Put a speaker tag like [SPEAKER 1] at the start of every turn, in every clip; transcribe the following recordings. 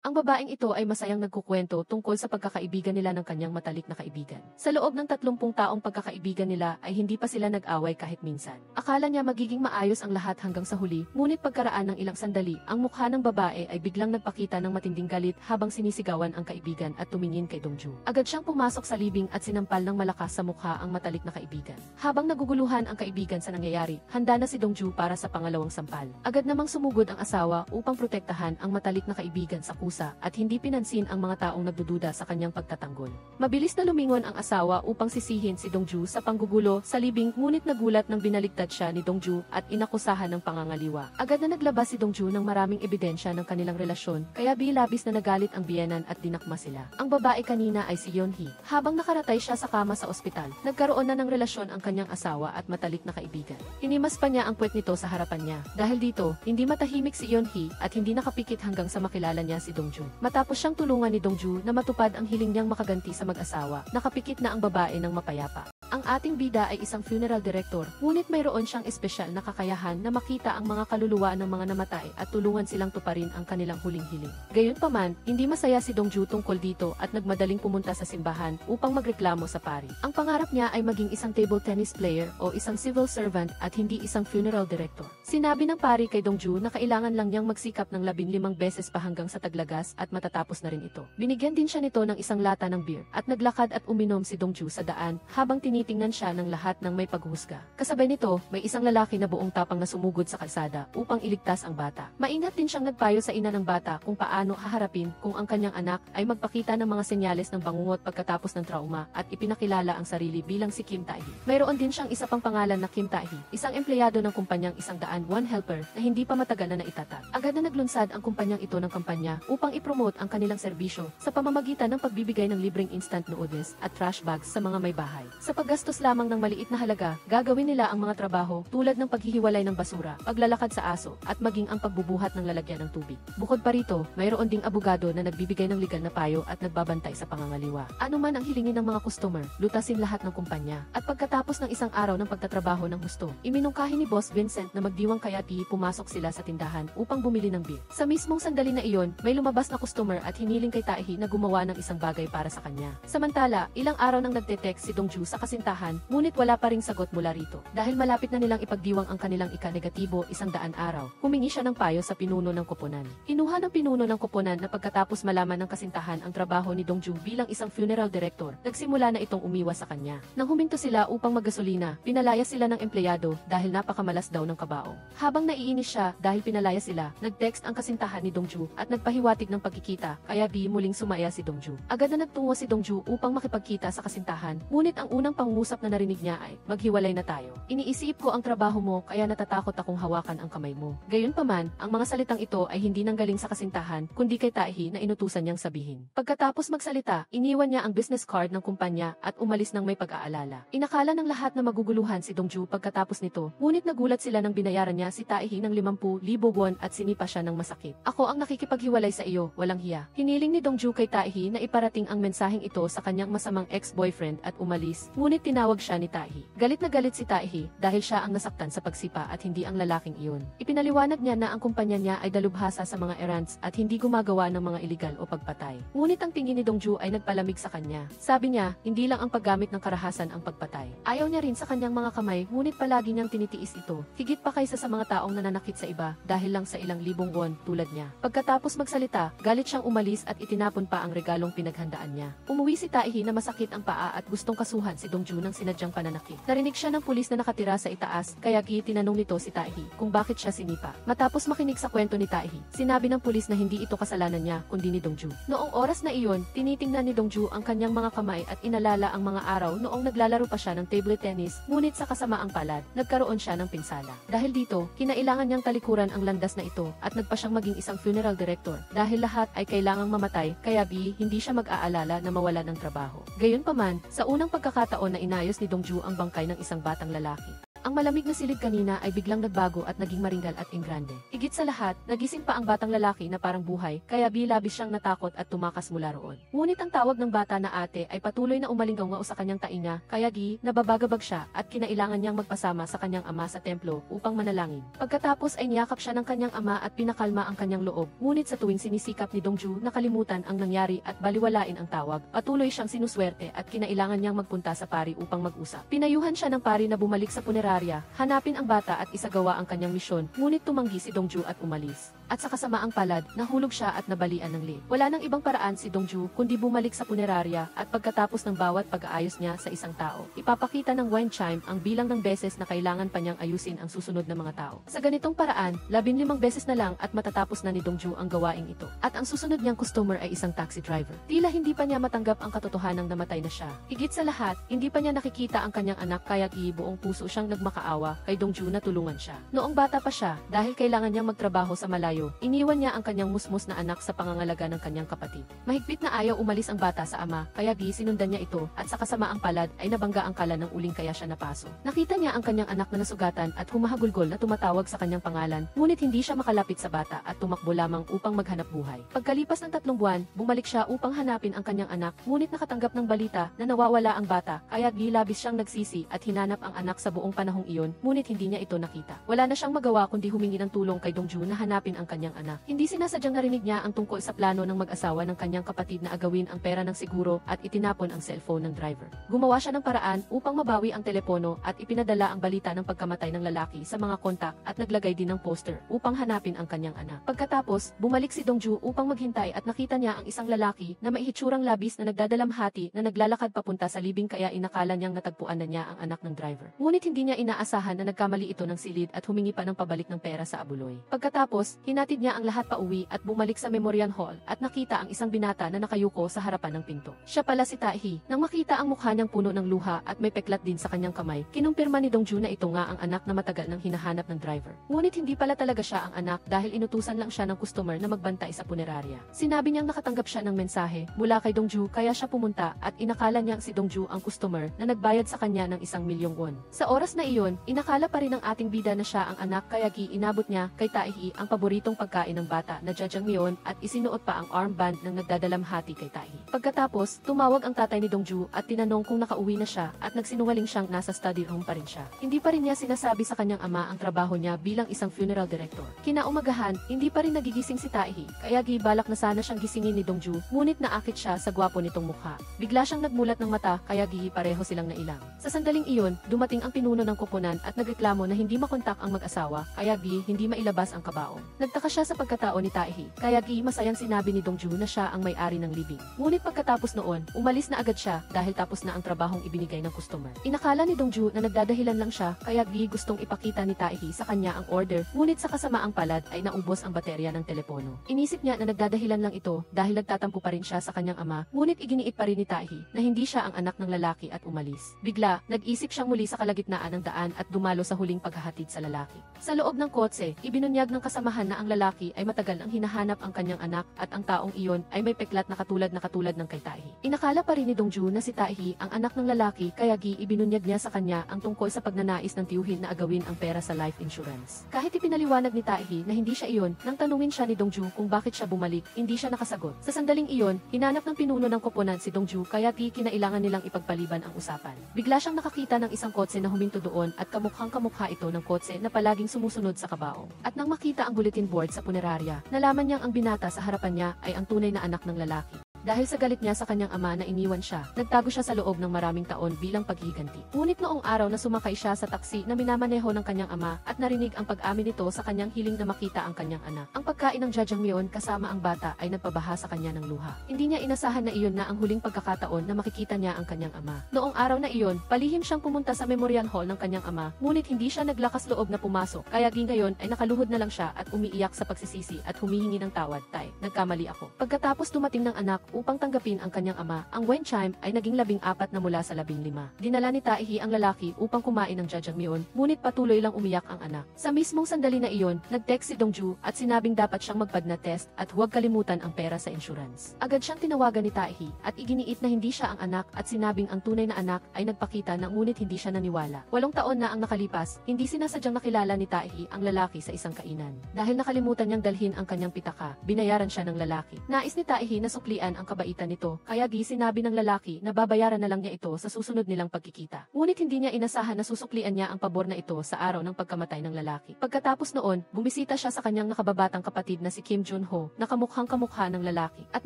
[SPEAKER 1] Ang babaeng ito ay masayang nagkukwento tungkol sa pagkakaibigan nila ng kanyang matalik na kaibigan. Sa loob ng 30 taong pagkakaibigan nila ay hindi pa sila nag-away kahit minsan. Akala niya magiging maayos ang lahat hanggang sa huli, ngunit pagkaraan ng ilang sandali, ang mukha ng babae ay biglang nagpakita ng matinding galit habang sinisigawan ang kaibigan at tumingin kay Dongju. Agad siyang pumasok sa libing at sinampal ng malakas sa mukha ang matalik na kaibigan. Habang naguguluhan ang kaibigan sa nangyayari, handa na si Dongju para sa pangalawang sampal. Agad namang sumugod ang asawa upang protektahan ang matalik na kaibigan sa at hindi pinansin ang mga taong nagdududa sa kanyang pagtatanggol. Mabilis na lumingon ang asawa upang sisihin si Dongju sa panggugulo sa libing, ngunit nagulat nang binaligtad siya ni Dongju at inakusahan ng pangangaliwa. Agad na naglabas si Dongju ng maraming ebidensya ng kanilang relasyon, kaya bilabis na nagalit ang biyenan at dinakma sila. Ang babae kanina ay si Yeonhee. Habang nakaratay siya sa kama sa ospital, nagkaroon na ng relasyon ang kanyang asawa at matalik na kaibigan. Hinimas pa niya ang puwet nito sa harapan niya. Dahil dito, hindi matahimik si Yeonhee at hindi nakapikit hanggang sa makilala niya si Dongju. Matapos siyang tulungan ni Dongju na matupad ang hiling niyang makaganti sa mag-asawa, nakapikit na ang babae ng mapayapa. Ang ating bida ay isang funeral director, ngunit mayroon siyang espesyal na kakayahan na makita ang mga kaluluwa ng mga namatay at tulungan silang tuparin ang kanilang huling hiling. Gayunpaman, hindi masaya si Dongju tungkol dito at nagmadaling pumunta sa simbahan upang magreklamo sa pari. Ang pangarap niya ay maging isang table tennis player o isang civil servant at hindi isang funeral director. Sinabi ng pari kay Dongju na kailangan lang niyang magsikap ng 15 beses pa hanggang sa taglagas at matatapos na rin ito. Binigyan din siya nito ng isang lata ng beer at naglakad at uminom si Dongju sa daan habang tinitingnan siya ng lahat ng may paghusga. Kasabay nito, may isang lalaki na buong tapang na sumugod sa kalsada upang iligtas ang bata. Maingat din siyang nagpayo sa ina ng bata kung paano haharapin kung ang kanyang anak ay magpakita ng mga senyales ng bangungot pagkatapos ng trauma at ipinakilala ang sarili bilang si Kim Tae-hee. Mayroon din siyang isa pang pangalan na Kim Tae-hee, isang empleyado ng kumpanyang 101 helper na hindi pa matagal na naitatag. Agad na naglunsad ang kumpanyang ito ng kampanya upang ipromote ang kanilang serbisyo sa pamamagitan ng pagbibigay ng libreng instant noodles at trash bags sa mga may bahay. Sa paggastos lamang ng maliit na halaga, gagawin nila ang mga trabaho tulad ng paghihiwalay ng basura, paglalakad sa aso, at maging ang pagbubuhat ng lalagyan ng tubig. Bukod pa rito, mayroon ding abogado na nagbibigay ng legal na payo at nagbabantay sa pangangaliwa. Ano man ang hilingin ng mga customer, lutasin lahat ng kumpanya. At pagkatapos ng isang araw ng pagtatrabaho ng gusto, iminungkahi ni Boss Vincent na magdiwang kaya pumasok sila sa tindahan upang bumili ng beer. Sa mismong sandali na iyon, may lumabas na customer at hiniling kay Tae-hee na gumawa ng isang bagay para sa kanya. Samantala, ilang araw nang nagte-text si Dongju sa kasintahan, ngunit wala pa ring sagot mula rito. Dahil malapit na nilang ipagdiwang ang kanilang ika-negatibo 100 araw, humingi siya ng payo sa pinuno ng koponan. Kinuha ng pinuno ng koponan na pagkatapos malaman ng kasintahan ang trabaho ni Dongju bilang isang funeral director, nagsimula na itong umiwas sa kanya. Nang huminto sila upang maggasolina, pinalaya sila ng empleyado dahil napakamalas daw ng kabaong. Habang naiinis siya dahil pinalaya sila, nag-text ang kasintahan ni Dongju at nagpahiwatig ng pagkikita, kaya muling sumaya si Dongju. Agad na nagtungo si Dongju upang makipagkita sa kasintahan, ngunit ang unang pangungusap na narinig niya ay, maghiwalay na tayo. Iniisip ko ang trabaho mo kaya natatakot akong hawakan ang kamay mo. Gayunpaman, ang mga salitang ito ay hindi nanggaling sa kasintahan, kundi kay Tae-hee na inutusan niyang sabihin. Pagkatapos magsalita, iniwan niya ang business card ng kumpanya at umalis ng may pag-aalala. Inakala ng lahat na maguguluhan si Dongju pagkatapos nito, ngunit nagulat sila nang binayaran niya si Tae-hee ng 50,000 won at sinipa siya ng masakit. Ako ang nakikipaghiwalay sa iyo, walang hiya. Hiniling ni Dongju kay Tae-hee na iparating ang mensaheng ito sa kanyang masamang ex-boyfriend at umalis, ngunit tinawag siya ni Tae-hee. Galit na galit si Tae-hee dahil siya ang nasaktan sa pagsipa at hindi ang lalaking iyon. Ipinaliwanag niya na ang kumpanya niya ay dalubhasa sa mga errands at hindi gumagawa ng mga iligal o pagpatay. Ngunit ang tingin ni Dongju ay nagpalamig sa kanya. Sabi niya, hindi lang ang paggamit ng karahasan ang pagpatay. Ayaw niya rin sa kanyang mga kamay, ngunit palagi niyang tinitiis ito, higit pa kaysa sa mga taong nananakit sa iba dahil lang sa ilang libong won tulad niya. Pagkatapos magsalita, galit siyang umalis at itinapon pa ang regalong pinaghandaan niya. Umuwi si Tae-hee na masakit ang paa at gustong kasuhan si Dongju ng sinadyang pananakit. Narinig siya ng pulis na nakatira sa itaas, kaya tinanong nito si Tae-hee kung bakit siya sinipa. Matapos makinig sa kwento ni Tae-hee, sinabi ng pulis na hindi ito kasalanan niya kundi ni Dongju. Noong oras na iyon, tinitingnan ni Dongju ang kanyang mga kamay at inalala ang mga araw noong naglalaro pa siya ng table tennis, ngunit sa kasamaang palad, nagkaroon siya ng pinsala. Dahil dito, kinailangan niyang talikuran ang landas na ito at nagpa siyang maging isang funeral director. Dahil lahat ay kailangang mamatay, kaya hindi siya mag-aalala na mawala ng trabaho. Gayunpaman, sa unang pagkakataon na inayos ni Dongju ang bangkay ng isang batang lalaki. Ang malamig na silid kanina ay biglang nagbago at naging maringgal at ingrande. Higit sa lahat, nagising pa ang batang lalaki na parang buhay, kaya bilabis siyang natakot at tumakas mula roon. Ngunit ang tawag ng bata na ate ay patuloy na umalinggaw sa kanyang tainga, kaya nababagabag siya at kinailangan niyang magpasama sa kanyang ama sa templo upang manalangin. Pagkatapos ay niyakap siya ng kanyang ama at pinakalma ang kanyang loob, ngunit sa tuwing sinisikap ni Dongju na kalimutan ang nangyari at baliwalain ang tawag, patuloy siyang sinuswerte at kinailangan niyang magpunta sa pari upang mag-usap. Pinayuhan siya ng pari na bumalik sa punerarya, hanapin ang bata at isagawa ang kanyang misyon, ngunit tumanggi si Dongju at umalis. At sa kasamaang palad, nahulog siya at nabalian ng lead. Wala nang ibang paraan si Dongju kundi bumalik sa punerarya at pagkatapos ng bawat pag-aayos niya sa isang tao, ipapakita ng wine chime ang bilang ng beses na kailangan pa niyang ayusin ang susunod na mga tao. Sa ganitong paraan, 15 beses na lang at matatapos na ni Dongju ang gawaing ito. At ang susunod niyang customer ay isang taxi driver. Tila hindi pa niya matanggap ang katotohanang namatay na siya. Higit sa lahat, hindi pa niya nakikita ang kanyang anak kaya buong puso siyang nagmakaawa kay Dongju na tulungan siya. Noong bata pa siya, dahil kailangan niyang magtrabaho sa malayo, iniwan niya ang kanyang musmos na anak sa pangangalaga ng kanyang kapatid. Mahigpit na ayaw umalis ang bata sa ama, kaya sinundan niya ito at sa kasamaang palad ay nabangga ang kala ng uling kaya siya napaso. Nakita niya ang kanyang anak na nasugatan at humahagulgol na tumatawag sa kanyang pangalan, ngunit hindi siya makalapit sa bata at tumakbo lamang upang maghanap buhay. Pagkalipas ng 3 buwan, bumalik siya upang hanapin ang kanyang anak, ngunit nakatanggap ng balita na nawawala ang bata, kaya labis siyang nagsisi at hinanap ang anak sa buong panahong iyon, ngunit hindi niya ito nakita. Wala na siyang magawa kundi humingi ng tulong kay Dongju na hanapin ang kanyang anak. Hindi sinasadyang narinig niya ang tungkol sa plano ng mag-asawa ng kanyang kapatid na agawin ang pera ng siguro at itinapon ang cellphone ng driver. Gumawa siya ng paraan upang mabawi ang telepono at ipinadala ang balita ng pagkamatay ng lalaki sa mga kontak at naglagay din ng poster upang hanapin ang kanyang anak. Pagkatapos, bumalik si Dongju upang maghintay at nakita niya ang isang lalaki na may hitsurang labis na nagdadalamhati na naglalakad papunta sa libing kaya inakala niyang natagpuan na niya ang anak ng driver. Ngunit hindi niya inaasahan na nagkamali ito ng silid at humingi pa ng pabalik ng pera sa abuloy. Pagkatapos, hinatid niya ang lahat pauwi at bumalik sa Memorial Hall at nakita ang isang binata na nakayuko sa harapan ng pinto. Siya pala si Taehi. Nang makita ang mukha niyang puno ng luha at may peklat din sa kanyang kamay, kinumpirma ni Dongju na ito nga ang anak na matagal nang hinahanap ng driver. Ngunit hindi pala talaga siya ang anak dahil inutusan lang siya ng customer na magbantay sa punerarya. Sinabi niyang nakatanggap siya ng mensahe mula kay Dongju kaya siya pumunta at inakala niyang si Dongju ang customer na nagbayad sa kanya ng 1,000,000 won. Sa oras na iyon, inakala pa rin ng ating bida na siya ang anak kaya inabot niya kay Taehi ang paboritong pagkain ng bata na jjajangmyeon at isinuot pa ang armband ng nagdadalamhati kay Taehi. Pagkatapos, tumawag ang tatay ni Dongju at tinanong kung nakauwi na siya at nagsinungaling siyang nasa study room pa rin siya. Hindi pa rin niya sinasabi sa kanyang ama ang trabaho niya bilang isang funeral director. Kinaumagahan, hindi pa rin nagigising si Taehi kaya balak na sana siyang gisingin ni Dongju, ngunit naakit siya sa gwapo nitong mukha. Bigla siyang nagmulat ng mata kaya pareho silang nailang. Sa sandaling iyon, dumating ang pinuno ng koponan at nagreklamo na hindi makontak ang mag-asawa kaya hindi mailabas ang kabaong. Nagtaka siya sa pagkatao ni Taehi kaya masayang sinabi ni Dongju na siya ang may-ari ng libing. Ngunit pagkatapos noon, umalis na agad siya dahil tapos na ang trabahong ibinigay ng customer. Inakala ni Dongju na nagdadahilan lang siya kaya gustong ipakita ni Taehi sa kanya ang order, ngunit sa kasamaang palad ay naubos ang baterya ng telepono. Inisip niya na nagdadahilan lang ito dahil nagtatampo pa rin siya sa kanyang ama, ngunit iginiit pa rin ni Taehi na hindi siya ang anak ng lalaki at umalis. Bigla, nag-isip siyang muli sa kalagitnaan ng daan at dumalo sa huling paghahatid sa lalaki. Sa loob ng kotse, ibinunyag ng kasamahan na ang lalaki ay matagal ang hinahanap ang kanyang anak at ang taong iyon ay may peklat na katulad ng kay Taehi. Inakala pa rin ni Dongju na si Taehi ang anak ng lalaki kaya ibinunyag niya sa kanya ang tungkol sa pagnanais ng tiyuhin na agawin ang pera sa life insurance. Kahit ipinaliwanag ni Taehi na hindi siya iyon, nang tanungin siya ni Dongju kung bakit siya bumalik, hindi siya nakasagot. Sa sandaling iyon, hinanap ng pinuno ng koponan si Dongju kaya kinailangan nilang ipagpaliban ang usapan. Bigla siyang nakakita ng isang kotse na huminto doon at kamukhang-kamukha ito ng kotse na palaging sumusunod sa kabaong. At nang makita ang bulletin board sa punerarya, nalaman niyang ang binata sa harapan niya ay ang tunay na anak ng lalaki. Dahil sa galit niya sa kanyang ama na iniwan siya, nagtago siya sa loob ng maraming taon bilang paghiganti. Ngunit noong araw na sumakay siya sa taksi na minamaneho ng kanyang ama at narinig ang pag-amin nito sa kanyang hiling na makita ang kanyang anak. Ang pagkain ng jjajangmyeon kasama ang bata ay nagpabaha sa kanya ng luha. Hindi niya inasahan na iyon na ang huling pagkakataon na makikita niya ang kanyang ama. Noong araw na iyon, palihim siyang pumunta sa Memorial Hall ng kanyang ama, ngunit hindi siya naglakas loob na pumasok, kaya ngayon ay nakaluhod na lang siya at umiiyak sa pagsisisi at humihingi ng tawad. Tay, nagkamali ako. Pagkatapos dumating ng anak upang tanggapin ang kanyang ama. Ang Wenchime ay naging 14 na mula sa 15. Dinala ni Taehi ang lalaki upang kumain ng jjajangmyeon, ngunit patuloy lang umiyak ang anak. Sa mismong sandali na iyon, nag-text si Dongju at sinabing dapat siyang magpadna test at huwag kalimutan ang pera sa insurance. Agad siyang tinawagan ni Taehi at iginiit na hindi siya ang anak at sinabing ang tunay na anak ay nagpakita na ngunit hindi siya naniwala. 8 taon na ang nakalipas, hindi sinasadyang nakilala ni Taehi ang lalaki sa isang kainan. Dahil nakalimutan niyang dalhin ang kanyang pitaka, binayaran siya ng lalaki. Nais ni Taehi na suklian ang kabaitan nito, kaya sinabi ng lalaki na babayaran na lang niya ito sa susunod nilang pagkikita. Ngunit hindi niya inasahan na susuklian niya ang pabor na ito sa araw ng pagkamatay ng lalaki. Pagkatapos noon, bumisita siya sa kanyang nakababatang kapatid na si Kim Junho, na kamukhang-kamukha ng lalaki, at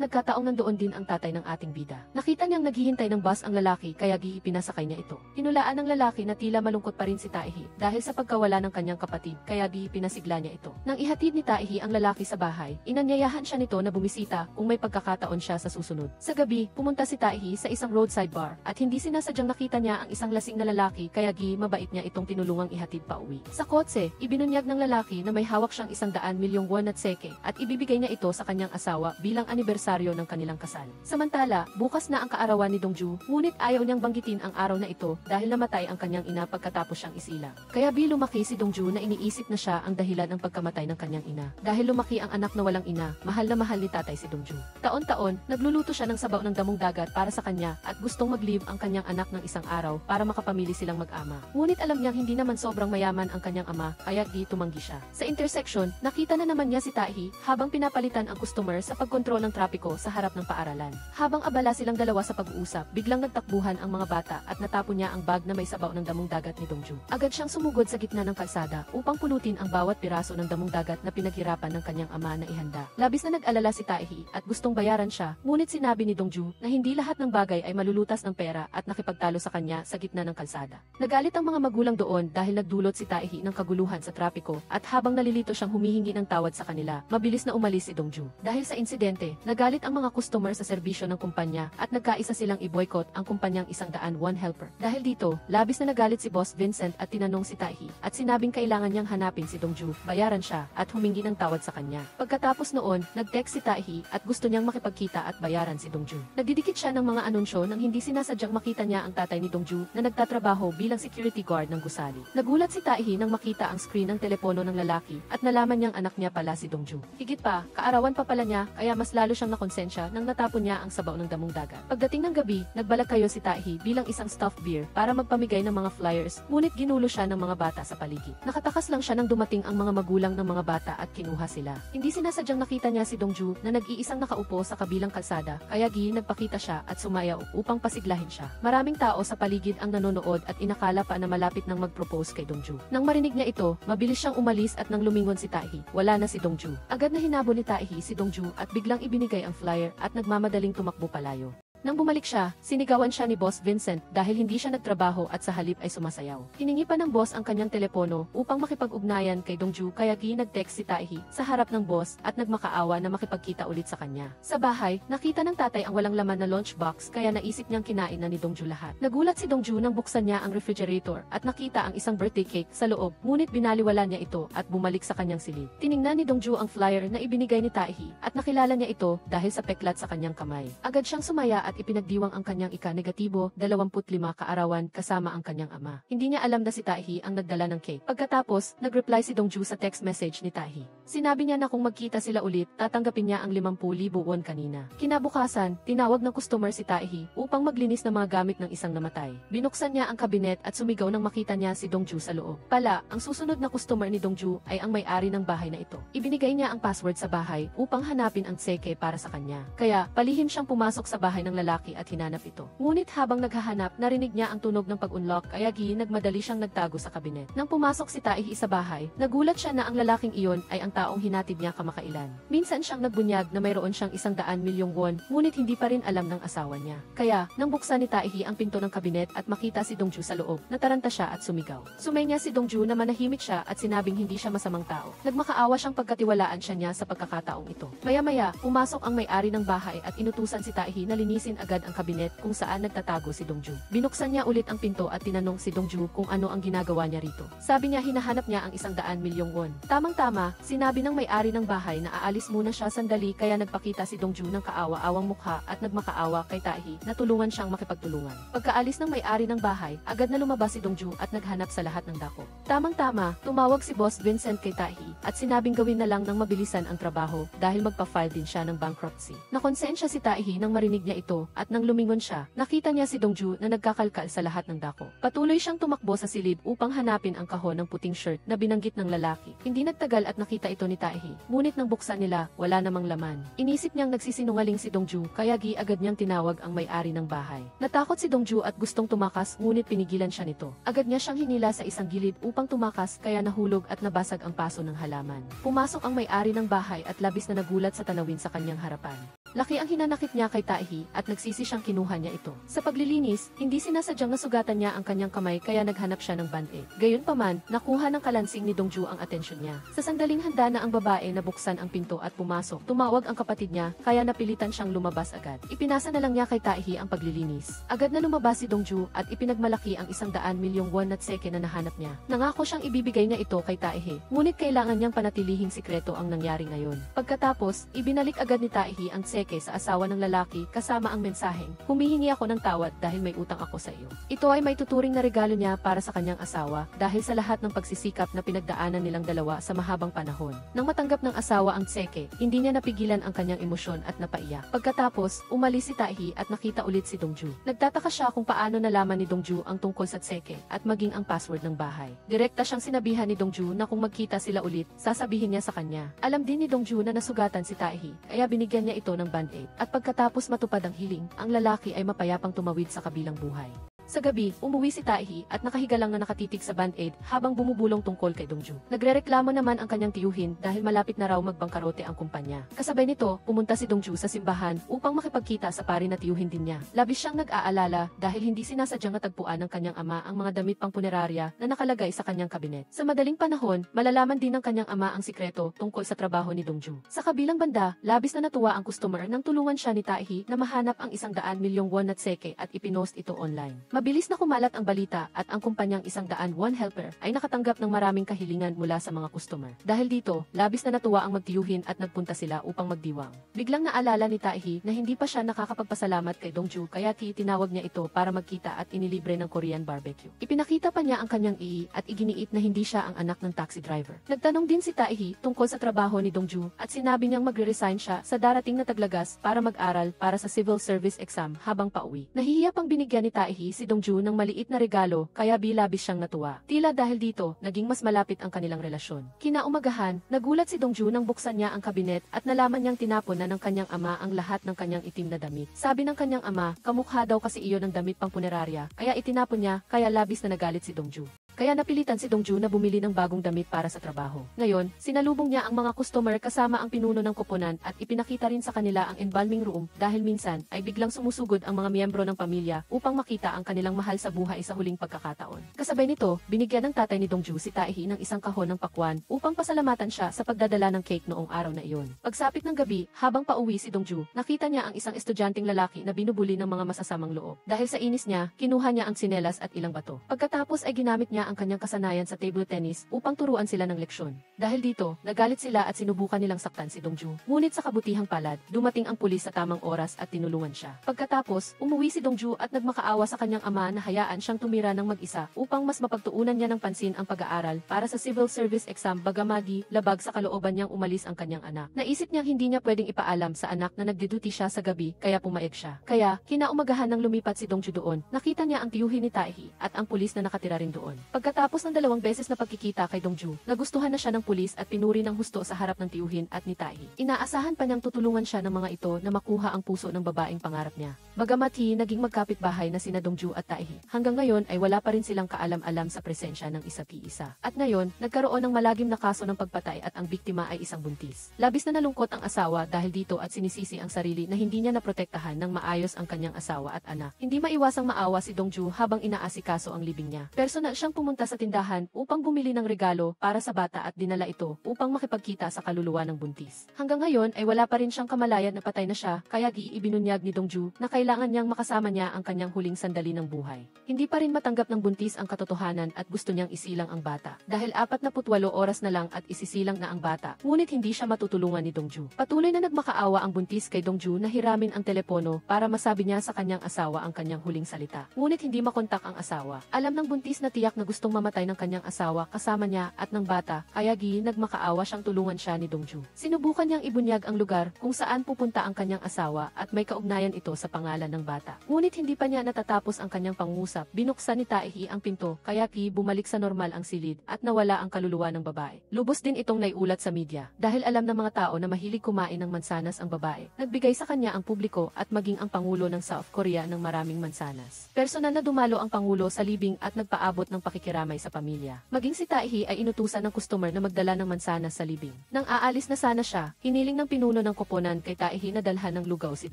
[SPEAKER 1] nagkataong nandoon din ang tatay ng ating bida. Nakita niyang naghihintay ng bus ang lalaki kaya ipinasakay niya ito. Hinulaan ng lalaki na tila malungkot pa rin si Taehi dahil sa pagkawala ng kanyang kapatid kaya pinasigla niya ito. Nang ihatid ni Taehi ang lalaki sa bahay, inanyayahan siya nito na bumisita kung may pagkakataon siya sa susunod. Sa gabi, pumunta si Taehi sa isang roadside bar at hindi sinasadyang nakita niya ang isang lasing na lalaki kaya mabait niya itong tinulungang ihatid pa uwi. Sa kotse, ibinunyag ng lalaki na may hawak siyang 100 milyong won at seke at ibibigay niya ito sa kanyang asawa bilang anibersaryo ng kanilang kasal. Samantala, bukas na ang kaarawan ni Dongju, ngunit ayaw niyang banggitin ang araw na ito dahil namatay ang kanyang ina pagkatapos siyang isilang. Kaya lumaki si Dongju na iniisip na siya ang dahilan ng pagkamatay ng kanyang ina. Dahil lumaki ang anak na walang ina, mahal na mahal ni tatay si Dongju. Taon-taon, nagluluto siya ng sabaw ng damong dagat para sa kanya at gustong mag-leave ang kanyang anak ng isang araw para makapamili silang mag-ama. Ngunit alam niyang hindi naman sobrang mayaman ang kanyang ama, kaya tumanggi siya. Sa intersection, nakita na naman niya si Taehi habang pinapalitan ang customer sa pagkontrol ng trapiko sa harap ng paaralan. Habang abala silang dalawa sa pag-uusap, biglang nagtakbuhan ang mga bata at natapon niya ang bag na may sabaw ng damong dagat ni Dongju. Agad siyang sumugod sa gitna ng kalsada upang pulutin ang bawat piraso ng damong dagat na pinaghirapan ng kanyang ama na ihanda. Labis na nag-alala si Taehi at gustong bayaran siya, ngunit sinabi ni Dongju na hindi lahat ng bagay ay malulutas ng pera at nakipagtalo sa kanya sa gitna ng kalsada. Nagalit ang mga magulang doon dahil nagdulot si Taehi ng kaguluhan sa trapiko at habang nalilito siyang humihingi ng tawad sa kanila, mabilis na umalis si Dongju. Dahil sa insidente, nagalit ang mga customer sa serbisyo ng kumpanya at nagkaisa silang i-boycott ang kumpanyang 101 helper. Dahil dito, labis na nagalit si Boss Vincent at tinanong si Taehi at sinabing kailangan niyang hanapin si Dongju, bayaran siya at humingi ng tawad sa kanya. Pagkatapos noon, nag-text si Taehi at gusto niyang makipagkita at bayaran si Dongju. Nagdidikit siya ng mga anunsyo nang hindi sinasadyang makita niya ang tatay ni Dongju na nagtatrabaho bilang security guard ng gusali. Nagulat si Taehi nang makita ang screen ng telepono ng lalaki at nalaman niyang anak niya pala si Dongju. Higit pa, kaarawan pa pala niya kaya mas lalo siyang nakonsensya nang natapon niya ang sabaw ng damong dagat. Pagdating ng gabi, nagbalak kayo si Taehi bilang isang stuffed beer para magpamigay ng mga flyers, ngunit ginulo siya ng mga bata sa paligid. Nakatakas lang siya nang dumating ang mga magulang ng mga bata at kinuha sila. Hindi sinasadyang nakita niya si Dongju na nag-iisang nakaupo sa kabilang kalsada, kaya nagpakita siya at sumayaw upang pasiglahin siya. Maraming tao sa paligid ang nanonood at inakala pa na malapit nang mag-propose kay Dongju. Nang marinig niya ito, mabilis siyang umalis at nang lumingon si Taehi, wala na si Dongju. Agad na hinabol ni Taehi si Dongju at biglang ibinigay ang flyer at nagmamadaling tumakbo palayo. Nang bumalik siya, sinigawan siya ni Boss Vincent dahil hindi siya nagtrabaho at sa halip ay sumasayaw. Hiningi pa ng boss ang kanyang telepono upang makipag-ugnayan kay Dongju kaya nag-text si Taehi sa harap ng boss at nagmakaawa na makipagkita ulit sa kanya. Sa bahay, nakita ng tatay ang walang laman na lunchbox kaya naisip niyang kinain na ni Dongju lahat. Nagulat si Dongju nang buksan niya ang refrigerator at nakita ang isang birthday cake sa loob, ngunit binaliwala niya ito at bumalik sa kanyang silid. Tiningnan ni Dongju ang flyer na ibinigay ni Taehi at nakilala niya ito dahil sa peklat sa kanyang kamay. Agad siyang sumaya at ipinagdiwang ang kanyang ika-negatibo, 25 kaarawan kasama ang kanyang ama. Hindi niya alam na si Taehi ang nagdala ng cake. Pagkatapos, nag-reply si Dongju sa text message ni Taehi. Sinabi niya na kung magkita sila ulit, tatanggapin niya ang 50,000 won kanina. Kinabukasan, tinawag ng customer si Taehi upang maglinis ng mga gamit ng isang namatay. Binuksan niya ang kabinet at sumigaw nang makita niya si Dongju sa loob. Pala, ang susunod na customer ni Dongju ay ang may-ari ng bahay na ito. Ibinigay niya ang password sa bahay upang hanapin ang tseke para sa kanya. Kaya, palihim siyang pumasok sa bahay ng lalaki at hinanap ito. Ngunit habang naghahanap, narinig niya ang tunog ng pag-unlock kaya nagmadali siyang nagtago sa kabinet. Nang pumasok si Taehi sa bahay, nagulat siya na ang lalaking iyon ay ang taong hinatid niya kamakailan. Minsan siyang nagbunyag na mayroon siyang 100 milyong won, ngunit hindi pa rin alam ng asawa niya. Kaya, nang buksan ni Taehi ang pinto ng kabinet at makita si Dongju sa loob, nataranta siya at sumigaw. Sumenya si Dongju na manahimik siya at sinabing hindi siya masamang tao. Nagmakaawa siyang pagkatiwalaan siya niya sa pagkakataong ito. Maya-maya, pumasok ang may-ari ng bahay at inutusan si Taehi na linisin alisin agad ang kabinet kung saan nagtatago si Dongju. Binuksan niya ulit ang pinto at tinanong si Dongju kung ano ang ginagawa niya rito. Sabi niya hinahanap niya ang 100 milyong won. Tamang-tama, sinabi ng may-ari ng bahay na aalis muna siya sandali kaya nagpakita si Dongju ng kaawa-awang mukha at nagmakaawa kay Taehi na tulungan siyang makipagtulungan. Pagkaalis ng may-ari ng bahay, agad na lumabas si Dongju at naghanap sa lahat ng dako. Tamang-tama, tumawag si Boss Vincent kay Taehi at sinabing gawin na lang ng mabilisan ang trabaho dahil magpa-file din siya ng bankruptcy. Nakonsensya si Taehi nang marinig niya ito at nang lumingon siya, nakita niya si Dongju na nagkakalkal sa lahat ng dako. Patuloy siyang tumakbo sa silid upang hanapin ang kahon ng puting shirt na binanggit ng lalaki. Hindi nagtagal at nakita ito ni Taehi. Ngunit nang buksan nila, wala namang laman. Inisip niyang nagsisinungaling si Dongju kaya agad niyang tinawag ang may-ari ng bahay. Natakot si Dongju at gustong tumakas ngunit pinigilan siya nito. Agad niya siyang hinila sa isang gilid upang tumakas kaya nahulog at nabasag ang paso ng halaman. Pumasok ang may-ari ng bahay at labis na nagulat sa tanawin sa kanyang harapan. Laki ang hinanakit niya kay Taehi at nagsisi siyang kinuha niya ito. Sa paglilinis, hindi sinasadyang nasugatan niya ang kanyang kamay kaya naghanap siya ng band-aid. Gayunpaman, nakuha ng kalansing ni Dongju ang atensyon niya. Sa sandaling handa na ang babae na buksan ang pinto at pumasok, tumawag ang kapatid niya kaya napilitan siyang lumabas agad. Ipinasa na lang niya kay Taehi ang paglilinis. Agad na lumabas si Dongju at ipinagmalaki ang 100 milyong won na tseke na nahanap niya. Nangako siyang ibibigay niya ito kay Taehi, ngunit kailangan niyang panatilihing sikreto ang nangyari ngayon. Pagkatapos, ibinalik agad ni Taehi ang tseke sa asawa ng lalaki kasama ang mensaheng, humihingi ako ng tawad dahil may utang ako sa iyo. Ito ay may tuturing na regalo niya para sa kanyang asawa dahil sa lahat ng pagsisikap na pinagdaanan nilang dalawa sa mahabang panahon. Nang matanggap ng asawa ang tseke, hindi niya napigilan ang kanyang emosyon at napaiyak. Pagkatapos, umalis si Taehi at nakita ulit si Dongju. Nagtataka siya kung paano nalaman ni Dongju ang tungkol sa tseke at maging ang password ng bahay. Direkta siyang sinabihan ni Dongju na kung magkita sila ulit, sasabihin niya sa kanya. Alam din ni Dongju na nasugatan si Taehi, kaya binigyan niya ito ng band-aid. At pagkatapos matupad ang hiling, ang lalaki ay mapayapang tumawid sa kabilang buhay. Sa gabi, umuwi si Taehi at nakahiga lang na nakatitig sa band-aid habang bumubulong tungkol kay Dongju. Nagrereklamo naman ang kanyang tiyuhin dahil malapit na raw magbangkarote ang kumpanya. Kasabay nito, pumunta si Dongju sa simbahan upang makipagkita sa pari na tiyuhin din niya. Labis siyang nag-aalala dahil hindi sinasadyang natagpuan ng kanyang ama ang mga damit pang punerarya na nakalagay sa kanyang kabinet. Sa madaling panahon, malalaman din ng kanyang ama ang sikreto tungkol sa trabaho ni Dongju. Sa kabilang banda, labis na natuwa ang customer nang tulungan siya ni Taehi na mahanap ang 100 milyong won na tseke at ipinost ito online. Mabilis na kumalat ang balita at ang kumpanyang 101 helper ay nakatanggap ng maraming kahilingan mula sa mga customer. Dahil dito, labis na natuwa ang magtiyuhin at nagpunta sila upang magdiwang. Biglang naalala ni Taehi na hindi pa siya nakakapagpasalamat kay Dongju kaya tinawag niya ito para magkita at inilibre ng Korean barbecue. Ipinakita pa niya ang kanyang ii at iginiit na hindi siya ang anak ng taxi driver. Nagtanong din si Taehi tungkol sa trabaho ni Dongju at sinabi niyang magre-resign siya sa darating na taglagas para mag-aral para sa civil service exam habang pauwi. Nahihiya pang binigyan ni Taehi si Dongju ng maliit na regalo kaya bilabis siyang natuwa. Tila dahil dito, naging mas malapit ang kanilang relasyon. Kinaumagahan, nagulat si Dongju nang buksan niya ang kabinet at nalaman niyang tinapon na ng kanyang ama ang lahat ng kanyang itim na damit. Sabi ng kanyang ama, kamukha daw kasi iyon ng damit pang punerarya, kaya itinapon niya, kaya labis na nagalit si Dongju. Kaya napilitan si Dongju na bumili ng bagong damit para sa trabaho. Ngayon, sinalubong niya ang mga customer kasama ang pinuno ng koponan at ipinakita rin sa kanila ang embalming room dahil minsan ay biglang sumusugod ang mga miyembro ng pamilya upang makita ang kanilang mahal sa buhay sa huling pagkakataon. Kasabay nito, binigyan ng tatay ni Dongju si Taehi ng isang kahon ng pakwan upang pasalamatan siya sa pagdadala ng cake noong araw na iyon. Pagsapit ng gabi, habang pauwi si Dongju, nakita niya ang isang estudyanteng lalaki na binubuli ng mga masasamang loob. Dahil sa inis niya, kinuha niya ang tsinelas at ilang bato. Pagkatapos ay ginamit niya ang kanyang kasanayan sa table tennis upang turuan sila ng leksyon. Dahil dito, nagalit sila at sinubukan nilang saktan si Dongju. Ngunit sa kabutihang palad, dumating ang pulis sa tamang oras at tinulungan siya. Pagkatapos, umuwi si Dongju at nagmakaawa sa kanyang ama na hayaan siyang tumira ng mag-isa upang mas mapagtuunan niya ng pansin ang pag-aaral para sa civil service exam bagamagi, labag sa kalooban niyang umalis ang kanyang anak. Naisip niyang hindi niya pwedeng ipaalam sa anak na nagde-duty siya sa gabi kaya pumayag siya. Kaya, kinaumagahan nang lumipat si Dongju doon, nakita niya ang tiyuhin ni Taehi at ang pulis na nakatira rin doon. Pagkatapos ng 2 beses na pagkikita kay Dongju, nagustuhan na siya ng pulis at pinuri ng husto sa harap ng tiyuhin at ni Taehi. Inaasahan pa niyang tutulungan siya ng mga ito na makuha ang puso ng babaeng pangarap niya. Bagamat naging magkapitbahay na sina Dongju at Taehi, hanggang ngayon ay wala pa rin silang kaalam-alam sa presensya ng isa't-isa. At ngayon, nagkaroon ng malagim na kaso ng pagpatay at ang biktima ay isang buntis. Labis na nalungkot ang asawa dahil dito at sinisisi ang sarili na hindi niya naprotektahan ng maayos ang kanyang asawa at anak. Hindi maiwasang maawa si Dongju habang inaasikaso ang libing niya. Personal siyang pumunta sa tindahan upang bumili ng regalo para sa bata at dinala ito upang makipagkita sa kaluluwa ng buntis. Hanggang ngayon ay wala pa rin siyang kamalayan na patay na siya kaya ibinunyag ni Dongju na kailangan kailangan niyang makasama niya ang kanyang huling sandali ng buhay. Hindi pa rin matanggap ng buntis ang katotohanan at gusto niyang isilang ang bata. Dahil 48 oras na lang at isisilang na ang bata, ngunit hindi siya matutulungan ni Dongju. Patuloy na nagmakaawa ang buntis kay Dongju na hiramin ang telepono para masabi niya sa kanyang asawa ang kanyang huling salita. Ngunit hindi makontak ang asawa. Alam ng buntis na tiyak na gustong mamatay ng kanyang asawa kasama niya at ng bata, kaya nagmakaawa siyang tulungan siya ni Dongju. Sinubukan niyang ibunyag ang lugar kung saan pupunta ang kanyang asawa at may kaugnayan ito sa pangalan ng bata. Ngunit hindi pa niya natatapos ang kanyang pangungusap, binuksan ni Taehi ang pinto, kaya bumalik sa normal ang silid at nawala ang kaluluwa ng babae. Lubos din itong naiulat sa media dahil alam ng mga tao na mahilig kumain ng mansanas ang babae. Nagbigay sa kanya ang publiko at maging ang Pangulo ng South Korea ng maraming mansanas. Personal na dumalo ang Pangulo sa libing at nagpaabot ng pakikiramay sa pamilya. Maging si Taehi ay inutusan ng customer na magdala ng mansanas sa libing. Nang aalis na sana siya, hiniling ng pinuno ng koponan kay Taehi na dalhan ng lugaw si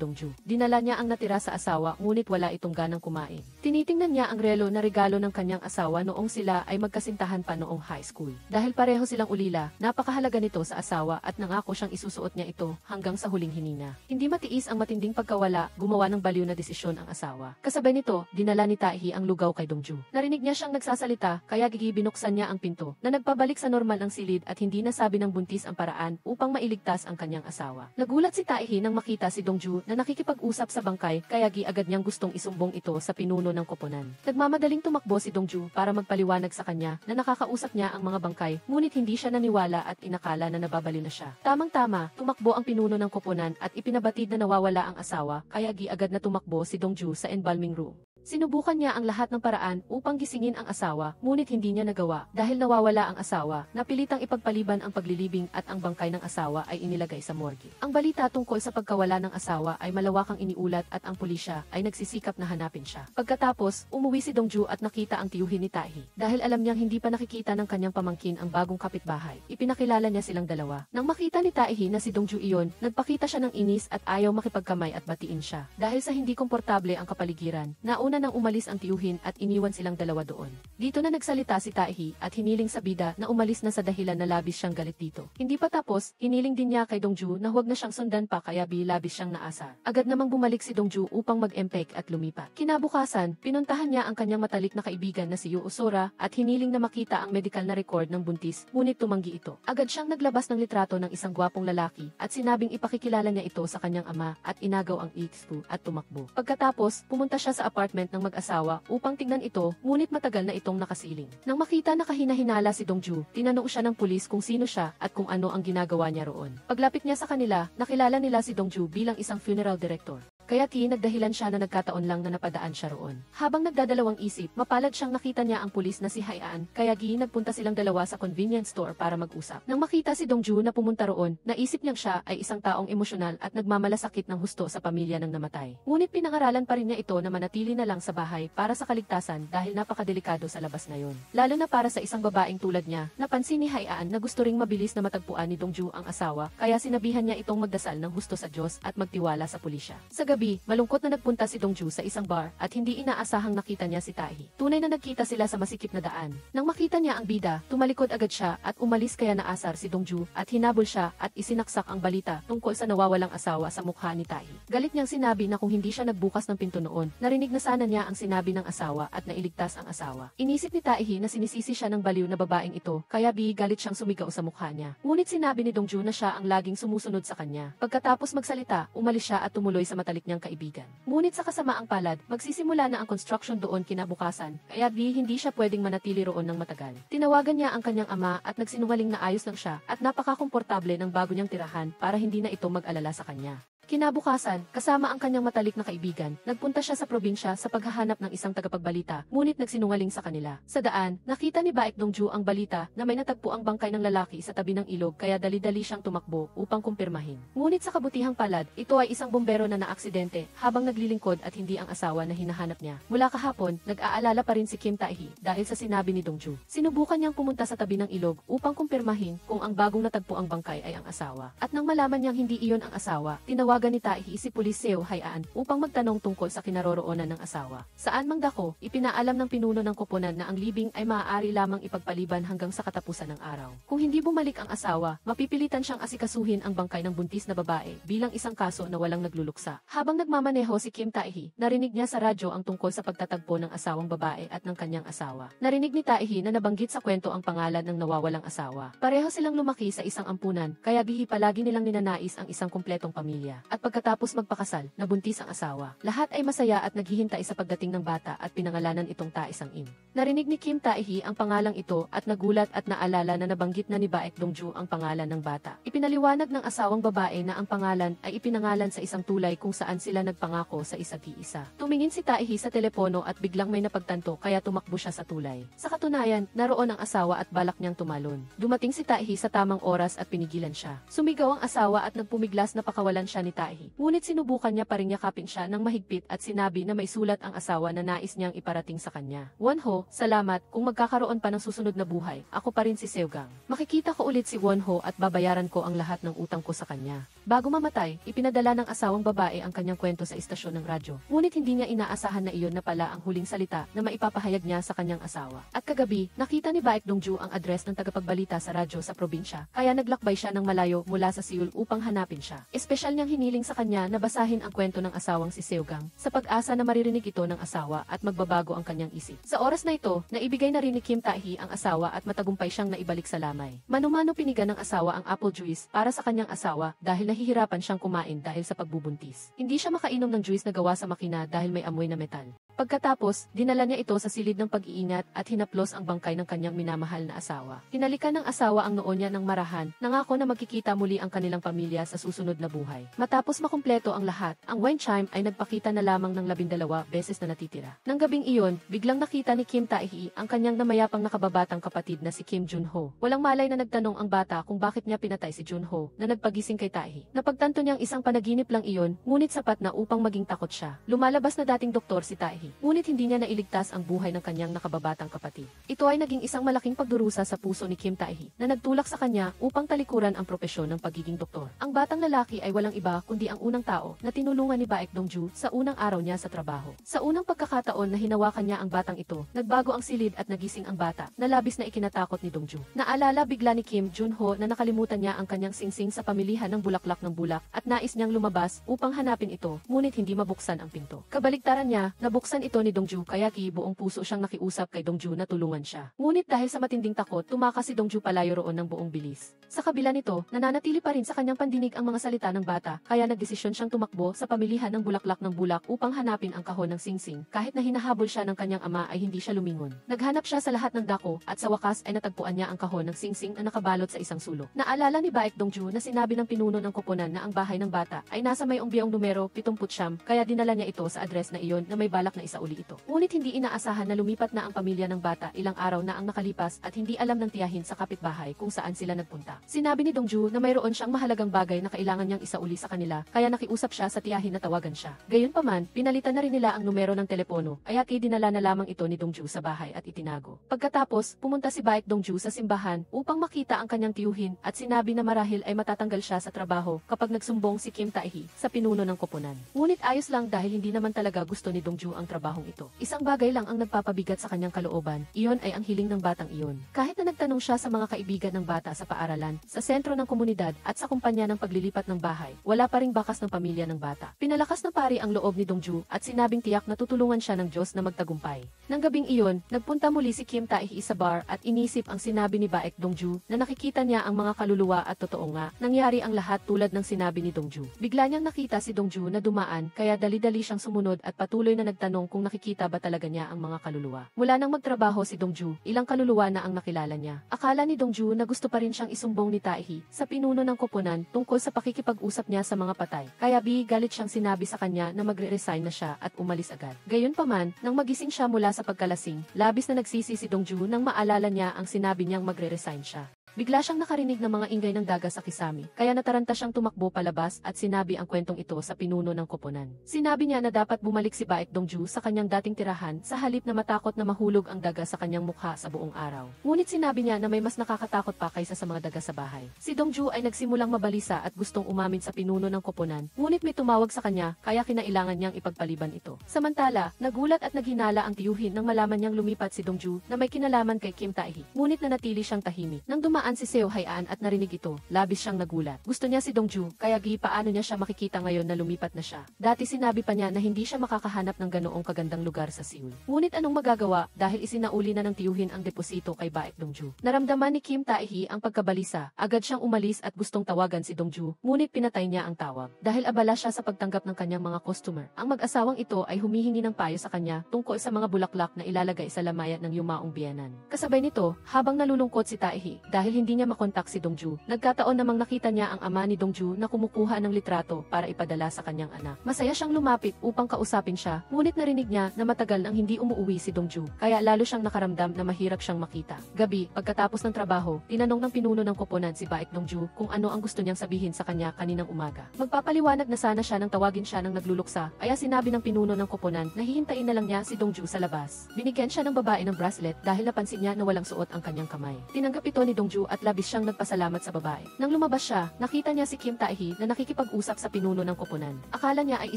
[SPEAKER 1] Dongju. Dinala niya ang natira sa asawa ngunit wala itong ganang kumain. Tinitingnan niya ang relo na regalo ng kanyang asawa noong sila ay magkasintahan pa noong high school. Dahil pareho silang ulila, napakahalaga nito sa asawa at nangako siyang isusuot niya ito hanggang sa huling hinina. Hindi matiis ang matinding pagkawala, gumawa ng baliw na desisyon ang asawa. Kasabay nito, dinala ni Taehi ang lugaw kay Dongju. Narinig niya siyang nagsasalita, kaya binuksan niya ang pinto, na nagpabalik sa normal ang silid at hindi nasabi ng buntis ang paraan upang mailigtas ang kanyang asawa. Nagulat si Taehi nang makita si Dongju na nakikipag-usap sa bangkay, kaya agad niyang gustong isumbong ito sa pinuno ng koponan. Nagmamadaling tumakbo si Dongju para magpaliwanag sa kanya na nakakausap niya ang mga bangkay, ngunit hindi siya naniwala at inakala na nababali na siya. Tamang-tama, tumakbo ang pinuno ng koponan at ipinabatid na nawawala ang asawa, kaya agad na tumakbo si Dongju sa embalming room. Sinubukan niya ang lahat ng paraan upang gisingin ang asawa, ngunit hindi niya nagawa dahil nawawala ang asawa. Napilitang ipagpaliban ang paglilibing at ang bangkay ng asawa ay inilagay sa morgue. Ang balita tungkol sa pagkawala ng asawa ay malawakang iniulat at ang pulisya ay nagsisikap na hanapin siya. Pagkatapos, umuwi si Dongju at nakita ang tiyuhin ni Taehi. Dahil alam niyang hindi pa nakikita ng kanyang pamangkin ang bagong kapitbahay, ipinakilala niya silang dalawa. Nang makita ni Taehi na si Dongju iyon, nagpakita siya ng inis at ayaw makipagkamay at batiin siya. Dahil sa hindi komportable ang kapaligiran, nauna nang umalis ang tiyuhin at iniwan silang dalawa doon. Dito na nagsalita si Taehi at hiniling sa bida na umalis na sa dahilan na labis siyang galit dito. Hindi pa tapos, hiniling din niya kay Dongju na huwag na siyang sundan pa kaya labis siyang naasar. Agad namang bumalik si Dongju upang mag-empek at lumipat. Kinabukasan, pinuntahan niya ang kanyang matalik na kaibigan na si Yoo Sora at hiniling na makita ang medical na record ng buntis, ngunit tumanggi ito. Agad siyang naglabas ng litrato ng isang gwapong lalaki at sinabing ipakikilala niya ito sa kanyang ama at inagaw ang ex-2 at tumakbo. Pagkatapos, pumunta siya sa apartment ng mag-asawa upang tingnan ito, ngunit matagal na itong nakasiling. Nang makita na kahina-hinala si Dongju, tinanong siya ng pulis kung sino siya at kung ano ang ginagawa niya roon. Paglapit niya sa kanila, nakilala nila si Dongju bilang isang funeral director. Kaya nagdahilan siya na nagkataon lang na napadaan siya roon. Habang nagdadalawang isip, mapalad siyang nakita niya ang pulis na si Haian, kaya nagpunta silang dalawa sa convenience store para mag-usap. Nang makita si Dongju na pumunta roon, naisip niyang siya ay isang taong emosyonal at nagmamalasakit ng husto sa pamilya ng namatay. Ngunit pinangaralan pa rin niya ito na manatili na lang sa bahay para sa kaligtasan dahil napakadelikado sa labas na yon. Lalo na para sa isang babaeng tulad niya, napansin ni Haian na gusto ring mabilis na matagpuan ni Dongju ang asawa, kaya sinabihan niya itong magdasal ng husto sa Diyos at magtiwala sa pulisya. Sa gabi, malungkot na nagpunta si Dongju sa isang bar at hindi inaasahang nakita niya si Taehi. Tunay na nagkita sila sa masikip na daan. Nang makita niya ang bida, tumalikod agad siya at umalis kaya naasar si Dongju at hinabol siya at isinaksak ang balita tungkol sa nawawalang asawa sa mukha ni Taehi. Galit niyang sinabi na kung hindi siya nagbukas ng pinto noon, narinig na sana niya ang sinabi ng asawa at nailigtas ang asawa. Inisip ni Taehi na sinisisi siya ng baliw na babaeng ito, kaya galit siyang sumigaw sa mukha niya. Ngunit sinabi ni Dongju na siya ang laging sumusunod sa kanya. Pagkatapos magsalita, umalis siya at tumuloy sa matalik niyang kaibigan. Ngunit sa kasamaang palad, magsisimula na ang construction doon kinabukasan, kaya hindi siya pwedeng manatili roon ng matagal. Tinawagan niya ang kanyang ama at nagsinungaling na ayos lang siya at napakakomportable ng bago niyang tirahan para hindi na ito mag-alala sa kanya. Kinabukasan, kasama ang kanyang matalik na kaibigan, nagpunta siya sa probinsya sa paghahanap ng isang tagapagbalita, ngunit nagsinungaling sa kanila. Sa daan, nakita ni Baek Dongju ang balita na may natagpo ang bangkay ng lalaki sa tabi ng ilog kaya dali-dali siyang tumakbo upang kumpirmahin. Ngunit sa kabutihang palad, ito ay isang bombero na naaksidente habang naglilingkod at hindi ang asawa na hinahanap niya. Mula kahapon, nag-aalala pa rin si Kim Taehi dahil sa sinabi ni Dongju. Sinubukan niyang pumunta sa tabi ng ilog upang kumpirmahin kung ang bagong natagpo ang bangkay ay ang asawa. At nang malaman niyang hindi iyon ang asawa, tinawagan tinawagan ni Taehi si Pulis Seo Hayaan upang magtanong tungkol sa kinaroroonan ng asawa. Saan mang dako, ipinaalam ng pinuno ng koponan na ang libing ay maaari lamang ipagpaliban hanggang sa katapusan ng araw. Kung hindi bumalik ang asawa, mapipilitan siyang asikasuhin ang bangkay ng buntis na babae bilang isang kaso na walang nagluluksa. Habang nagmamaneho si Kim Taehi, narinig niya sa radyo ang tungkol sa pagtatagpo ng asawang babae at ng kanyang asawa. Narinig ni Taehi na nabanggit sa kwento ang pangalan ng nawawalang asawa. Pareho silang lumaki sa isang ampunan, kaya bihi palagi nilang ninanais ang isang kumpletong pamilya. At pagkatapos magpakasal, nabuntis ang asawa. Lahat ay masaya at naghihintay sa pagdating ng bata at pinangalanan itong Taesang Im. Narinig ni Kim Taehi ang pangalang ito at nagulat at naalala na nabanggit na ni Baek Dongju ang pangalan ng bata. Ipinaliwanag ng asawang babae na ang pangalan ay ipinangalan sa isang tulay kung saan sila nagpangako sa isa't isa. Tumingin si Taehi sa telepono at biglang may napagtanto kaya tumakbo siya sa tulay. Sa katunayan, naroon ang asawa at balak niyang tumalon. Dumating si Taehi sa tamang oras at pinigilan siya. Sumigaw ang asawa at nagpumiglas na pakawalan siya ni Taehi. Ngunit sinubukan niya pa ring yakapin siya ng mahigpit at sinabi na may sulat ang asawa na nais niyang iparating sa kanya. Wonho, salamat, kung magkakaroon pa ng susunod na buhay, ako pa rin si Seogang. Makikita ko ulit si Wonho at babayaran ko ang lahat ng utang ko sa kanya. Bago mamatay, ipinadala ng asawang babae ang kanyang kwento sa istasyon ng radyo. Ngunit hindi niya inaasahan na iyon na pala ang huling salita na maipapahayag niya sa kanyang asawa. At kagabi, nakita ni Baek Dongju ang address ng tagapagbalita sa radyo sa probinsya, kaya naglakbay siya ng malayo mula sa Seoul upang hanapin siya. Espesyal niyang hiniling sa kanya na basahin ang kwento ng asawang si Seogang, sa pag-asa na maririnig ito ng asawa at magbabago ang kanyang isip. Sa oras na ito, naibigay na rin ni Kim Taehi ang asawa at matagumpay siyang naibalik sa lamay. Mano-mano pinigan ng asawa ang apple juice para sa kanyang asawa dahil nahihirapan siyang kumain dahil sa pagbubuntis. Hindi siya makainom ng juice na gawa sa makina dahil may amoy na metal. Pagkatapos, dinala niya ito sa silid ng pag-iingat at hinaplos ang bangkay ng kanyang minamahal na asawa. Hinalikan ng asawa ang noo niya ng marahan, nangako na magkikita muli ang kanilang pamilya sa susunod na buhay. Matapos makumpleto ang lahat, ang wind chime ay nagpakita na lamang ng 12 beses na natitira. Nang gabing iyon, biglang nakita ni Kim Taehi ang kanyang namayapang nakababatang kapatid na si Kim Junho. Walang malay na nagtanong ang bata kung bakit niya pinatay si Junho na nagpagising kay Taehi. Napagtanto niyang isang panaginip lang iyon, ngunit sapat na upang maging takot siya. Lumalabas na dating doktor si Taehi. Ngunit hindi niya nailigtas ang buhay ng kanyang nakababatang kapatid. Ito ay naging isang malaking pagdurusa sa puso ni Kim Taehi na nagtulak sa kanya upang talikuran ang propesyon ng pagiging doktor. Ang batang lalaki ay walang iba kundi ang unang tao na tinulungan ni Baek Dongju sa unang araw niya sa trabaho. Sa unang pagkakataon na hinawakan niya ang batang ito, nagbago ang silid at nagising ang bata na labis na ikinatakot ni Dongju. Naalala bigla ni Kim Junho na nakalimutan niya ang kanyang singsing sa pamilihan ng bulaklak ng bulak at nais niyang lumabas upang hanapin ito, ngunit hindi mabuksan ang pinto. Kabaliktaran niya, nabuksan ito ni Dongju kaya buong puso siyang nakiusap kay Dongju na tulungan siya. Ngunit dahil sa matinding takot, tumakas si Dongju palayo roon ng buong bilis. Sa kabila nito, nananatili pa rin sa kanyang pandinig ang mga salita ng bata, kaya nagdesisyon siyang tumakbo sa pamilihan ng bulaklak ng bulak upang hanapin ang kahon ng singsing. Kahit na hinahabol siya ng kanyang ama ay hindi siya lumingon. Naghanap siya sa lahat ng dako at sa wakas ay natagpuan niya ang kahon ng singsing na nakabalot sa isang sulok. Naalala ni Baek Dongju na sinabi ng pinuno ng koponan na ang bahay ng bata ay nasa may umbiyaong numero 79, kaya dinala niya ito sa address na iyon na may balak na isauli ito. Ngunit hindi inaasahan na lumipat na ang pamilya ng bata ilang araw na ang nakalipas at hindi alam ng tiyahin sa kapitbahay kung saan sila nagpunta. Sinabi ni Dongju na mayroon siyang mahalagang bagay na kailangan niyang isauli sa kanila, kaya nakiusap siya sa tiyahin na tawagan siya. Gayunpaman, pinalitan na rin nila ang numero ng telepono, kaya dinala na lamang ito ni Dongju sa bahay at itinago. Pagkatapos, pumunta si Baek Dongju sa simbahan upang makita ang kanyang tiyuhin at sinabi na marahil ay matatanggal siya sa trabaho kapag nagsumbong si Kim Taehi sa pinuno ng koponan. Ngunit ayos lang dahil hindi naman talaga gusto ni Dongju ang trabahong ito. Isang bagay lang ang nagpapabigat sa kanyang kalooban, iyon ay ang hiling ng batang iyon. Kahit na nagtanong siya sa mga kaibigan ng bata sa paaralan, sa sentro ng komunidad at sa kumpanya ng paglilipat ng bahay, wala pa ring bakas ng pamilya ng bata. Pinalakas ng pari ang loob ni Dongju at sinabing tiyak na tutulungan siya ng Diyos na magtagumpay. Nang gabing iyon, nagpunta muli si Kim Taehi sa bar at inisip ang sinabi ni Baek Dongju na nakikita niya ang mga kaluluwa at totoo nga, nangyari ang lahat tulad ng sinabi ni Dongju. Bigla niyang nakita si Dongju na dumaan, kaya dali-dali siyang sumunod at patuloy na nagtanong kung nakikita ba talaga niya ang mga kaluluwa. Mula nang magtrabaho si Dongju, ilang kaluluwa na ang nakilala niya. Akala ni Dongju na gusto pa rin siyang isumbong ni Taehi sa pinuno ng koponan tungkol sa pakikipag-usap niya sa mga patay. Kaya galit siyang sinabi sa kanya na magre-resign na siya at umalis agad. Gayunpaman, nang magising siya mula sa pagkalasing, labis na nagsisi si Dongju nang maalala niya ang sinabi niyang magre-resign siya. Bigla siyang nakarinig ng mga ingay ng daga sa kisame, kaya nataranta siyang tumakbo palabas at sinabi ang kwentong ito sa pinuno ng koponan. Sinabi niya na dapat bumalik si Baek Dongju sa kanyang dating tirahan sa halip na matakot na mahulog ang daga sa kanyang mukha sa buong araw. Ngunit sinabi niya na may mas nakakatakot pa kaysa sa mga daga sa bahay. Si Dongju ay nagsimulang mabalisa at gustong umamin sa pinuno ng koponan, ngunit may tumawag sa kanya kaya kinailangan niyang ipagpaliban ito. Samantala, nagulat at naghinala ang tiyuhin nang malaman niyang lumipat si Dongju na may kinalaman kay Kim Tae-hee, ngunit nanatili siyang tahimik. Nang dumaan si Seo Hae-an at narinig ito, labis siyang nagulat. Gusto niya si Dongju, kaya paano niya siya makikita ngayon na lumipat na siya. Dati sinabi pa niya na hindi siya makakahanap ng ganoong kagandang lugar sa Seoul. Ngunit anong magagawa dahil isinauli na ng tiyuhin ang deposito kay Baek Dongju. Naramdaman ni Kim Tae-hee ang pagkabalisa, agad siyang umalis at gustong tawagan si Dongju, ngunit pinatay niya ang tawag. Dahil abala siya sa pagtanggap ng kanyang mga customer, ang mag-asawang ito ay humihingi ng payo sa kanya tungkol sa mga bulaklak na ilalagay sa lamayan ng yumaong biyenan. Kasabay nito, habang nalulungkot si Tae-hee dahil hindi niya makontak si Dongju, nagkataon namang nakita niya ang ama ni Dongju na kumukuha ng litrato para ipadala sa kanyang anak. Masaya siyang lumapit upang kausapin siya, ngunit narinig niya na matagal nang hindi umuuwi si Dongju, kaya lalo siyang nakaramdam na mahirap siyang makita. Gabi, pagkatapos ng trabaho, tinanong ng pinuno ng koponan si Baek Dongju kung ano ang gusto niyang sabihin sa kanya kaninang umaga. Magpapaliwanag na sana siya nang tawagin siya ng nagluluksa, kaya sinabi ng pinuno ng koponan na hihintayin na lang niya si Dongju sa labas. Binigyan siya ng babae ng bracelet dahil napansin niya na walang suot ang kanyang kamay. Tinanggap ito ni Dongju at labis siyang nagpasalamat sa babae. Nang lumabas siya, nakita niya si Kim Tae-hee na nakikipag-usap sa pinuno ng koponan. Akala niya ay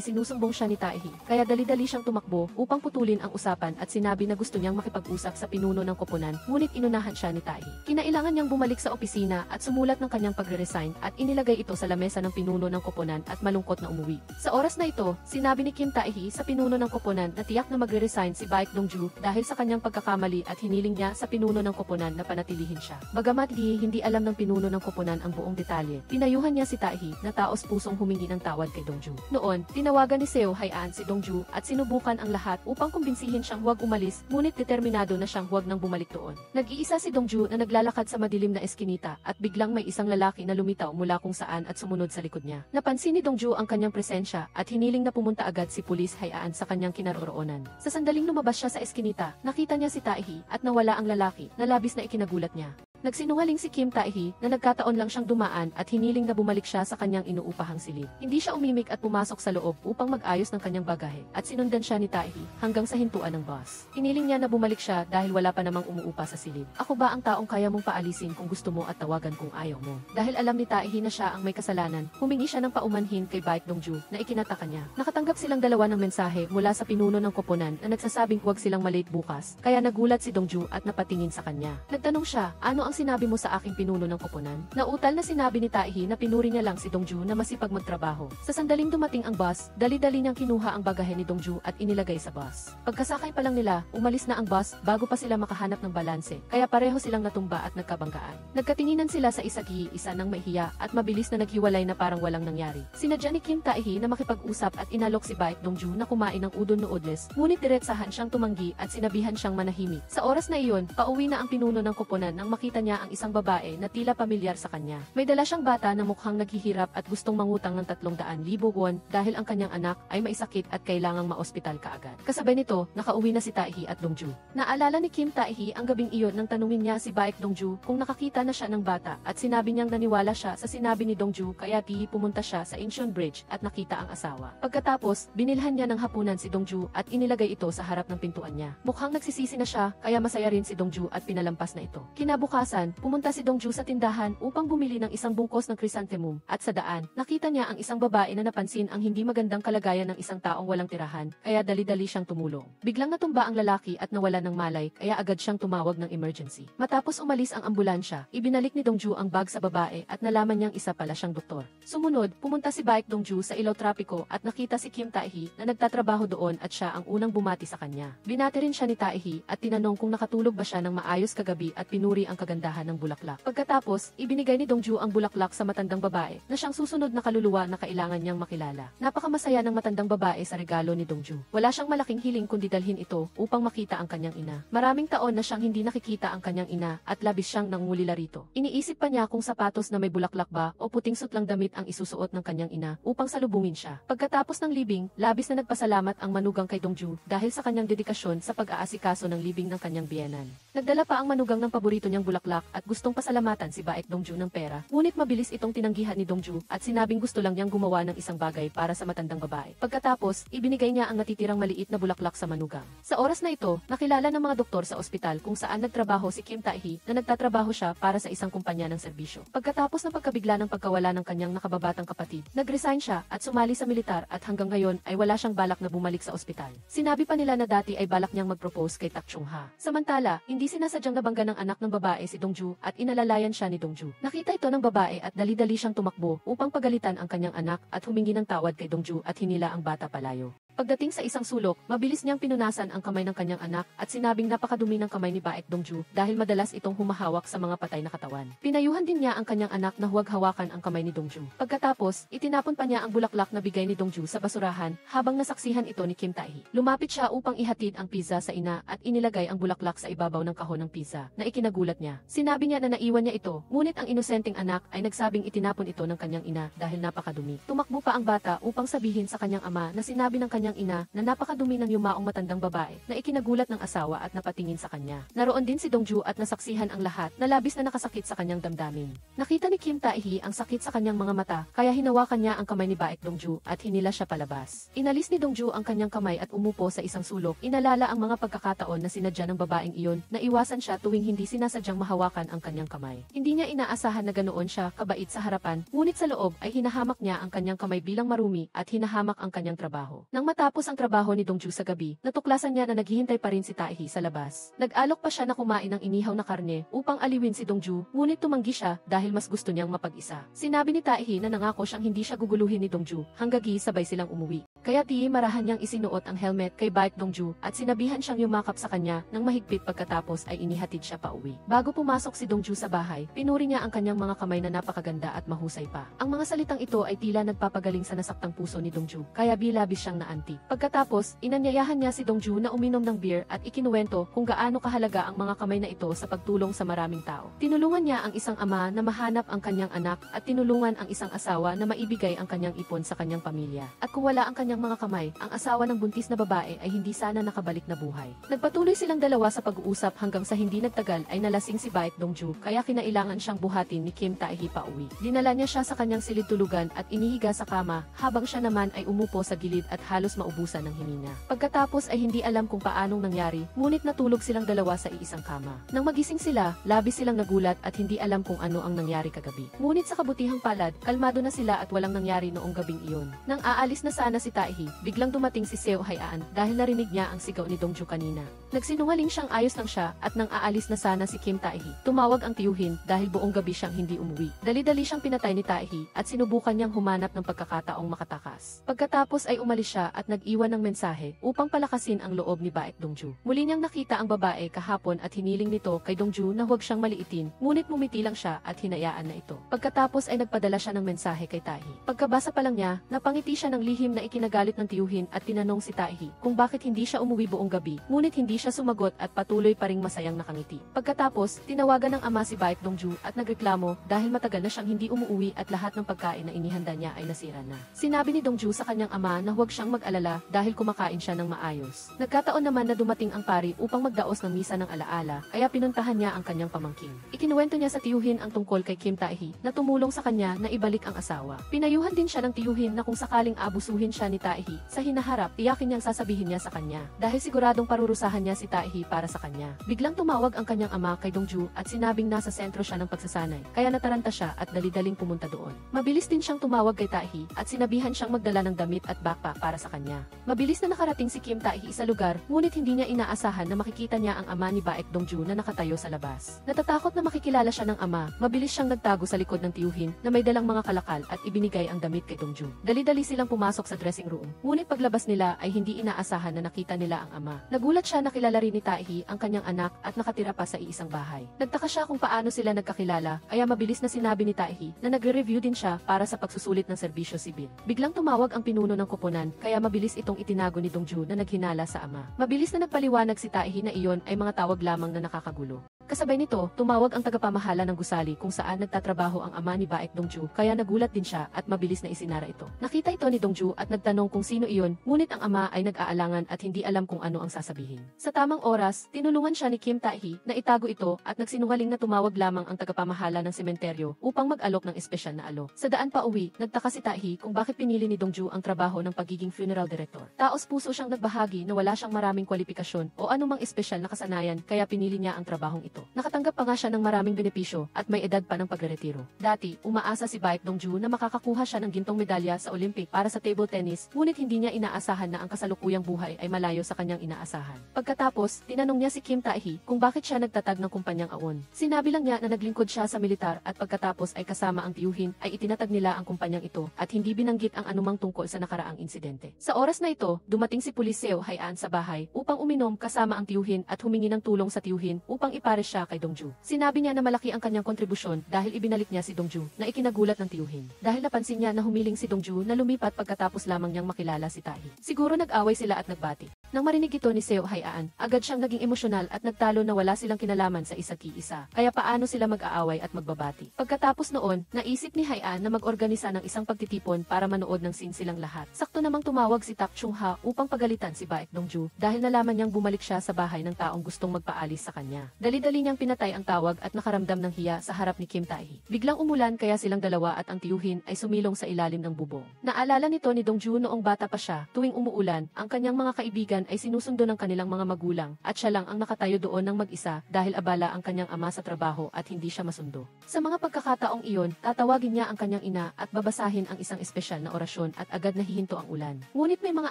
[SPEAKER 1] isinusumbong siya ni Tae-hee, kaya dali-dali siyang tumakbo upang putulin ang usapan at sinabi na gusto niyang makipag-usap sa pinuno ng koponan, ngunit inunahan siya ni Tae-hee. Kinailangan niyang bumalik sa opisina at sumulat ng kanyang pagre-resign at inilagay ito sa lamesa ng pinuno ng koponan at malungkot na umuwi. Sa oras na ito, sinabi ni Kim Tae-hee sa pinuno ng koponan na tiyak na magre-resign si Baek Dongju dahil sa kanyang pagkakamali at hiniling niya sa pinuno ng koponan na panatilihin siya. Bagamat hindi alam ng pinuno ng koponan ang buong detalye, pinayuhan niya si Tae-hee na taos pusong humingi ng tawad kay Dongju. Noon, tinawagan ni Seo Hae-an si Dongju at sinubukan ang lahat upang kumbinsihin siyang huwag umalis, ngunit determinado na siyang huwag nang bumalik doon. Nag-iisa si Dongju na naglalakad sa madilim na eskinita at biglang may isang lalaki na lumitaw mula kung saan at sumunod sa likod niya. Napansin ni Dongju ang kanyang presensya at hiniling na pumunta agad si Pulis Hae-an sa kanyang kinaroroonan. Sa sandaling lumabas siya sa eskinita, nakita niya si Tae-hee at nawala ang lalaki na labis na ikinagulat niya. Nagsinungaling si Kim Tae-hee na nagkataon lang siyang dumaan at hiniling na bumalik siya sa kanyang inuupahang silid. Hindi siya umimik at pumasok sa loob upang mag-ayos ng kanyang bagahe at sinundan siya ni Tae-hee hanggang sa hintuan ng boss. Hiniling niya na bumalik siya dahil wala pa namang umuupa sa silid. Ako ba ang taong kaya mong paalisin kung gusto mo at tawagan kung ayaw mo? Dahil alam ni Tae-hee na siya ang may kasalanan, humingi siya ng paumanhin kay Baek Dongju na ikinataka niya. Nakatanggap silang dalawa ng mensahe mula sa pinuno ng koponan na nagsasabing huwag silang malate bukas, kaya nagulat si Dongju at napatingin sa kanya. Nagtanong siya, ano ang sinabi mo sa aking pinuno ng koponan? Nautal na sinabi ni Tae-hee na pinuri niya lang si Dongju na masipag magtrabaho. Sa sandaling dumating ang bus, dali-dali niyang kinuha ang bagahe ni Dongju at inilagay sa bus. Pagkasakay pa lang nila, umalis na ang bus bago pa sila makahanap ng balanse, kaya pareho silang natumba at nagkabanggaan. Nagkatinginan sila sa isa ng maihiya at mabilis na naghiwalay na parang walang nangyari. Sinadya ni Kim Tae-hee na makipag-usap at inalok si Baek Dongju na kumain ng udon noodles, ngunit diretsahan siyang tumanggi at sinabihan siyang manahimik. Sa oras na iyon, pauwi na ang pinuno ng koponan nang makita niya ang isang babae na tila pamilyar sa kanya. May dala siyang bata na mukhang naghihirap at gustong mangutang ng 300,000 won dahil ang kanyang anak ay may sakit at kailangang maospital kaagad. Kasabay nito, nakauwi na si Tae-hee at Dongju. Naalala ni Kim Tae-hee ang gabing iyon nang tanungin niya si Baek Dongju kung nakakita na siya ng bata at sinabi niyang naniwala siya sa sinabi ni Dongju kaya pumunta siya sa Incheon Bridge at nakita ang asawa. Pagkatapos, binilhan niya ng hapunan si Dongju at inilagay ito sa harap ng pintuan niya. Mukhang nagsisisi na siya kaya masaya rin si Dongju at pinalampas na ito. Kinabukasan, pumunta si Dongju sa tindahan upang bumili ng isang bungkos ng chrysanthemum at sa daan, nakita niya ang isang babae na napansin ang hindi magandang kalagayan ng isang taong walang tirahan, kaya dali-dali siyang tumulong. Biglang natumba ang lalaki at nawala ng malay, kaya agad siyang tumawag ng emergency. Matapos umalis ang ambulansya, ibinalik ni Dongju ang bag sa babae at nalaman niyang isa pala siyang doktor. Sumunod, pumunta si Baek Dongju sa ilaw trapiko at nakita si Kim Tae-hee na nagtatrabaho doon at siya ang unang bumati sa kanya. Binati rin siya ni Tae-hee at tinanong kung nakatulog ba siya ng maayos kagabi at pinuri ang kagandahan ng bulaklak. Pagkatapos, ibinigay ni Dongju ang bulaklak sa matandang babae na siyang susunod na kaluluwa na kailangan niyang makilala. Napakamasaya ng matandang babae sa regalo ni Dongju. Wala siyang malaking hiling kundi dalhin ito upang makita ang kanyang ina. Maraming taon na siyang hindi nakikita ang kanyang ina at labis siyang nangungulila rito. Iniisip pa niya kung sapatos na may bulaklak ba o puting sutlang damit ang isusuot ng kanyang ina upang salubungin siya. Pagkatapos ng libing, labis na nagpasalamat ang manugang kay Dongju dahil sa kanyang dedikasyon sa pag-aasikaso ng libing ng kanyang biyenan. Nagdala pa ang manugang ng paborito niyang bulaklak bulaklak at gustong pasalamatan si Baek Dongju ng pera. Ngunit mabilis itong tinanggihan ni Dongju at sinabing gusto lang niyang gumawa ng isang bagay para sa matandang babae. Pagkatapos, ibinigay niya ang natitirang maliit na bulaklak sa manugang. Sa oras na ito, nakilala ng mga doktor sa ospital kung saan nagtrabaho si Kim Tae-hee na nagtatrabaho siya para sa isang kumpanya ng serbisyo. Pagkatapos ng pagkabigla ng pagkawala ng kanyang nakababatang kapatid, nag-resign siya at sumali sa militar at hanggang ngayon ay wala siyang balak na bumalik sa ospital. Sinabi pa nila na dati ay balak niyang mag-propose kay Tak Chung-ha. Samantala, hindi sinasadyang nabangga ng anak ng babae si Dongju at inalalayan siya ni Dongju. Nakita ito ng babae at dali-dali siyang tumakbo upang pagalitan ang kanyang anak at humingi ng tawad kay Dongju at hinila ang bata palayo. Pagdating sa isang sulok, mabilis niyang pinunasan ang kamay ng kanyang anak at sinabing napakadumi ng kamay ni Baek Dongju dahil madalas itong humahawak sa mga patay na katawan. Pinayuhan din niya ang kanyang anak na huwag hawakan ang kamay ni Dongju. Pagkatapos, itinapon pa niya ang bulaklak na bigay ni Dongju sa basurahan habang nasaksihan ito ni Kim Tae-hee. Lumapit siya upang ihatid ang pizza sa ina at inilagay ang bulaklak sa ibabaw ng kahon ng pizza na ikinagulat niya. Sinabi niya na naiwan niya ito, ngunit ang inosenteng anak ay nagsabing itinapon ito ng kanyang ina dahil napakadumi. Tumakbo pa ang bata upang sabihin sa kanyang ama na sinabi ng kanyang ina na napakadumi ng yumaong matandang babae na ikinagulat ng asawa at napatingin sa kanya. Naroon din si Dongju at nasaksihan ang lahat na labis na nakasakit sa kanyang damdamin. Nakita ni Kim Tae-hee ang sakit sa kanyang mga mata kaya hinawakan niya ang kamay ni Baek Dongju at hinila siya palabas. Inalis ni Dongju ang kanyang kamay at umupo sa isang sulok. Inalala ang mga pagkakataon na sinadya ng babaeng iyon na iwasan siya tuwing hindi sinasadyang mahawakan ang kanyang kamay. Hindi niya inaasahan na ganoon siya kabait sa harapan, ngunit sa loob ay hinahamak niya ang kanyang kamay bilang marumi at hinahamak ang kanyang trabaho. Nang matapos ang trabaho ni Dongju sa gabi, natuklasan niya na naghihintay pa rin si Tae-hee sa labas. Nag-alok pa siya na kumain ng inihaw na karne upang aliwin si Dongju, ngunit tumanggi siya dahil mas gusto niyang mapag-isa. Sinabi ni Tae-hee na nangako siyang hindi siya guguluhin ni Dongju hanggang sabay silang umuwi. Kaya marahan niyang isinuot ang helmet kay Baek Dongju at sinabihan siyang yumakap sa kanya ng mahigpit pagkatapos ay inihatid siya pa uwi. Bago pumasok si Dongju sa bahay, pinuri niya ang kanyang mga kamay na napakaganda at mahusay pa. Ang mga salitang ito ay tila nagpapagaling sa nasaktang puso ni Dongju, kaya bilabis siyang naanti. Pagkatapos, inanyayahan niya si Dongju na uminom ng beer at ikinuwento kung gaano kahalaga ang mga kamay na ito sa pagtulong sa maraming tao. Tinulungan niya ang isang ama na mahanap ang kanyang anak at tinulungan ang isang asawa na maibigay ang kanyang ipon sa kanyang pamilya. At kung wala ang kanyang mga kamay, ang asawa ng buntis na babae ay hindi sana nakabalik na buhay. Nagpatuloy silang dalawa sa pag-uusap hanggang sa hindi nagtagal ay nalasing si Baek Dongju kaya kinailangan siyang buhatin ni Kim Tae-hee pa uwi. Dinala niya siya sa kanyang silid tulugan at inihiga sa kama habang siya naman ay umupo sa gilid at halos maubusan ng hininga. Pagkatapos ay hindi alam kung paanong nangyari, ngunit natulog silang dalawa sa iisang kama. Nang magising sila, labis silang nagulat at hindi alam kung ano ang nangyari kagabi. Ngunit sa kabutihang palad, kalmado na sila at walang nangyari noong gabing iyon. Nang aalis na sana si Tae-hee, biglang dumating si Seo Hae-an dahil narinig niya ang sigaw ni Dongju kanina. Nagsinungaling siyang ayos lang siya at nang aalis na sana si Kim Tae-hee, tumawag ang tiyuhin dahil buong gabi siyang hindi umuwi. Dali-dali siyang pinatay ni Tae-hee at sinubukan niyang humanap ng pagkakataong makatakas. Pagkatapos ay umalis siya at nag-iwan ng mensahe upang palakasin ang loob ni Baek Dongju. Muli niyang nakita ang babae kahapon at hiniling nito kay Dongju na huwag siyang maliitin, ngunit mumiti lang siya at hinayaan na ito. Pagkatapos ay nagpadala siya ng mensahe kay Tae-hee. Pagkabasa pa lang niya, napangiti siya ng lihim na ikinagalit ng tiyuhin at tinanong si Tae-hee kung bakit hindi siya umuwi buong gabi, ngunit hindi siya sumagot at patuloy pa ring masayang nakangiti. Pagkatapos, tinawagan ng ama si Baek Dongju at nagreklamo dahil matagal na siyang hindi umuwi at lahat ng pagkain na inihanda niya ay nasira na. Sinabi ni Dongju sa kanyang ama na huwag siyang mag-alala dahil kumakain siya ng maayos. Nagkataon naman na dumating ang pari upang magdaos ng misa ng alaala, kaya pinuntahan niya ang kanyang pamangkin. Ikinuwento niya sa tiyuhin ang tungkol kay Kim Tae-hee na tumulong sa kanya na ibalik ang asawa. Pinayuhan din siya ng tiyuhin na kung sakaling abusuhin siya ni Tae-hee sa hinaharap, tiyakin niyang sasabihin niya sa kanya dahil siguradong parurusahan niya si Tae-hee para sa kanya. Biglang tumawag ang kanyang ama kay Dongju at sinabing nasa sentro siya ng pagsasanay, kaya nataranta siya at dali-daling pumunta doon. Mabilis din siyang tumawag kay Tae-hee at sinabihan siyang magdala ng damit at backpack para sa kanya. Mabilis na nakarating si Kim Tae-hee sa lugar, ngunit hindi niya inaasahan na makikita niya ang ama ni Baek Dongju na nakatayo sa labas. Natatakot na makikilala siya ng ama, mabilis siyang nagtago sa likod ng tiyuhin na may dalang mga kalakal at ibinigay ang damit kay Dongju. Dali-dali silang pumasok sa dressing room, ngunit paglabas nila ay hindi inaasahan na nakita nila ang ama. Nagulat siya na kilala rin ni Tae-hee ang kanyang anak at nakatira pa sa iisang bahay. Nagtaka siya kung paano sila nagkakilala, kaya mabilis na sinabi ni Tae-hee na nagre-review din siya para sa pagsusulit ng serbisyo sibil. Biglang tumawag ang pinuno ng koponan, kaya mabilis itong itinago ni Dongju na naghinala sa ama. Mabilis na nagpaliwanag si Tae-hee na iyon ay mga tawag lamang na nakakagulo. Kasabay nito, tumawag ang tagapamahala ng gusali kung saan nagtatrabaho ang ama ni Baek Dongju, kaya nagulat din siya at mabilis na isinara ito. Nakita ito ni Dongju at nagtanong kung sino iyon, ngunit ang ama ay nag-aalangan at hindi alam kung ano ang sasabihin. Sa tamang oras, tinulungan siya ni Kim Tae-hee na itago ito at nagsinungaling na tumawag lamang ang tagapamahala ng sementeryo upang mag-alok ng espesyal na alo. Sa daan pa uwi, nagtaka si Tae-hee kung bakit pinili ni Dongju ang trabaho ng pagiging funeral director. Taos puso siyang nagbahagi na wala siyang maraming kwalifikasyon o anumang espesyal na kasanayan kaya pinili niya ang trabahong ito. Nakatanggap pa nga siya ng maraming benepisyo at may edad pa ng pagreretiro. Dati, umaasa si Baek Dongju na makakakuha siya ng gintong medalya sa Olympic para sa table tennis, ngunit hindi niya inaasahan na ang kasalukuyang buhay ay malayo sa kanyang inaasahan. Pagkatapos, tinanong niya si Kim Tae-hee kung bakit siya nagtatag ng kumpanyang Aon. Sinabi lang niya na naglingkod siya sa militar at pagkatapos ay kasama ang tiyuhin ay itinatag nila ang kumpanyang ito at hindi binanggit ang anumang tungkol sa nakaraang insidente. Sa oras na ito, dumating si Pulis Seo Hae-an sa bahay upang uminom kasama ang tiyuhin at humingi ng tulong sa tiyuhin upang ipares siya kay Dongju. Sinabi niya na malaki ang kanyang kontribusyon dahil ibinalik niya si Dongju na ikinagulat ng tiyuhin. Dahil napansin niya na humiling si Dongju na lumipat pagkatapos lamang niyang makilala si Tae. Siguro nag-away sila at nagbati. Nang marinig ito ni Seo Hae-an, agad siyang naging emosyonal at nagtalo na wala silang kinalaman sa isa't isa. Kaya paano sila mag-aaway at magbabati? Pagkatapos noon, naisip ni Hae-an na mag-organisa ng isang pagtitipon para manood ng scene silang lahat. Sakto namang tumawag si Tak Chung-ha upang pagalitan si Baek Dongju dahil nalaman niyang bumalik siya sa bahay ng taong gustong magpaalis sa kanya. Dali-dali niyang pinatay ang tawag at nakaramdam ng hiya sa harap ni Kim Tae-hee. Biglang umulan kaya silang dalawa at ang tiyuhin ay sumilong sa ilalim ng bubong. Naalala nito ni Dongju noong bata pa siya, tuwing umuulan, ang kanyang mga kaibigan ay sinusundo ng kanilang mga magulang at siya lang ang nakatayo doon ng mag-isa dahil abala ang kanyang ama sa trabaho at hindi siya masundo. Sa mga pagkakataong iyon, tatawagin niya ang kanyang ina at babasahin ang isang espesyal na orasyon at agad nahihinto ang ulan. Ngunit may mga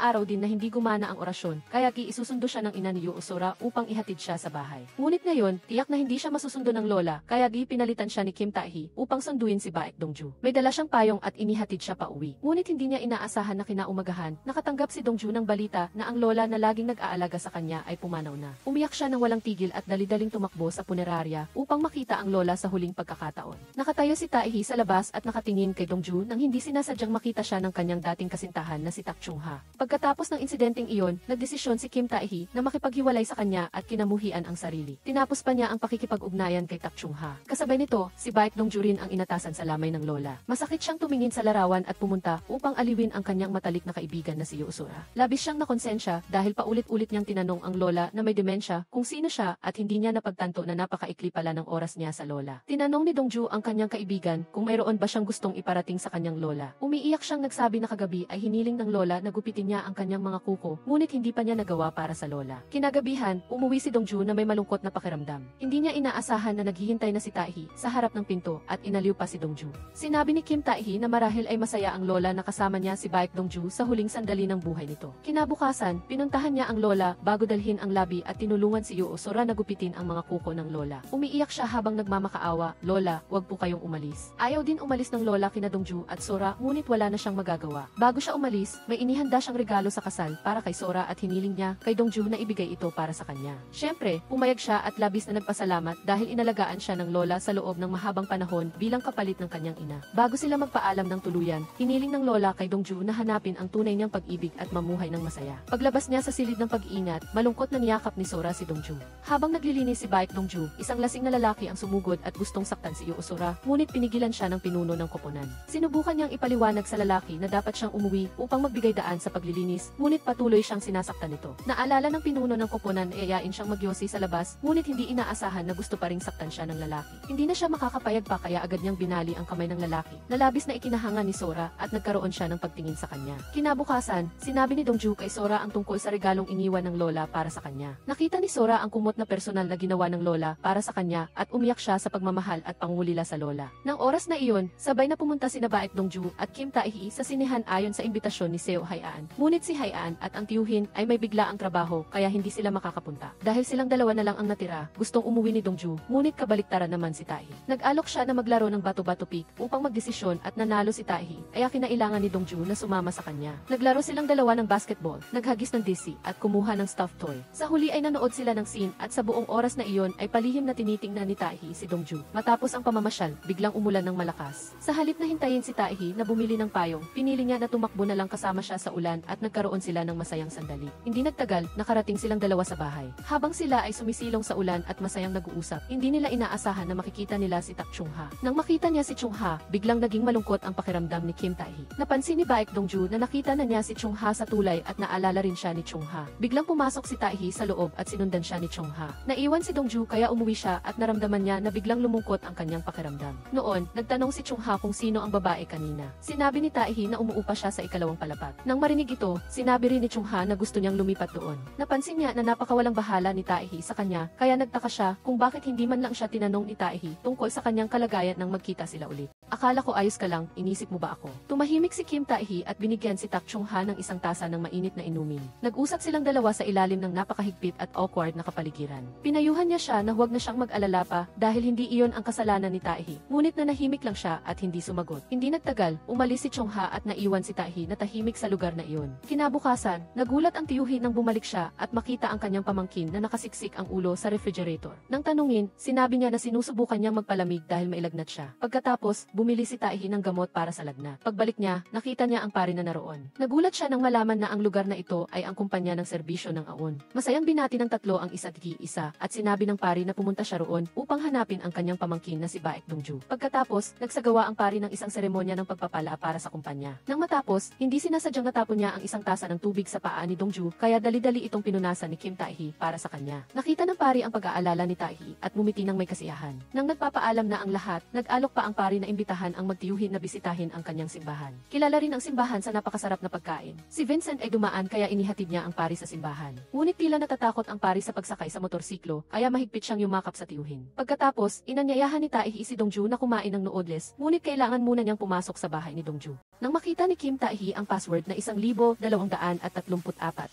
[SPEAKER 1] araw din na hindi gumana ang orasyon, kaya isusundo siya ng ina ni Yoo Sora upang ihatid siya sa bahay. Ngunit ngayon, tiyak na hindi siya masusundo ng lola, kaya pinalitan siya ni Kim Tae-hee upang sunduin si Baek Dongju. May dala siyang payong at inihatid siya pa uwi. Ngunit hindi niya inaasahan na kinaumagahan, nakatanggap si Dongju ng balita na ang lola na laging nag-aalaga sa kanya ay pumanaw na. Umiyak siya ng walang tigil at dali-daling tumakbo sa punerarya upang makita ang lola sa huling pagkakataon. Nakatayo si Tae-hee sa labas at nakatingin kay Dongju nang hindi sinasadyang makita siya ng kanyang dating kasintahan na si Tak Chung-ha. Pagkatapos ng insidenteng iyon, nagdesisyon si Kim Tae-hee na makipaghiwalay sa kanya at kinamuhian ang sarili. Tinapos pa niya ang pakikipag-ugnayan kay Tak Chung-ha. Kasabay nito, si Baek Dongju rin ang inatasan sa lamay ng lola. Masakit siyang tumingin sa larawan at pumunta upang aliwin ang kanyang matalik na kaibigan na si Yoo Sora. Labis siyang nakonsensya dahil paulit-ulit niyang tinanong ang lola na may demensya kung sino siya at hindi niya napagtanto na napakaikli pala ng oras niya sa lola. Tinanong ni Dongju ang kanyang kaibigan kung mayroon ba siyang gustong iparating sa kanyang lola. Umiiyak siyang nagsabi na kagabi ay hiniling ng lola na gupitin niya ang kanyang mga kuko, ngunit hindi pa niya nagawa para sa lola. Kinagabihan, umuwi si Dongju na may malungkot na pakiramdam. Hindi niya inaasahan na naghihintay na si Tae-hee sa harap ng pinto at inaliw pa si Dongju. Sinabi ni Kim Tae-hee na marahil ay masaya ang lola na kasama niya si Baek Dongju sa huling sandali ng buhay nito. Kinabukasan, pinuntahan niya ang lola bago dalhin ang labi at tinulungan si Yoo Sora na gupitin ang mga kuko ng lola. Umiiyak siya habang nagmamakaawa, "Lola, wag po kayong umalis." Ayaw din umalis ng lola kina Dongju at Sora, ngunit wala na siyang magagawa. Bago siya umalis, may inihanda siyang regalo sa kasal para kay Sora at hiniling niya kay Dongju na ibigay ito para sa kanya. Siyempre, pumayag siya at labis na nagpasalamat dahil inalagaan siya ng lola sa loob ng mahabang panahon bilang kapalit ng kanyang ina. Bago sila magpaalam ng tuluyan, hiniling ng lola kay Dongju na hanapin ang tunay niyang pag-ibig at mamuhay ng masaya. Paglabas niya sa silid ng pag-iingat, malungkot na niyakap ni Sora si Dongju. Habang naglilinis si Baek Dongju, isang lasing na lalaki ang sumugod at gustong saktan si Yoo Sora, ngunit pinigilan siya ng pinuno ng koponan. Sinubukan niyang ipaliwanag sa lalaki na dapat siyang umuwi upang magbigay daan sa paglilinis, ngunit patuloy siyang sinasaktan nito. Naalala ng pinuno ng koponan ay ayain siyang magyosi sa labas, ngunit hindi inaasahan na gusto pa ring saktan siya ng lalaki. Hindi na siya makakapayag pa kaya agad niyang binali ang kamay ng lalaki, na labis na ikinahanga ni Sora at nagkaroon siya ng pagtingin sa kanya. Kinabukasan, sinabi ni Dongju kay Sora ang tungkol sa regalong iniwan ng lola para sa kanya. Nakita ni Sora ang kumot na personal na ginawa ng lola para sa kanya at umiyak siya sa pagmamahal at pangungulila sa lola. Nang oras na iyon, sabay na pumunta sina Baek Dongju at Kim Tae-hee sa sinehan ayon sa imbitasyon ni Seo Hae-an. Ngunit si Hae-an at ang tiyuhin ay may bigla ang trabaho kaya hindi sila makakapunta. Dahil silang dalawa na lang ang natira, gustong umuwi ni Dongju, ngunit kabaliktaran naman si Tae-hee. Nag-alok siya na maglaro ng bato-bato pick upang magdesisyon at nanalo si Tae-hee, kaya kinailangan ni Dongju na sumama sa kanya. Naglaro silang dalawa ng basketball, naghagis ng disc pharmacy at kumuha ng stuffed toy. Sa huli ay nanood sila ng scene at sa buong oras na iyon ay palihim na tinitingnan ni Taehi si Dongju. Matapos ang pamamasyal, biglang umulan ng malakas. Sa halip na hintayin si Taehi na bumili ng payong, pinili niya na tumakbo na lang kasama siya sa ulan at nagkaroon sila ng masayang sandali. Hindi nagtagal, nakarating silang dalawa sa bahay. Habang sila ay sumisilong sa ulan at masayang nag-uusap, hindi nila inaasahan na makikita nila si Tak Chung-ha. Nang makita niya si Chung-ha, biglang naging malungkot ang pakiramdam ni Kim Taehi. Napansin ni Baek Dongju na nakita na niya si Chung-ha sa tulay at naalala rin siya ni Chung-ha. Biglang pumasok si Taehi sa loob at sinundan siya ni Chung-ha. Naiwan si Dongju kaya umuwi siya at naramdaman niya na biglang lumungkot ang kanyang pakiramdam. Noon, nagtanong si Chung-ha kung sino ang babae kanina. Sinabi ni Taehi na umuupa siya sa ikalawang palapag. Nang marinig ito, sinabi rin ni Chung-ha na gusto niyang lumipat doon. Napansin niya na napakawalang bahala ni Taehi sa kanya, kaya nagtaka siya kung bakit hindi man lang siya tinanong ni Taehi tungkol sa kanyang kalagayan nang magkita sila ulit. Akala ko ayos ka lang, inisip mo ba ako? Tumahimik si Kim Taehi at binigyan si Tak Chung-ha ng isang tasa ng mainit na inumin. Nag-usap silang dalawa sa ilalim ng napakahigpit at awkward na kapaligiran. Pinayuhan niya siya na huwag na siyang mag-alala pa dahil hindi iyon ang kasalanan ni Taehi. Ngunit nanahimik lang siya at hindi sumagot. Hindi nagtagal, umalis si Chung-ha at naiwan si Taehi na tahimik sa lugar na iyon. Kinabukasan, nagulat ang tiyuhin nang bumalik siya at makita ang kanyang pamangkin na nakasiksik ang ulo sa refrigerator. Nang tanungin, sinabi niya na sinusubukan niyang magpalamig dahil mailagnat siya. Pagkatapos, bumili si Taehi ng gamot para sa lagnat. Pagbalik niya, nakita niya ang pari na naroon. Nagulat siya nang malaman na ang lugar na ito ay ang kumpanya ng serbisyo ng AON. Masayang binati ng tatlo ang isa't isa at sinabi ng pari na pumunta siya roon upang hanapin ang kanyang pamangkin na si Baek Dongju. Pagkatapos, nagsagawa ang pari ng isang seremonya ng pagpapala para sa kumpanya. Nang matapos, hindi sinasadyang natapon niya ang isang tasa ng tubig sa paa ni Dongju kaya dali-dali itong pinunasan ni Kim Taehi para sa kanya. Nakita ng pari ang pag-aalala ni Taehi at ngumiti ng may kasiyahan. Nang nagpapaalam na ang lahat, nag-alok pa ang pari na imbitahan ang magtiyuhin na bisitahin ang kanyang simbahan. Kilala rin ang simbahan sa napakasarap na pagkain. Si Vincent ay dumaan kaya inihatid niya ang pari sa simbahan. Ngunit tila natatakot ang pari sa pagsakay sa motorsiklo kaya mahigpit siyang yumakap sa tiyuhin. Pagkatapos, inanyayahan ni Taehi si Dongju na kumain ng noodles, ngunit kailangan muna niyang pumasok sa bahay ni Dongju. Nang makita ni Kim Taehi ang password na 1,234,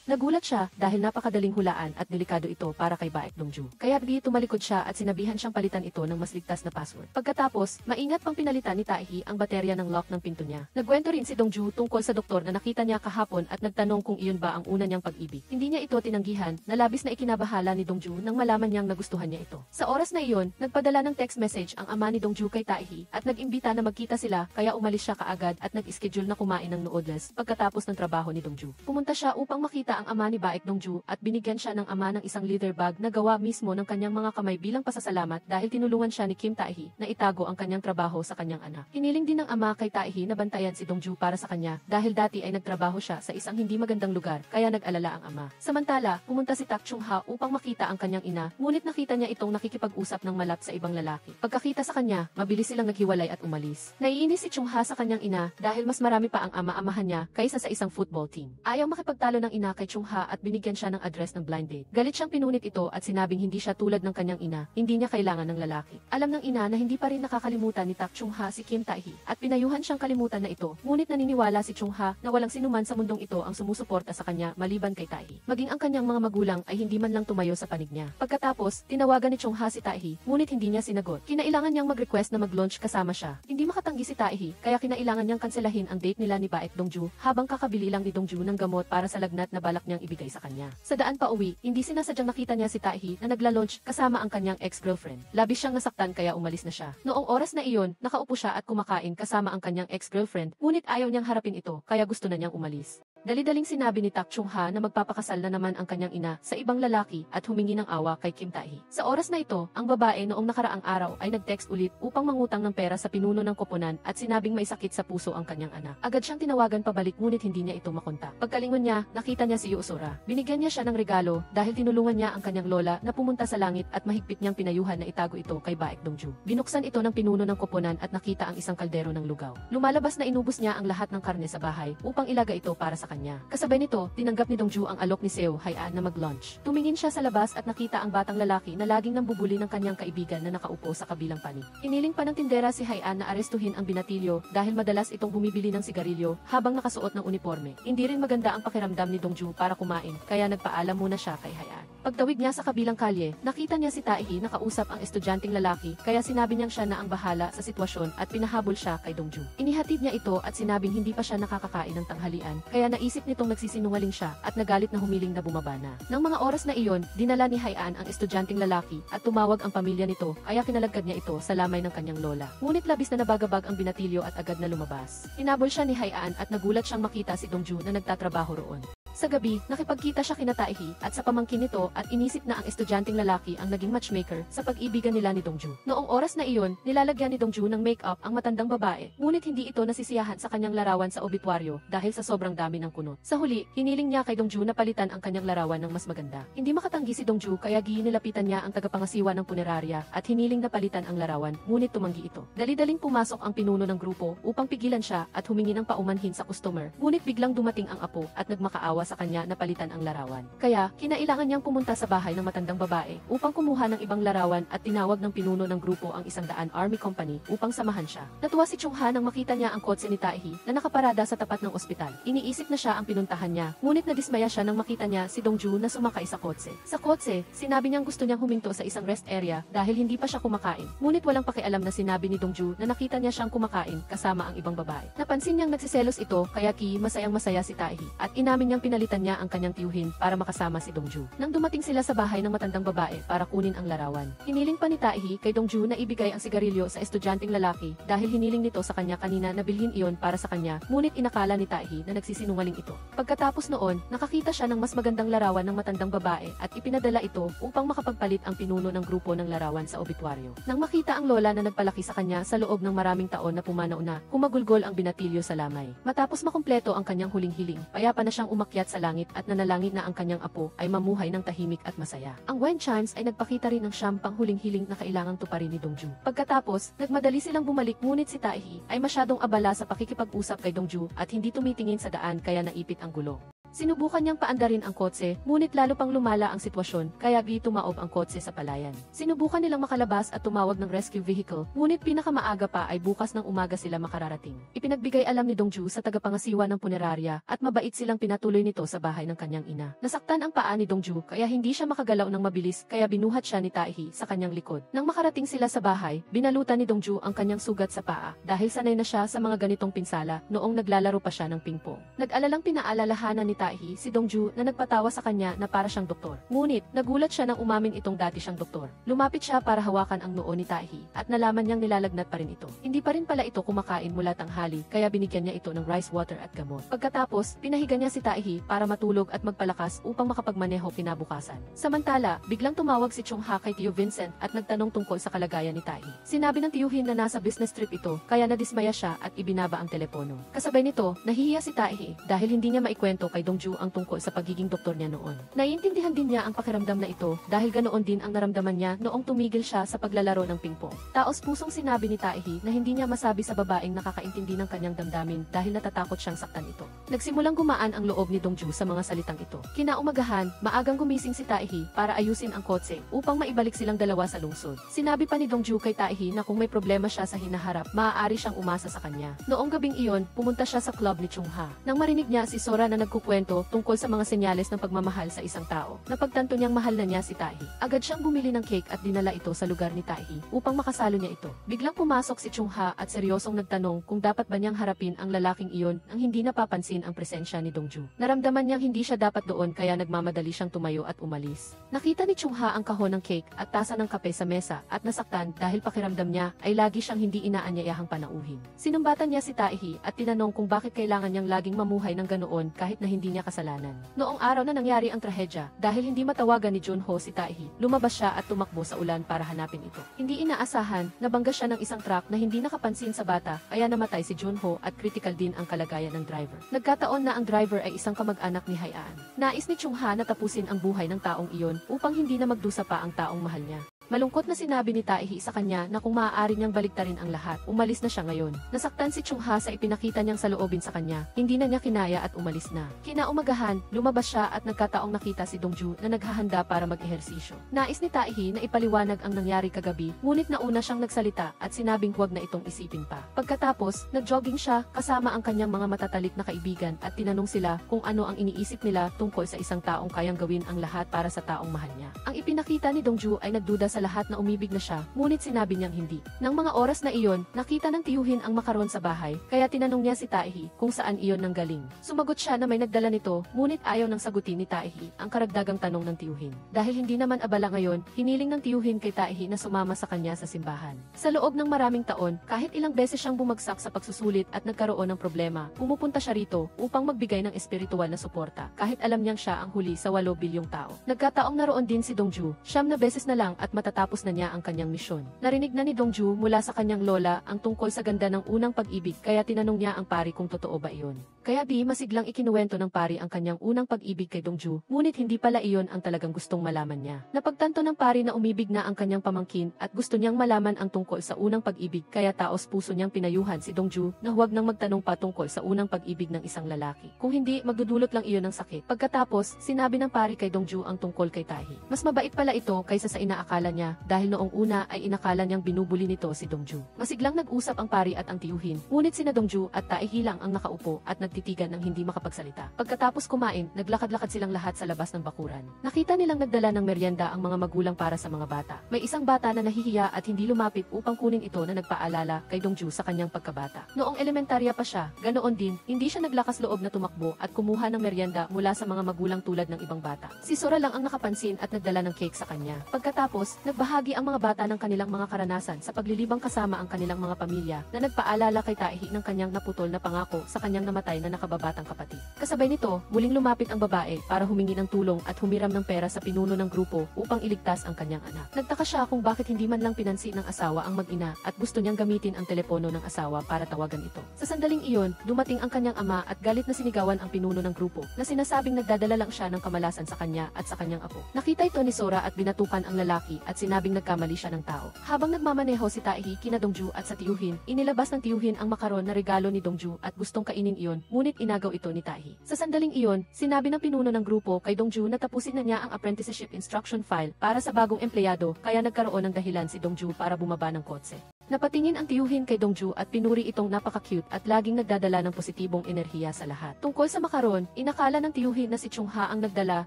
[SPEAKER 1] nagulat siya dahil napakadaling hulaan at delikado ito para kay Baek Dongju. Kaya bigla tumalikod siya at sinabihan siyang palitan ito ng mas ligtas na password. Pagkatapos, maingat pang pinalitan ni Taehi ang baterya ng lock ng pinto niya. Nagkwento rin si Dongju tungkol sa doktor na nakita niya kahapon at nagtanong kung iyon ba ang una niyang pag-ibig. Hindi niya ito tinanggihan, na labis na ikinabahala ni Dongju nang malaman niyang nagustuhan niya ito. Sa oras na iyon, nagpadala ng text message ang ama ni Dongju kay Taehi at nag-imbita na magkita sila kaya umalis siya kaagad at nag-schedule na kumain ng noodles pagkatapos ng trabaho ni Dongju. Pumunta siya upang makita ang ama ni Baek Dongju at binigyan siya ng ama ng isang leather bag na gawa mismo ng kanyang mga kamay bilang pasasalamat dahil tinulungan siya ni Kim Taehi na itago ang kanyang trabaho sa kanyang anak. Hiniling din ng ama kay Taehi na bantayan si Dongju para sa kanya dahil dati ay nagtrabaho siya sa isang hindi magandang lugar kaya nag-alala ang ama. Samantala, pumunta si Tak Chung-ha upang makita ang kanyang ina, ngunit nakita niya itong nakikipag-usap ng malap sa ibang lalaki. Pagkakita sa kanya, mabilis silang naghiwalay at umalis. Naiinis si Chung-ha sa kanyang ina dahil mas marami pa ang ama-amahan niya kaysa sa isang football team. Ayaw makipagtalo ng ina kay Chung-ha at binigyan siya ng address ng blind date. Galit siyang pinunit ito at sinabing hindi siya tulad ng kanyang ina, hindi niya kailangan ng lalaki. Alam ng ina na hindi pa rin nakakalimutan ni Tak Chung-ha si Kim Taehi at pinayuhan siyang kalimutan na ito, ngunit naniniwala si Chung-ha na walang sinuman sa mundong ito ang sumusuporta sa kanya maliban kay Taehi. Maging ang kanyang mga magulang ay hindi man lang tumayo sa panig niya. Pagkatapos, tinawagan ni Chung-ha si Taehi, ngunit hindi niya sinagot. Kinailangan niyang mag-request na mag-launch kasama siya. Hindi makatanggi si Taehi, kaya kinailangan niyang kanselahin ang date nila ni Baek Dongju habang kakabili lang ni Dongju ng gamot para sa lagnat na balak niyang ibigay sa kanya. Sa daan pa uwi, hindi sinasadyang nakita niya si Taehi na nagla-launch kasama ang kanyang ex-girlfriend. Labis siyang nasaktan kaya umalis na siya. Noong oras na iyon, nakaupo siya at kumakain kasama ang kanyang ex-girlfriend, ngunit ayaw niyang harapin ito, kaya gusto na niyang umalis. Dali-daling sinabi ni Tak Chung-ha na magpapakasal na naman ang kanyang ina sa ibang lalaki at humingi ng awa kay Kim Taehi. Sa oras na ito, ang babae noong nakaraang araw ay nag-text ulit upang mangutang ng pera sa pinuno ng koponan at sinabing may sakit sa puso ang kanyang anak. Agad siyang tinawagan pabalik ngunit hindi niya ito makontak. Pagkalingon niya, nakita niya si Yusora. Binigyan niya siya ng regalo dahil tinulungan niya ang kanyang lola na pumunta sa langit at mahigpit niyang pinayuhan na itago ito kay Baek Dongju. Binuksan ito ng pinuno ng koponan at nakita ang isang kaldero ng lugaw. Lumalabas na inubos niya ang lahat ng karne sa bahay upang ilaga ito para sa kanya. Kasabay nito, tinanggap ni Dongju ang alok ni Seo Hayan na mag-launch. Tumingin siya sa labas at nakita ang batang lalaki na laging nambubuli ng kanyang kaibigan na nakaupo sa kabilang panig. Iniling pa ng tindera si Hayan na arestuhin ang binatilyo dahil madalas itong bumibili ng sigarilyo habang nakasuot ng uniforme. Hindi rin maganda ang pakiramdam ni Dongju para kumain, kaya nagpaalam muna siya kay Hayan. Pagtawid niya sa kabilang kalye, nakita niya si Taehi na kausap ang estudyanteng lalaki, kaya sinabi niyang siya na ang bahala sa sitwasyon at pinahabol siya kay Dongju. Inihatid niya ito at sinabing hindi pa siya nakakakain ng tanghalian, kaya naisip nitong nagsisinungaling siya at nagalit na humiling na bumaba na. Nang mga oras na iyon, dinala ni Haian ang estudyanteng lalaki at tumawag ang pamilya nito, kaya kinalagkad niya ito sa lamay ng kanyang lola. Ngunit labis na nabagabag ang binatilyo at agad na lumabas. Hinabol siya ni Haian at nagulat siyang makita si Dongju na nagtatrabaho roon. Sa gabi, nakipagkita siya kina Taehi at sa pamangkin nito at inisip na ang estudyanteng lalaki ang naging matchmaker sa pag-ibigan nila ni Dongju. Noong oras na iyon, nilalagyan ni Dongju ng make-up ang matandang babae, ngunit hindi ito nasisiyahan sa kanyang larawan sa obituaryo dahil sa sobrang dami ng kunot. Sa huli, hiniling niya kay Dongju na palitan ang kanyang larawan ng mas maganda. Hindi makatanggi si Dongju kaya nilapitan niya ang tagapangasiwa ng punerarya at hiniling na palitan ang larawan, ngunit tumanggi ito. Dali-daling pumasok ang pinuno ng grupo upang pigilan siya at humingi ng paumanhin sa customer, ngunit biglang dumating ang apo at nagmakaawa sa kanya na palitan ang larawan. Kaya, kinailangan niyang pumunta sa bahay ng matandang babae upang kumuha ng ibang larawan at tinawag ng pinuno ng grupo ang 100 Army Company upang samahan siya. Natuwa si Chung Ha nang makita niya ang kotse ni Taehi na nakaparada sa tapat ng ospital. Iniisip na siya ang pinuntahan niya, ngunit nadismaya siya nang makita niya si Dongju na sumakay sa kotse. Sa kotse, sinabi niyang gusto niyang huminto sa isang rest area dahil hindi pa siya kumakain. Ngunit walang pakialam na sinabi ni Dongju na nakita niya siyang kumakain kasama ang ibang babae. Napansin niyang nagsiselos ito kaya masayang-masaya si Taehi at inamin niyang pinalitan niya ang kanyang tiyuhin para makasama si Dongju. Nang dumating sila sa bahay ng matandang babae para kunin ang larawan, hiniling pa ni Taehi kay Dongju na ibigay ang sigarilyo sa estudyanteng lalaki dahil hiniling nito sa kanya kanina na bilhin iyon para sa kanya, ngunit inakala ni Taehi na nagsisinungaling ito. Pagkatapos noon, nakakita siya ng mas magandang larawan ng matandang babae at ipinadala ito upang makapagpalit ang pinuno ng grupo ng larawan sa obituaryo. Nang makita ang lola na nagpalaki sa kanya sa loob ng maraming taon na pumanaw na, kumagulgol ang binatilyo sa lamay. Matapos makumpleto ang kanyang huling hiling, payapa na siyang umakyat sa langit at nanalangin na ang kanyang apo ay mamuhay ng tahimik at masaya. Ang wind chimes ay nagpakita rin ng siyam pang huling hiling na kailangang tuparin ni Dongju. Pagkatapos, nagmadali silang bumalik ngunit si Taehi ay masyadong abala sa pakikipag-usap kay Dongju at hindi tumitingin sa daan kaya naipit ang gulo. Sinubukan niyang paandarin ang kotse, ngunit lalo pang lumala ang sitwasyon, kaya tumaob ang kotse sa palayan. Sinubukan nilang makalabas at tumawag ng rescue vehicle, ngunit pinakamaaga pa ay bukas ng umaga sila makararating. Ipinagbigay alam ni Dongju sa tagapangasiwa ng punerarya at mabait silang pinatuloy nito sa bahay ng kanyang ina. Nasaktan ang paa ni Dongju kaya hindi siya makagalaw ng mabilis kaya binuhat siya ni Taehi sa kanyang likod. Nang makarating sila sa bahay, binalutan ni Dongju ang kanyang sugat sa paa dahil sanay na siya sa mga ganitong pinsala noong naglalaro pa siya ng pingpong. Nag-alalang pinaalalahanan ni Taehi si Dongju na nagpatawa sa kanya na para siyang doktor. Ngunit, nagulat siya nang umamin itong dati siyang doktor. Lumapit siya para hawakan ang noo ni Taehi at nalaman niyang nilalagnat pa rin ito. Hindi pa rin pala ito kumakain mula tanghali kaya binigyan niya ito ng rice water at gamot. Pagkatapos, pinahiga niya si Taehi para matulog at magpalakas upang makapagmaneho kinabukasan. Samantala, biglang tumawag si Chung Ha kay Tio Vincent at nagtanong tungkol sa kalagayan ni Taehi. Sinabi ng tiyuhin na nasa business trip ito kaya nadismaya siya at ibinaba ang telepono. Kasabay nito, nahihiya si Taehi dahil hindi niya maikwento kay Dongju ang tungkol sa pagiging doktor niya noon. Naiintindihan din niya ang pakiramdam na ito dahil ganoon din ang naramdaman niya noong tumigil siya sa paglalaro ng pingpong. Taos pusong sinabi ni Taehi na hindi niya masabi sa babaeng nakakaintindi ng kanyang damdamin dahil natatakot siyang saktan ito. Nagsimulang gumaan ang loob ni Dongju sa mga salitang ito. Kinaumagahan, maagang gumising si Taehi para ayusin ang kotse upang maibalik silang dalawa sa lungsod. Sinabi pa ni Dongju kay Taehi na kung may problema siya sa hinaharap, maaari siyang umasa sa kanya. Noong gabing iyon, pumunta siya sa club ni Chung Ha. Nang marinig niya si Sora na nagkukwento tungkol sa mga senyales ng pagmamahal sa isang tao, napagtanto niyang mahal na niya si Taehi. Agad siyang bumili ng cake at dinala ito sa lugar ni Taehi upang makasalo niya ito. Biglang pumasok si Chung Ha at seryosong nagtanong kung dapat ba niyang harapin ang lalaking iyon nang hindi napapansin ang presensya ni Dongju. Naramdaman niyang hindi siya dapat doon kaya nagmamadali siyang tumayo at umalis. Nakita ni Chung Ha ang kahon ng cake at tasa ng kape sa mesa at nasaktan dahil pakiramdam niya ay lagi siyang hindi inaanyayahang panauhin. Sinumbatan niya si Taehi at tinanong kung bakit kailangan niyang laging mamuhay ng ganoon kahit na hindi niya kasalanan. Noong araw na nangyari ang trahedya, dahil hindi matawagan ni Junho si Taehi, lumabas siya at tumakbo sa ulan para hanapin ito. Hindi inaasahan, nabangga siya ng isang truck na hindi nakapansin sa bata, kaya namatay si Junho at critical din ang kalagayan ng driver. Nagkataon na ang driver ay isang kamag-anak ni Haian. Nais ni Chung Ha na tapusin ang buhay ng taong iyon upang hindi na magdusa pa ang taong mahal niya. Malungkot na sinabi ni Taehi sa kanya na kung maaari niyang baliktarin ang lahat, umalis na siya ngayon. Nasaktan si Chung-ha sa ipinakita niyang saloobin sa kanya, hindi na niya kinaya at umalis na. Kinaumagahan, lumabas siya at nagkataong nakita si Dongju na naghahanda para mag-ehersisyo. Nais ni Taehi na ipaliwanag ang nangyari kagabi, ngunit nauna siyang nagsalita at sinabing huwag na itong isipin pa. Pagkatapos, nag-jogging siya kasama ang kanyang mga matatalik na kaibigan at tinanong sila kung ano ang iniisip nila tungkol sa isang taong kayang gawin ang lahat para sa taong mahal niya. Ang ipinakita ni Dongju ay nagduda sa lahat na umibig na siya, ngunit sinabi niyang hindi. Nang mga oras na iyon, nakita ng tiyuhin ang makaron sa bahay, kaya tinanong niya si Taehi kung saan iyon nanggaling. Sumagot siya na may nagdala nito, ngunit ayaw nang sagutin ni Taehi ang karagdagang tanong ng tiyuhin. Dahil hindi naman abala ngayon, hiniling ng tiyuhin kay Taehi na sumama sa kanya sa simbahan. Sa loob ng maraming taon, kahit ilang beses siyang bumagsak sa pagsusulit at nagkaroon ng problema, pumupunta siya rito upang magbigay ng espiritual na suporta, kahit alam niyang siya ang huli sa 8 bilyong tao. Nagkataong naroon din si Dongju, 9 na beses na lang at matatapos na niya ang kanyang misyon. Narinig na ni Dongju mula sa kanyang lola ang tungkol sa ganda ng unang pag-ibig, kaya tinanong niya ang pari kung totoo ba iyon. Kaya masiglang ikinuwento ng pari ang kanyang unang pag-ibig kay Dongju, ngunit hindi pala iyon ang talagang gustong malaman niya. Napagtanto ng pari na umibig na ang kanyang pamangkin at gusto niyang malaman ang tungkol sa unang pag-ibig, kaya taos puso niyang pinayuhan si Dongju na huwag nang magtanong pa tungkol sa unang pag-ibig ng isang lalaki. Kung hindi, magdudulot lang iyon ng sakit. Pagkatapos, sinabi ng pari kay Dongju ang tungkol kay Taehi. Mas mabait pala ito kaysa sa inaakala niya, dahil noong una ay inakala niyang binubuli nito si Dongju. Masiglang nag-usap ang pari at ang tiyuhin, ngunit sina Dongju at Taehi lang ang nakaupo at nagtitigan ng hindi makapagsalita. Pagkatapos kumain, naglakad-lakad silang lahat sa labas ng bakuran. Nakita nilang nagdala ng merienda ang mga magulang para sa mga bata. May isang bata na nahihiya at hindi lumapit upang kunin ito na nagpaalala kay Dongju sa kanyang pagkabata. Noong elementarya pa siya, ganoon din, hindi siya naglakas loob na tumakbo at kumuha ng merienda mula sa mga magulang tulad ng ibang bata. Si Sora lang ang nakapansin at nagdala ng cake sa kanya. Pagkatapos, nagbahagi ang mga bata ng kanilang mga karanasan sa paglilibang kasama ang kanilang mga pamilya na nagpaalala kay Taehi ng kanyang naputol na pangako sa kanyang namatay na nakababatang kapatid. Kasabay nito, muling lumapit ang babae para humingi ng tulong at humiram ng pera sa pinuno ng grupo upang iligtas ang kanyang anak. Nagtaka siya kung bakit hindi man lang pinansin ng asawa ang mag-ina at gusto niyang gamitin ang telepono ng asawa para tawagan ito. Sa sandaling iyon, dumating ang kanyang ama at galit na sinigawan ang pinuno ng grupo na sinasabing nagdadala lang siya ng kamalasan sa kanya at sa kanyang apo. Nakita ito ni Sora at binatukan ang lalaki at sinabing nagkamali siya ng tao. Habang nagmamaneho si Taehi kina Dongju at sa tiyuhin, inilabas ng tiyuhin ang makaron na regalo ni Dongju at gustong kainin iyon, ngunit inagaw ito ni Taehi. Sa sandaling iyon, sinabi ng pinuno ng grupo kay Dongju na tapusin na niya ang apprenticeship instruction file para sa bagong empleyado, kaya nagkaroon ng dahilan si Dongju para bumaba ng kotse. Napatingin ang tiyuhin kay Dongju at pinuri itong napaka-cute at laging nagdadala ng positibong enerhiya sa lahat. Tungkol sa makaron, inakala ng tiyuhin na si Chung-ha ang nagdala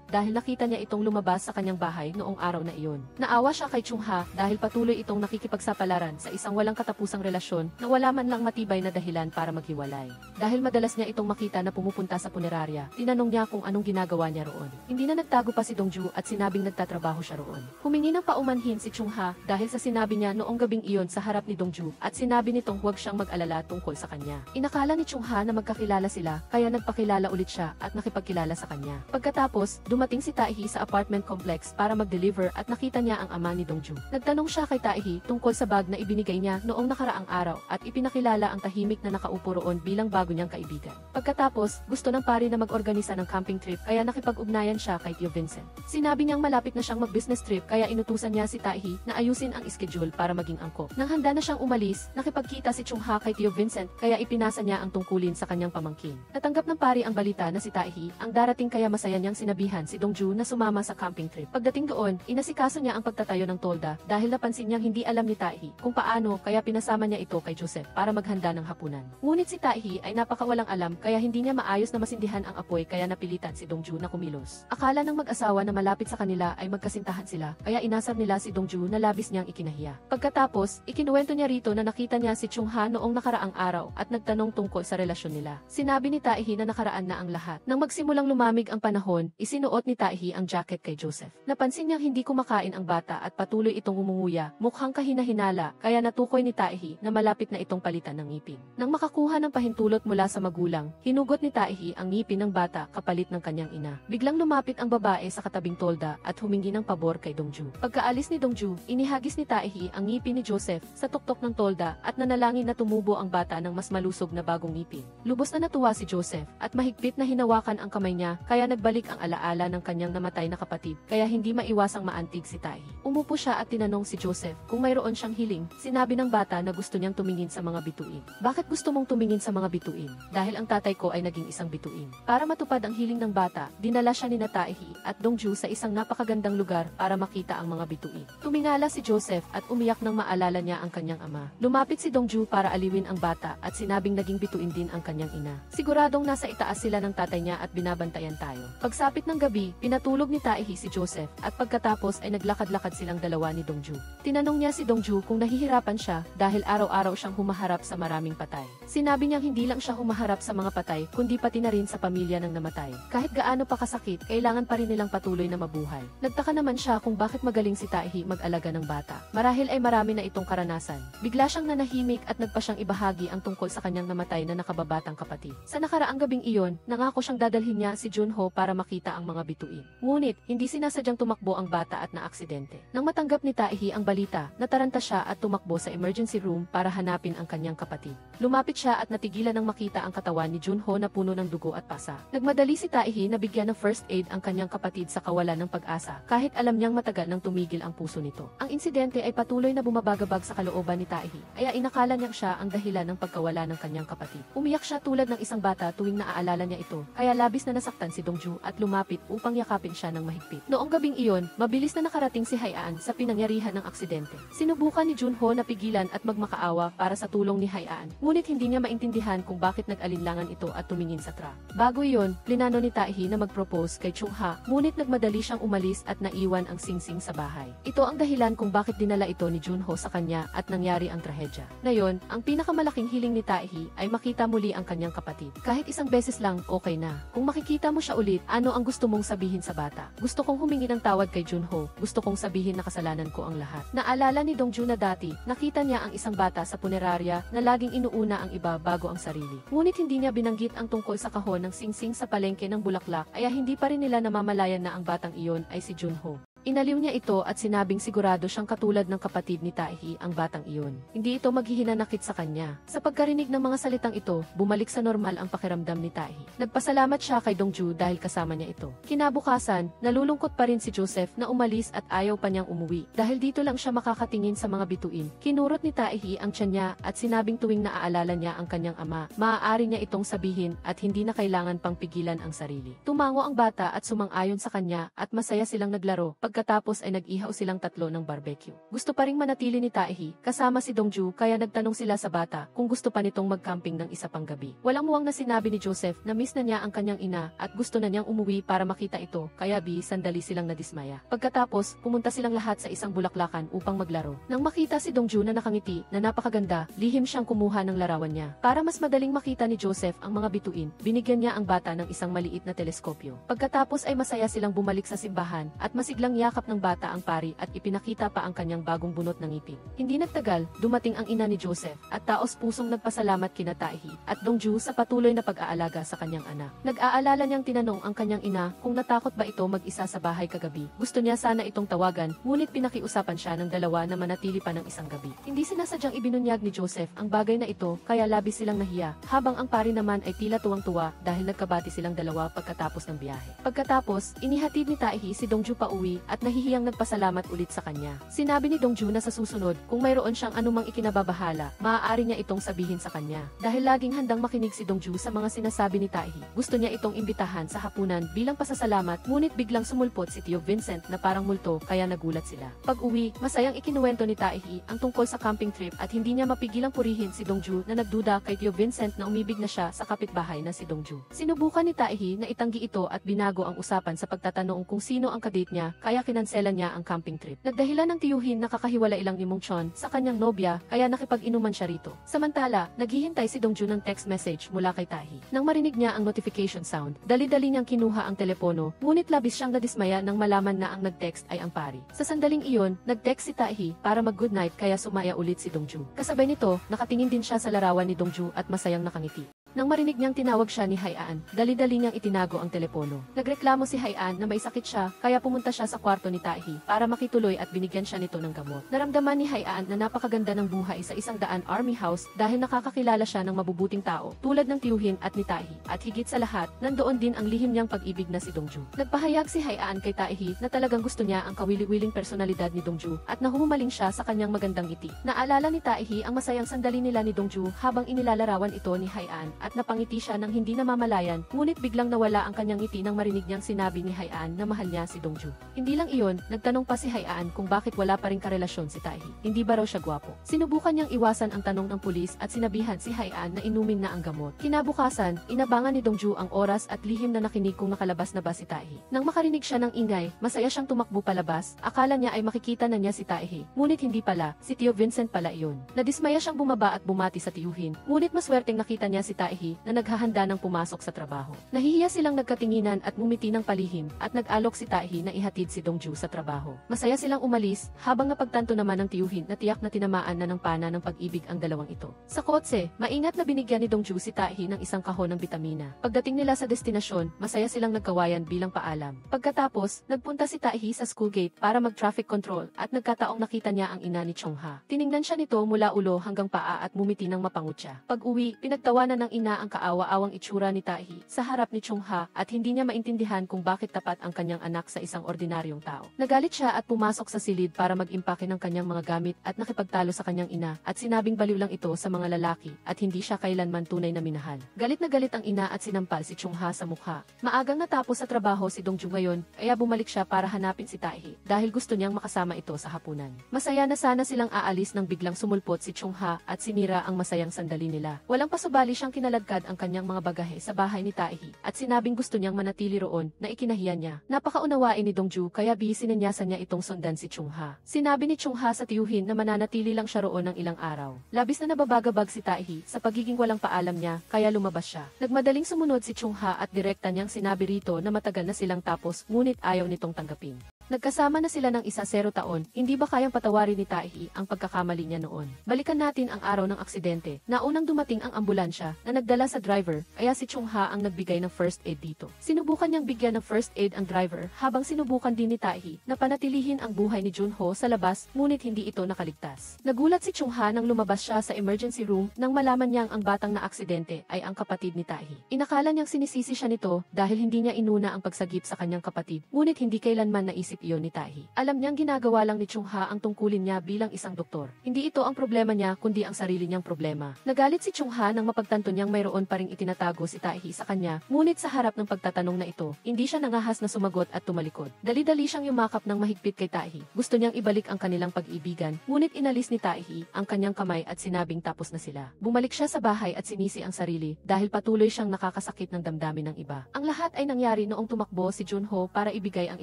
[SPEAKER 1] dahil nakita niya itong lumabas sa kanyang bahay noong araw na iyon. Naawa siya kay Chung-ha dahil patuloy itong nakikipagsapalaran sa isang walang katapusang relasyon na wala man lang matibay na dahilan para maghiwalay. Dahil madalas niya itong makita na pumupunta sa punerarya, tinanong niya kung anong ginagawa niya roon. Hindi na nagtago pa si Dongju at sinabing nagtatrabaho siya roon. Humingi ng paumanhin si Chung-ha dahil sa sinabi niya noong gabing iyon sa harap ni Dongju at sinabi nitong huwag siyang mag-alala tungkol sa kanya. Inakala ni Chung-ha na magkakilala sila kaya nagpakilala ulit siya at nakipagkilala sa kanya. Pagkatapos, dumating si Taehi sa apartment complex para mag-deliver at nakita niya ang ama ni Dongju. Nagtanong siya kay Taehi tungkol sa bag na ibinigay niya noong nakaraang araw at ipinakilala ang tahimik na nakaupo roon bilang bago niyang kaibigan. Pagkatapos, gusto ng pari na mag-organisa ng camping trip kaya nakipag-ugnayan siya kay Tio Vincent. Sinabi niyang malapit na siyang mag-business trip kaya inutusan niya si Taehi na ayusin ang schedule para maging angkop. Nang handa na siyang umalis, nakipagkita si Chung-ha kay Tio Vincent kaya ipinasa niya ang tungkulin sa kanyang pamangkin. Natanggap ng pari ang balita na si Taehi ang darating kaya masaya niyang sinabihan si Dongju na sumama sa camping trip. Pagdating doon, inasikaso niya ang pagtatayo ng tolda dahil napansin niyang hindi alam ni Taehi kung paano kaya pinasama niya ito kay Joseph para maghanda ng hapunan. Ngunit si Taehi ay napakawalang alam kaya hindi niya maayos na masindihan ang apoy kaya napilitan si Dongju na kumilos. Akala ng mag-asawa na malapit sa kanila ay magkasintahan sila kaya inasar nila si Dongju na labis niyang ikinahiya. Pagkatapos, ikinuwento niya rito na nakita niya si Chung-ha noong nakaraang araw at nagtanong tungkol sa relasyon nila. Sinabi ni Taehi na nakaraan na ang lahat. Nang magsimulang lumamig ang panahon, isinuot ni Taehi ang jacket kay Joseph. Napansin niyang hindi kumakain ang bata at patuloy itong umunguya, mukhang kahina-hinala, kaya natukoy ni Taehi na malapit na itong palitan ng ngipin. Nang makakuha ng pahintulot mula sa magulang, hinugot ni Taehi ang ngipin ng bata kapalit ng kanyang ina. Biglang lumapit ang babae sa katabing tolda at humingi ng pabor kay Dongju. Pagkaalis ni Dongju, inihagis ni Taehi ang ngipin ni Joseph sa tuktok ng tolda at nanalangin na tumubo ang bata ng mas malusog na bagong ngipin. Lubos na natuwa si Joseph at mahigpit na hinawakan ang kamay niya kaya nagbalik ang alaala ng kanyang namatay na kapatid kaya hindi maiwasang maantig si Taehi. Umupo siya at tinanong si Joseph kung mayroon siyang hiling. Sinabi ng bata na gusto niyang tumingin sa mga bituin. Bakit gusto mong tumingin sa mga bituin? Dahil ang tatay ko ay naging isang bituin. Para matupad ang hiling ng bata, dinala siya ni Taehi at Dongju sa isang napakagandang lugar para makita ang mga bituin. Tumingala si Joseph at umiyak nang maalala niya ang kanyang ama. Lumapit si Dongju para aliwin ang bata at sinabing naging bituin din ang kanyang ina. Siguradong nasa itaas sila ng tatay niya at binabantayan tayo. Pagsapit ng gabi, pinatulog ni Taehi si Joseph at pagkatapos ay naglakad-lakad silang dalawa ni Dongju. Tinanong niya si Dongju kung nahihirapan siya dahil araw-araw siyang humaharap sa maraming patay. Sinabi niyang hindi lang siya humaharap sa mga patay kundi pati na rin sa pamilya ng namatay. Kahit gaano pa kasakit, kailangan pa rin nilang patuloy na mabuhay. Nagtaka naman siya kung bakit magaling si Taehi mag-alaga ng bata. Marahil ay marami na itong karanasan. Bigla siyang nanahimik at nagpa siyang ibahagi ang tungkol sa kanyang namatay na nakababatang kapatid. Sa nakaraang gabing iyon, nangako siyang dadalhin niya si Junho para makita ang mga bituin. Ngunit, hindi sinasadyang tumakbo ang bata at naaksidente. Nang matanggap ni Taehi ang balita, nataranta siya at tumakbo sa emergency room para hanapin ang kanyang kapatid. Lumapit siya at natigilan nang makita ang katawan ni Junho na puno ng dugo at pasa. Nagmadali si Taehi na bigyan ng first aid ang kanyang kapatid sa kawalan ng pag-asa, kahit alam niyang matagal nang tumigil ang puso nito. Ang insidente ay patuloy na bumabagabag sa kalooban ni Taehi, kaya inakala niyang siya ang dahilan ng pagkawala ng kanyang kapatid. Umiyak siya tulad ng isang bata tuwing naaalala niya ito, kaya labis na nasaktan si Dongju at lumapit upang yakapin siya ng mahigpit. Noong gabing iyon, mabilis na nakarating si Haian sa pinangyarihan ng aksidente. Sinubukan ni Junho na pigilan at magmakaawa para sa tulong ni Haian, ngunit hindi niya maintindihan kung bakit nag-alinlangan ito at tumingin sa truck. Bago iyon, plinano ni Taehi na mag-propose kay Chungha, ngunit nagmadali siyang umalis at naiwan ang singsing sa bahay. Ito ang dahilan kung bakit dinala ito ni Junho sa kanya at nangyari ang trahedya. Ngayon, ang pinakamalaking hiling ni Taehi ay makita muli ang kanyang kapatid. Kahit isang beses lang, okay na. Kung makikita mo siya ulit, ano ang gusto mong sabihin sa bata? Gusto kong humingi ng tawad kay Junho. Gusto kong sabihin na kasalanan ko ang lahat. Naalala ni Dongju na dati, nakita niya ang isang bata sa punerarya na laging inuuna ang iba bago ang sarili. Ngunit hindi niya binanggit ang tungkol sa kahon ng singsing sa palengke ng bulaklak, kaya hindi pa rin nila namamalayan na ang batang iyon ay si Junho. Inaliw niya ito at sinabing sigurado siyang katulad ng kapatid ni Taehi ang batang iyon. Hindi ito maghihinanakit sa kanya. Sa pagkarinig ng mga salitang ito, bumalik sa normal ang pakiramdam ni Taehi. Nagpasalamat siya kay Dongju dahil kasama niya ito. Kinabukasan, nalulungkot pa rin si Joseph na umalis at ayaw pa niyang umuwi. Dahil dito lang siya makakatingin sa mga bituin. Kinurot ni Taehi ang tiyan niya at sinabing tuwing naaalala niya ang kanyang ama, maaari niya itong sabihin at hindi na kailangan pang pigilan ang sarili. Tumango ang bata at sumang-ayon sa kanya at masaya silang naglaro. Pagkatapos ay nag-ihaw silang tatlo ng barbecue. Gusto pa ring manatili ni Taehi kasama si Dongju kaya nagtanong sila sa bata kung gusto pa nitong mag-camping ng isa pang gabi. Walang muwang na sinabi ni Joseph na miss na niya ang kanyang ina at gusto na niyang umuwi para makita ito kaya sandali silang nadismaya. Pagkatapos, pumunta silang lahat sa isang bulaklakan upang maglaro. Nang makita si Dongju na nakangiti na napakaganda, lihim siyang kumuha ng larawan niya. Para mas madaling makita ni Joseph ang mga bituin, binigyan niya ang bata ng isang maliit na teleskopyo. Pagkatapos ay masaya silang bumalik sa simbahan at masiglang yakap ng bata ang pari at ipinakita pa ang kanyang bagong bunot ng ngipin. Hindi nagtagal, dumating ang ina ni Joseph at taos-pusong nagpasalamat kina Taehi at Dongju sa patuloy na pag-aalaga sa kanyang anak. Nag-aalala niyang tinanong ang kanyang ina kung natakot ba ito mag-isa sa bahay kagabi. Gusto niya sana itong tawagan, ngunit pinakiusapan siya ng dalawa na manatili pa ng isang gabi. Hindi sinasadyang ibinunyag ni Joseph ang bagay na ito kaya labis silang nahiya, habang ang pari naman ay tila tuwang-tuwa dahil nagkabati silang dalawa pagkatapos ng biyahe. Pagkatapos, inihatid ni Taehi si Dongju pauwi at nahihiyang nagpasalamat ulit sa kanya. Sinabi ni Dongju na sa susunod, kung mayroon siyang anumang ikinababahala, maaari niya itong sabihin sa kanya. Dahil laging handang makinig si Dongju sa mga sinasabi ni Taehi, gusto niya itong imbitahan sa hapunan bilang pasasalamat, ngunit biglang sumulpot si Tio Vincent na parang multo kaya nagulat sila. Pag-uwi, masayang ikinuwento ni Taehi ang tungkol sa camping trip at hindi niya mapigilang purihin si Dongju na nagduda kay Tio Vincent na umibig na siya sa kapitbahay na si Dongju. Sinubukan ni Taehi na itanggi ito at binago ang usapan sa pagtatanong kung sino ang kadate niya kaya kinanselan niya ang camping trip. Nagdahilan ng tiyuhin na kakahiwalay lang ni Mong Chon sa kanyang nobya kaya nakipag-inuman siya rito. Samantala, naghihintay si Dongju ng text message mula kay Taehi. Nang marinig niya ang notification sound, dali-dali niyang kinuha ang telepono, ngunit labis siyang nadismaya nang malaman na ang nag-text ay ang pari. Sa sandaling iyon, nag-text si Taehi para mag-good night kaya sumaya ulit si Dongju. Kasabay nito, nakatingin din siya sa larawan ni Dongju at masayang nakangiti. Nang marinig niyang tinawag siya ni Haian, dali-dali niyang itinago ang telepono. Nagreklamo si Haian na may sakit siya, kaya pumunta siya sa kwarto ni Taehi para makituloy at binigyan siya nito ng gamot. Naramdaman ni Haian na napakaganda ng buhay sa 100 army house dahil nakakakilala siya ng mabubuting tao tulad ng tiyuhin at ni Taehi. At higit sa lahat, nandoon din ang lihim niyang pag-ibig na si Dongju. Nagpahayag si Haian kay Taehi na talagang gusto niya ang kawili-wiling personalidad ni Dongju at nahuhumaling siya sa kanyang magandang ngiti. Naalala ni Taehi ang masayang sandali nila ni Dongju habang inilalarawan ito ni Haian at napangiti siya ng hindi namamalayan, ngunit biglang nawala ang kanyang ngiti nang marinig niyang sinabi ni Haian na mahal niya si Dongju. Hindi lang iyon, nagtanong pa si Haian kung bakit wala pa ring karelasyon si Taehi. Hindi ba raw siya gwapo? Sinubukan niyang iwasan ang tanong ng pulis at sinabihan si Haian na inumin na ang gamot. Kinabukasan, inabangan ni Dongju ang oras at lihim na nakinig kung nakalabas na ba si Taehi. Nang makarinig siya ng ingay, masaya siyang tumakbo palabas. Akala niya ay makikita na niya si Taehi, ngunit hindi pala, si Tio Vincent pala iyon. Nadismaya siyang bumaba at bumati sa tiyuhin, ngunit maswerteng nakita niya si Taehi na naghahanda ng pumasok sa trabaho. Nahihiya silang nagkatinginan at ngumiti ng palihim at nag-alok si Taehi na ihatid si Dongju sa trabaho. Masaya silang umalis, habang napagtanto naman ng tiyuhin na tiyak na tinamaan na ng pana ng pag-ibig ang dalawang ito. Sa kotse, maingat na binigyan ni Dongju si Taehi ng isang kahon ng bitamina. Pagdating nila sa destinasyon, masaya silang nagkawayan bilang paalam. Pagkatapos, nagpunta si Taehi sa school gate para mag-traffic control at nagkataong nakita niya ang ina ni Chongha. Tiningnan siya nito mula ulo hanggang paa at mumiti ng mapangutya. Pag-uwi, pinagtawanan ng ina ang kaawa-awang itsura ni Taehi sa harap ni Chongha at hindi niya maintindihan kung bakit tapat ang kanyang anak sa isang ordinaryong tao. Nagalit siya at pumasok sa silid para mag-impake ng kanyang mga gamit at nakipagtalo sa kanyang ina at sinabing baliw lang ito sa mga lalaki at hindi siya kailanman tunay na minahal. Galit na galit ang ina at sinampal si Chongha sa mukha. Maagang natapos sa trabaho si Dongju ngayon, kaya bumalik siya para hanapin si Taehi dahil gusto niyang makasama ito sa hapunan. Masaya na sana silang aalis nang biglang sumulpot si Chongha at sinira ang masayang sandali nila. Walang pasubali siyang kinaladkad ang kanyang mga bagahe sa bahay ni Taehi at sinabing gusto niyang manatili roon na ikinahiya niya. Napakaunawain ni Dongju kaya sinenyasan niya itong sundan si Chongha. Sinabi ni Chongha sa tiyuhin na mananatili lang siya roon ng ilang araw. Labis na nababagabag si Taehi sa pagiging walang paalam niya kaya lumabas siya. Nagmadaling sumunod si Chongha at direkta niyang sinabi rito na matagal na silang tapos ngunit ayaw nitong tanggapin. Nagkasama na sila ng 10 taon, hindi ba kayang patawarin ni Taehi ang pagkakamali niya noon? Balikan natin ang araw ng aksidente. Naunang dumating ang ambulansya na nagdala sa driver, kaya si Chongha ang nagbigay ng first aid dito. Sinubukan niyang bigyan ng first aid ang driver habang sinubukan din ni Taehi na panatilihin ang buhay ni Junho sa labas, ngunit hindi ito nakaligtas. Nagulat si Chongha nang lumabas siya sa emergency room nang malaman niyang ang batang na aksidente ay ang kapatid ni Taehi. Inakala niyang sinisisi siya nito dahil hindi niya inuna ang pagsagip sa kanyang kapatid, ngunit hindi kailanman naisip iyon ni Taehi. Alam niyang ginagawa lang ni Chongha ang tungkulin niya bilang isang doktor. Hindi ito ang problema niya kundi ang sarili niyang problema. Nagalit si Chongha nang mapagtanto niyang mayroon pa ring itinatago si Taehi sa kanya, ngunit sa harap ng pagtatanong na ito, hindi siya nangahas na sumagot at tumalikod. Dali-dali siyang yumakap ng mahigpit kay Taehi. Gusto niyang ibalik ang kanilang pag-ibigan, ngunit inalis ni Taehi ang kanyang kamay at sinabing tapos na sila. Bumalik siya sa bahay at sinisi ang sarili dahil patuloy siyang nakakasakit ng damdamin ng iba. Ang lahat ay nangyari noong tumakbo si Junho para ibigay ang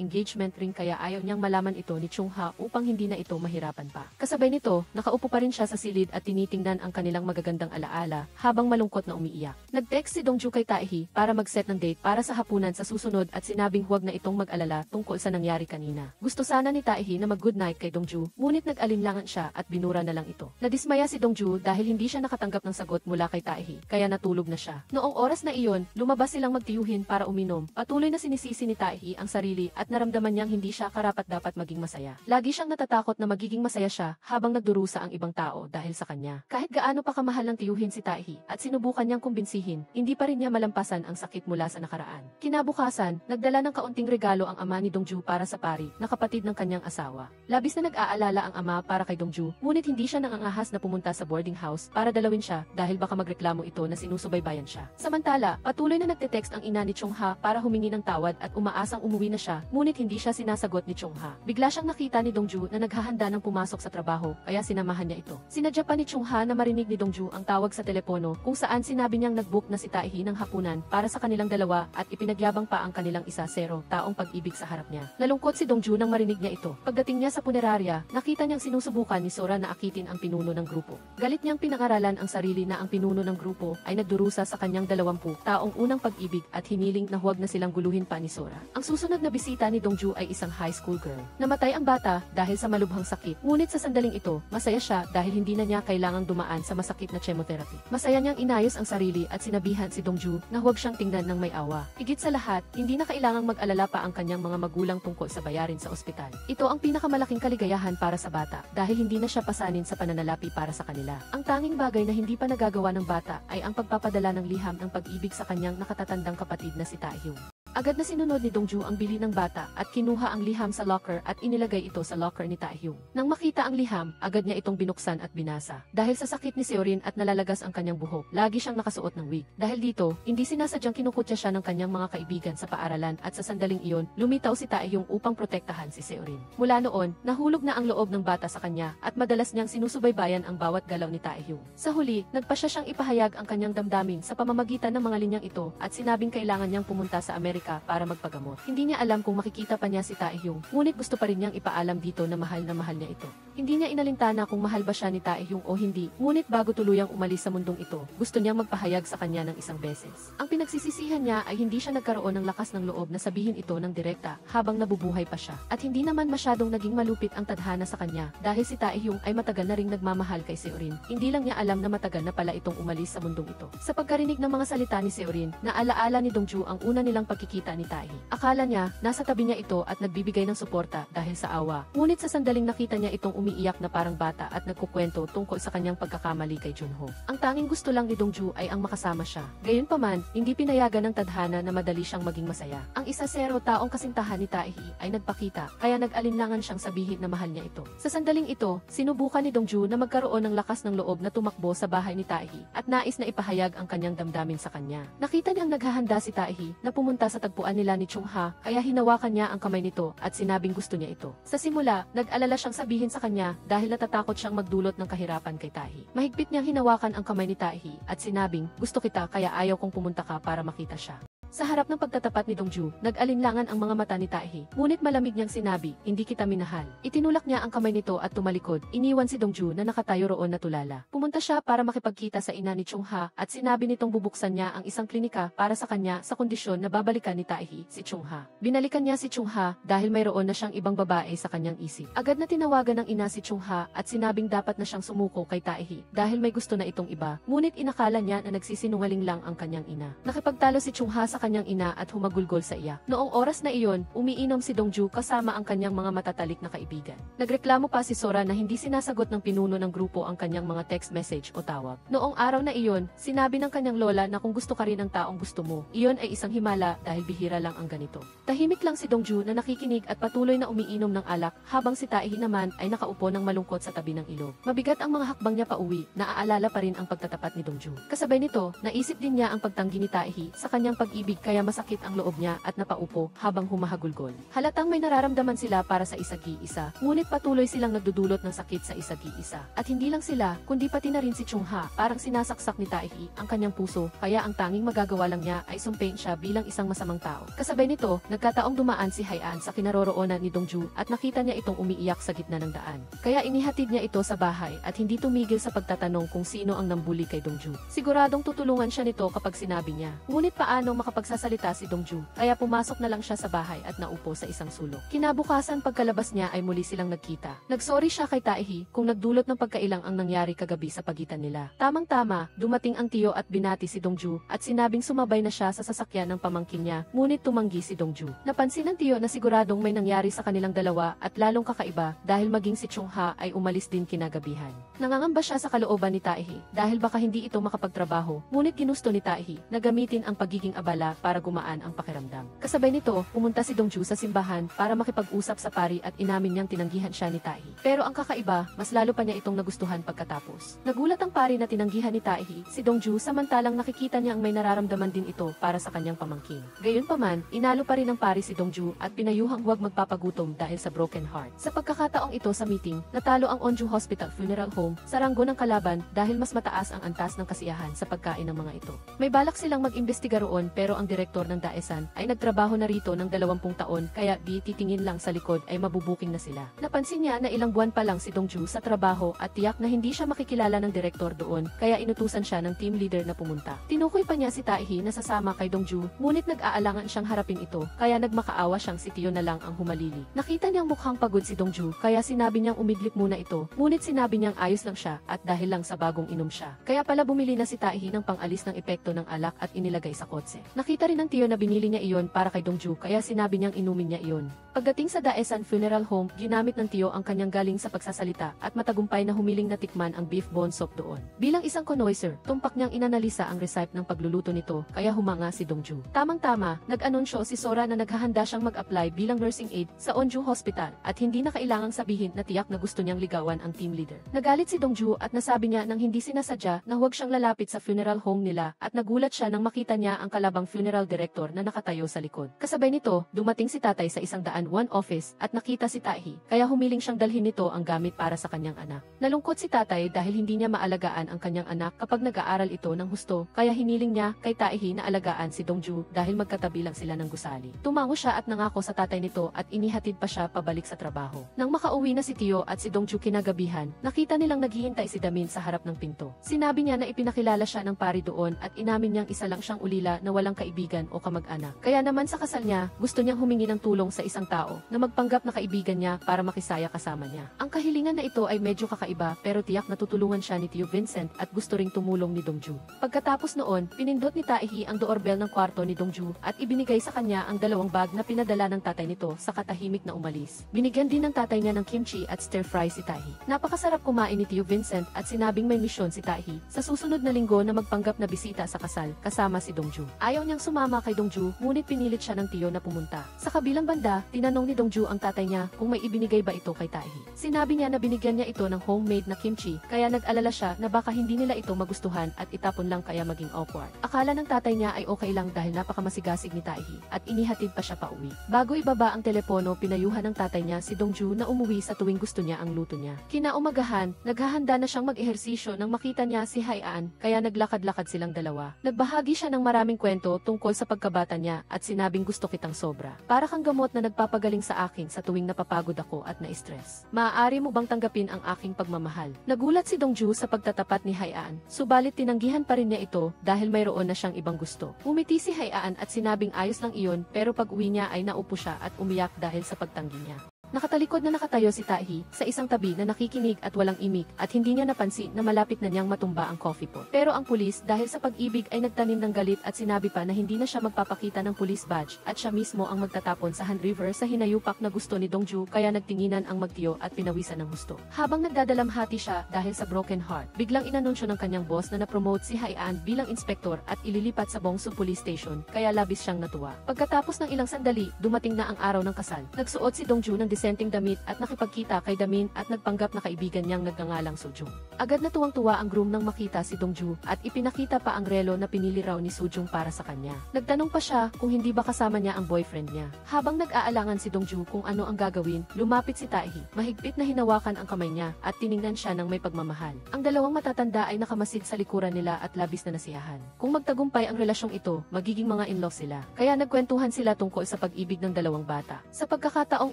[SPEAKER 1] engagement ring kaya ayaw niyang malaman ito ni Chongha upang hindi na ito mahirapan pa. Kasabay nito, nakaupo pa rin siya sa silid at tinitingnan ang kanilang magagandang alaala habang malungkot na umiiyak. Nag-text si Dongju kay Taehi para mag-set ng date para sa hapunan sa susunod at sinabing huwag na itong mag-alala tungkol sa nangyari kanina. Gusto sana ni Taehi na mag-good night kay Dongju, ngunit nag-alinlangan siya at binura na lang ito. Nadismaya si Dongju dahil hindi siya nakatanggap ng sagot mula kay Taehi, kaya natulog na siya. Noong oras na iyon, lumabas silang magtiyuhin para uminom. Patuloy na sinisisi ni Taehi ang sarili at naramdaman niyang hindi siya dapat maging masaya. Lagi siyang natatakot na magiging masaya siya habang nagdurusa ang ibang tao dahil sa kanya. Kahit gaano pa kamahal ng tiyuhin si Taehi at sinubukan niyang kumbinsihin, hindi pa rin niya malampasan ang sakit mula sa nakaraan. Kinabukasan, nagdala ng kaunting regalo ang ama ni Dongju para sa pari na kapatid ng kanyang asawa. Labis na nag-aalala ang ama para kay Dongju, ngunit hindi siya nangangahas na pumunta sa boarding house para dalawin siya dahil baka magreklamo ito na sinusubaybayan siya. Samantala, patuloy na nagte-text ang ina ni Chongha para humingi ng tawad at umaasang umuwi na siya, ngunit hindi siya sinasagot ni Chongha. Bigla siyang nakita ni Dongju na naghahanda ng pumasok sa trabaho, kaya sinamahan niya ito. Sinadya pa ni Chongha na marinig ni Dongju ang tawag sa telepono kung saan sinabi niyang nag-book na si Taehi ng hapunan para sa kanilang dalawa at ipinagyabang pa ang kanilang 1-0 taong pag-ibig sa harap niya. Nalungkot si Dongju nang marinig niya ito. Pagdating niya sa punerarya, nakita niyang sinusubukan ni Sora na akitin ang pinuno ng grupo. Galit niyang pinangaralan ang sarili na ang pinuno ng grupo ay nagdurusa sa kanyang 20 taong unang pag-ibig at hiniling na huwag na silang guluhin pa ni Sora. Ang susunod na bisita ni Dongju ay isang isang high school girl. Namatay ang bata dahil sa malubhang sakit, ngunit sa sandaling ito, masaya siya dahil hindi na niya kailangang dumaan sa masakit na chemotherapy. Masaya niyang inayos ang sarili at sinabihan si Dongju na huwag siyang tingnan ng may awa. Higit sa lahat, hindi na kailangang mag-alala pa ang kanyang mga magulang tungkol sa bayarin sa ospital. Ito ang pinakamalaking kaligayahan para sa bata dahil hindi na siya pasanin sa pananalapi para sa kanila. Ang tanging bagay na hindi pa nagagawa ng bata ay ang pagpapadala ng liham ng pag-ibig sa kanyang nakatatandang kapatid na si Taehyung. Agad na sinunod ni Dongju ang bili ng bata at kinuha ang liham sa locker at inilagay ito sa locker ni Taehyung. Nang makita ang liham, agad niya itong binuksan at binasa. Dahil sa sakit ni Seorin at nalalagas ang kanyang buhok, lagi siyang nakasuot ng wig. Dahil dito, hindi sinasadyang kinukutya siya ng kanyang mga kaibigan sa paaralan at sa sandaling iyon, lumitaw si Taehyung upang protektahan si Seorin. Mula noon, nahulog na ang loob ng bata sa kanya at madalas niyang sinusubaybayan ang bawat galaw ni Taehyung. Sa huli, nagpasya siyang ipahayag ang kanyang damdamin sa pamamagitan ng mga linyang ito at sinabing kailangan niyang pumunta sa Amerika para magpagamot. Hindi niya alam kung makikita pa niya si Taehyung, ngunit gusto pa rin niyang ipaalam dito na mahal niya ito. Hindi niya inalintana kung mahal ba siya ni Taehyung o hindi, ngunit bago tuluyang umalis sa mundong ito, gusto niyang magpahayag sa kanya ng isang beses. Ang pinagsisisihan niya ay hindi siya nagkaroon ng lakas ng loob na sabihin ito ng direkta habang nabubuhay pa siya. At hindi naman masyadong naging malupit ang tadhana sa kanya dahil si Taehyung ay matagal na ring nagmamahal kay Seorin. Hindi lang niya alam na matagal na pala itong umalis sa mundong ito. Sa pagkarinig ng mga salita ni Seorin, naalaala ni Dongju ang una nilang pagkikita ni Taehyung. Akala niya, nasa tabi niya ito at nagbibigay ng suporta dahil sa awa. Ngunit sa sandaling nakita niya itong umiiyak na parang bata at nagkukwento tungkol sa kanyang pagkakamali kay Junho. Ang tanging gusto lang ni Dongju ay ang makasama siya. Gayunpaman, hindi pinayagan ng tadhana na madali siyang maging masaya. Ang isa zero taong kasintahan ni Taehy ay nagpakita, kaya nag-alinlangan siyang sabihin na mahal niya ito. Sa sandaling ito, sinubukan ni Dongju na magkaroon ng lakas ng loob na tumakbo sa bahay ni Taehy at nais na ipahayag ang kanyang damdamin sa kanya. Nakita niyang naghahanda si Taehy na pumunta sa tagpuan nila ni Chungha, kaya hinawakan niya ang kamay nito at sinabing gusto niya ito. Sa simula, nag-alala siyang sabihin sa kanya dahil natatakot siyang magdulot ng kahirapan kay Taehy. Mahigpit niyang hinawakan ang kamay ni Taehy at sinabing, gusto kita kaya ayaw kong pumunta ka para makita siya. Sa harap ng pagtatapat ni Dongju, nag-alinlangan ang mga mata ni Taehy, ngunit malamig niyang sinabi, hindi kita minahal. Itinulak niya ang kamay nito at tumalikod, iniwan si Dongju na nakatayo roon na tulala. Pumunta siya para makipagkita sa ina ni Chungha at sinabi nitong bubuksan niya ang isang klinika para sa kanya sa kondisyon na babalikan ni Taehy si Chungha. Binalikan niya si Chungha dahil mayroon na siyang ibang babae sa kanyang isip. Agad na tinawagan ng ina si Chungha at sinabing dapat na siyang sumuko kay Taehy dahil may gusto na itong iba, ngunit inakala niya na nagsisinungaling lang ang kanyang ina. Nakipagtalo si Chungha sa kanyang ina at humagulgol sa iya. Noong oras na iyon, umiinom si Dongju kasama ang kanyang mga matatalik na kaibigan. Nagreklamo pa si Sora na hindi sinasagot ng pinuno ng grupo ang kanyang mga text message o tawag. Noong araw na iyon, sinabi ng kanyang lola na kung gusto ka rin ng taong gusto mo, iyon ay isang himala dahil bihira lang ang ganito. Tahimik lang si Dongju na nakikinig at patuloy na umiinom ng alak habang si Taehy naman ay nakaupo ng malungkot sa tabi ng ilog. Mabigat ang mga hakbang niya pauwi, naaalala pa rin ang pagtatapat ni Dongju. Kasabay nito, naisip din niya ang pagtanggi ni Taehy sa kanyang pag-ibig kaya masakit ang loob niya at napaupo habang humahagulgol. Halatang may nararamdaman sila para sa isa't-isa, ngunit patuloy silang nagdudulot ng sakit sa isa't-isa. At hindi lang sila, kundi pati na rin si Chungha, parang sinasaksak ni Taehy ang kanyang puso, kaya ang tanging magagawa lang niya ay sumpain siya bilang isang masamang tao. Kasabay nito, nagkataong dumaan si Haian sa kinaroroonan ni Dongju at nakita niya itong umiiyak sa gitna ng daan. Kaya inihatid niya ito sa bahay at hindi tumigil sa pagtatanong kung sino ang nambuli kay Dongju. Siguradong tutulungan siya nito kapag sinabi niya. Ngunit paano makapagsasalita si Dongju, kaya pumasok na lang siya sa bahay at naupo sa isang sulok. Kinabukasan pagkalabas niya ay muli silang nagkita. Nagsorry siya kay Taehy kung nagdulot ng pagkailang ang nangyari kagabi sa pagitan nila. Tamang-tama, dumating ang tiyo at binati si Dongju at sinabing sumabay na siya sa sasakyan ng pamangkin niya, ngunit tumanggi si Dongju. Napansin ng tiyo na siguradong may nangyari sa kanilang dalawa at lalong kakaiba dahil maging si Chungha ay umalis din kinagabihan. Nangangamba siya sa kalooban ni Taehy dahil baka hindi ito makapagtrabaho, ngunit ginusto ni Taehy na gamitin ang pagiging abala para gumaan ang pakiramdam. Kasabay nito, pumunta si Dongju sa simbahan para makipag-usap sa pari at inamin niyang tinanggihan siya ni Taehy. Pero ang kakaiba, mas lalo pa niya itong nagustuhan pagkatapos. Nagulat ang pari na tinanggihan ni Taehy si Dongju samantalang nakikita niya ang may nararamdaman din ito para sa kanyang pamangkin. Gayunpaman, inalo pa rin ng pari si Dongju at pinayuhang huwag magpapagutom dahil sa broken heart. Sa pagkakataong ito sa meeting, natalo ang Onju Hospital Funeral Home sa ranggo ng kalaban dahil mas mataas ang antas ng kasiyahan sa pagkain ng mga ito. May balak silang mag-imbestiga roon pero pero ang direktor ng Daesan ay nagtrabaho na rito ng 20 taon kaya di titingin lang sa likod ay mabubuking na sila. Napansin niya na ilang buwan pa lang si Dongju sa trabaho at tiyak na hindi siya makikilala ng direktor doon kaya inutusan siya ng team leader na pumunta. Tinukoy pa niya si Taehi na sasama kay Dongju ngunit nag-aalangan siyang harapin ito kaya nagmakaawa siyang si Tio na lang ang humalili. Nakita niyang mukhang pagod si Dongju kaya sinabi niyang umidlip muna ito ngunit sinabi niyang ayos lang siya at dahil lang sa bagong inom siya. Kaya pala bumili na si Taehi ng pang-alis ng epekto ng alak at inilagay sa kotse. Nakita rin ng Tio na binili niya iyon para kay Dongju kaya sinabi niyang inumin niya iyon. Pagdating sa Daesan Funeral Home, ginamit ng Tio ang kanyang galing sa pagsasalita at matagumpay na humiling na tikman ang beef bone soup doon. Bilang isang connoisseur, tumpak niyang inanalisa ang recipe ng pagluluto nito kaya humanga si Dongju. Tamang-tama, nag-anunsyo si Sora na naghahanda siyang mag-apply bilang nursing aide sa Onju Hospital at hindi na kailangang sabihin na tiyak na gusto niyang ligawan ang team leader. Nagalit si Dongju at nasabi niya nang hindi sinasadya na huwag siyang lalapit sa funeral home nila at nagulat siya nang makita niya ang kalabang funeral director na nakatayo sa likod. Kasabay nito, dumating si tatay sa 101 office at nakita si Taehi, kaya humiling siyang dalhin nito ang gamit para sa kanyang anak. Nalungkot si tatay dahil hindi niya maalagaan ang kanyang anak kapag nag-aaral ito ng husto, kaya hiniling niya kay Taehi na alagaan si Dongju dahil magkatabi lang sila ng gusali. Tumango siya at nangako sa tatay nito at inihatid pa siya pabalik sa trabaho. Nang makauwi na si Tio at si Dongju kinagabihan, nakita nilang naghihintay si Damin sa harap ng pinto. Sinabi niya na ipinakilala siya ng pari doon at inamin niyang isa lang siyang ulila na walang kaibigan o kamag-anak. Kaya naman sa kasal niya, gusto niyang humingi ng tulong sa isang tao na magpanggap na kaibigan niya para makisaya kasama niya. Ang kahilingan na ito ay medyo kakaiba pero tiyak natutulungan siya ni Tio Vincent at gusto ring tumulong ni Dongju. Pagkatapos noon, pinindot ni Taehi ang doorbell ng kwarto ni Dongju at ibinigay sa kanya ang 2 bag na pinadala ng tatay nito sa katahimik na umalis. Binigyan din ng tatay niya ng kimchi at stir-fry si Taehi. Napakasarap kumain ni Tio Vincent at sinabing may misyon si Taehi sa susunod na linggo na magpanggap na bisita sa kasal kasama si Dongju. Ayaw niyang sumama kay Dongju ngunit pinilit siya ng Tio na pumunta. Sa kabilang banda, tinanong ni Dongju ang tatay niya kung may ibinigay ba ito kay Taehi. Sinabi niya na binigyan niya ito ng homemade na kimchi kaya nag-alala siya na baka hindi nila ito magustuhan at itapon lang kaya maging awkward. Akala ng tatay niya ay okay lang dahil napakamasigasig ni Taehi at inihatid pa siya pauwi. Bago ibaba ang telepono, pinayuhan ng tatay niya si Dongju na umuwi sa tuwing gusto niya ang luto niya. Kinaumagahan, naghahanda na siyang mag-ehersisyo nang makita niya si Haian kaya naglakad-lakad silang dalawa. Nagbahagi siya ng maraming kwento tungkol sa pagkabata niya at sinabing gusto kitang sobra. Para kang gamot na nagpapagaling sa akin sa tuwing napapagod ako at na-stress. Maaari mo bang tanggapin ang aking pagmamahal? Nagulat si Dongju sa pagtatapat ni Haian, subalit tinanggihan pa rin niya ito dahil mayroon na siyang ibang gusto. Umiti si Haian at sinabing ayos lang iyon pero pag uwi niya ay naupo siya at umiyak dahil sa pagtanggi niya. Nakatalikod na nakatayo si Taehi sa isang tabi na nakikinig at walang imik at hindi niya napansin na malapit na niyang matumba ang coffee pot. Pero ang pulis dahil sa pag-ibig ay nagtanim ng galit at sinabi pa na hindi na siya magpapakita ng police badge at siya mismo ang magtatapon sa Han River sa hinayupak na gusto ni Dongju kaya nagtinginan ang magtiyo at pinawisan ng husto. Habang nagdadalamhati siya dahil sa broken heart, biglang inanunsyo ng kanyang boss na napromote si Haian bilang inspektor at ililipat sa Bongsu Police Station kaya labis siyang natuwa. Pagkatapos ng ilang sandali, dumating na ang araw ng kasal. Nagsuot si Dongju ng disenteng damit at nakipagkita kay Damin at nagpanggap na kaibigan niyang nagngangalang Sujung. Agad na tuwang-tuwa ang groom nang makita si Dongju at ipinakita pa ang relo na pinili raw ni Sujung para sa kanya. Nagtanong pa siya kung hindi ba kasama niya ang boyfriend niya. Habang nag-aalangan si Dongju kung ano ang gagawin, lumapit si Taehi. Mahigpit na hinawakan ang kamay niya at tiningnan siya ng may pagmamahal. Ang dalawang matatanda ay nakamasid sa likuran nila at labis na nasiyahan. Kung magtagumpay ang relasyong ito, magiging mga in-law sila. Kaya nagkwentuhan sila tungkol sa pag-ibig ng dalawang bata. Sa pagkakataong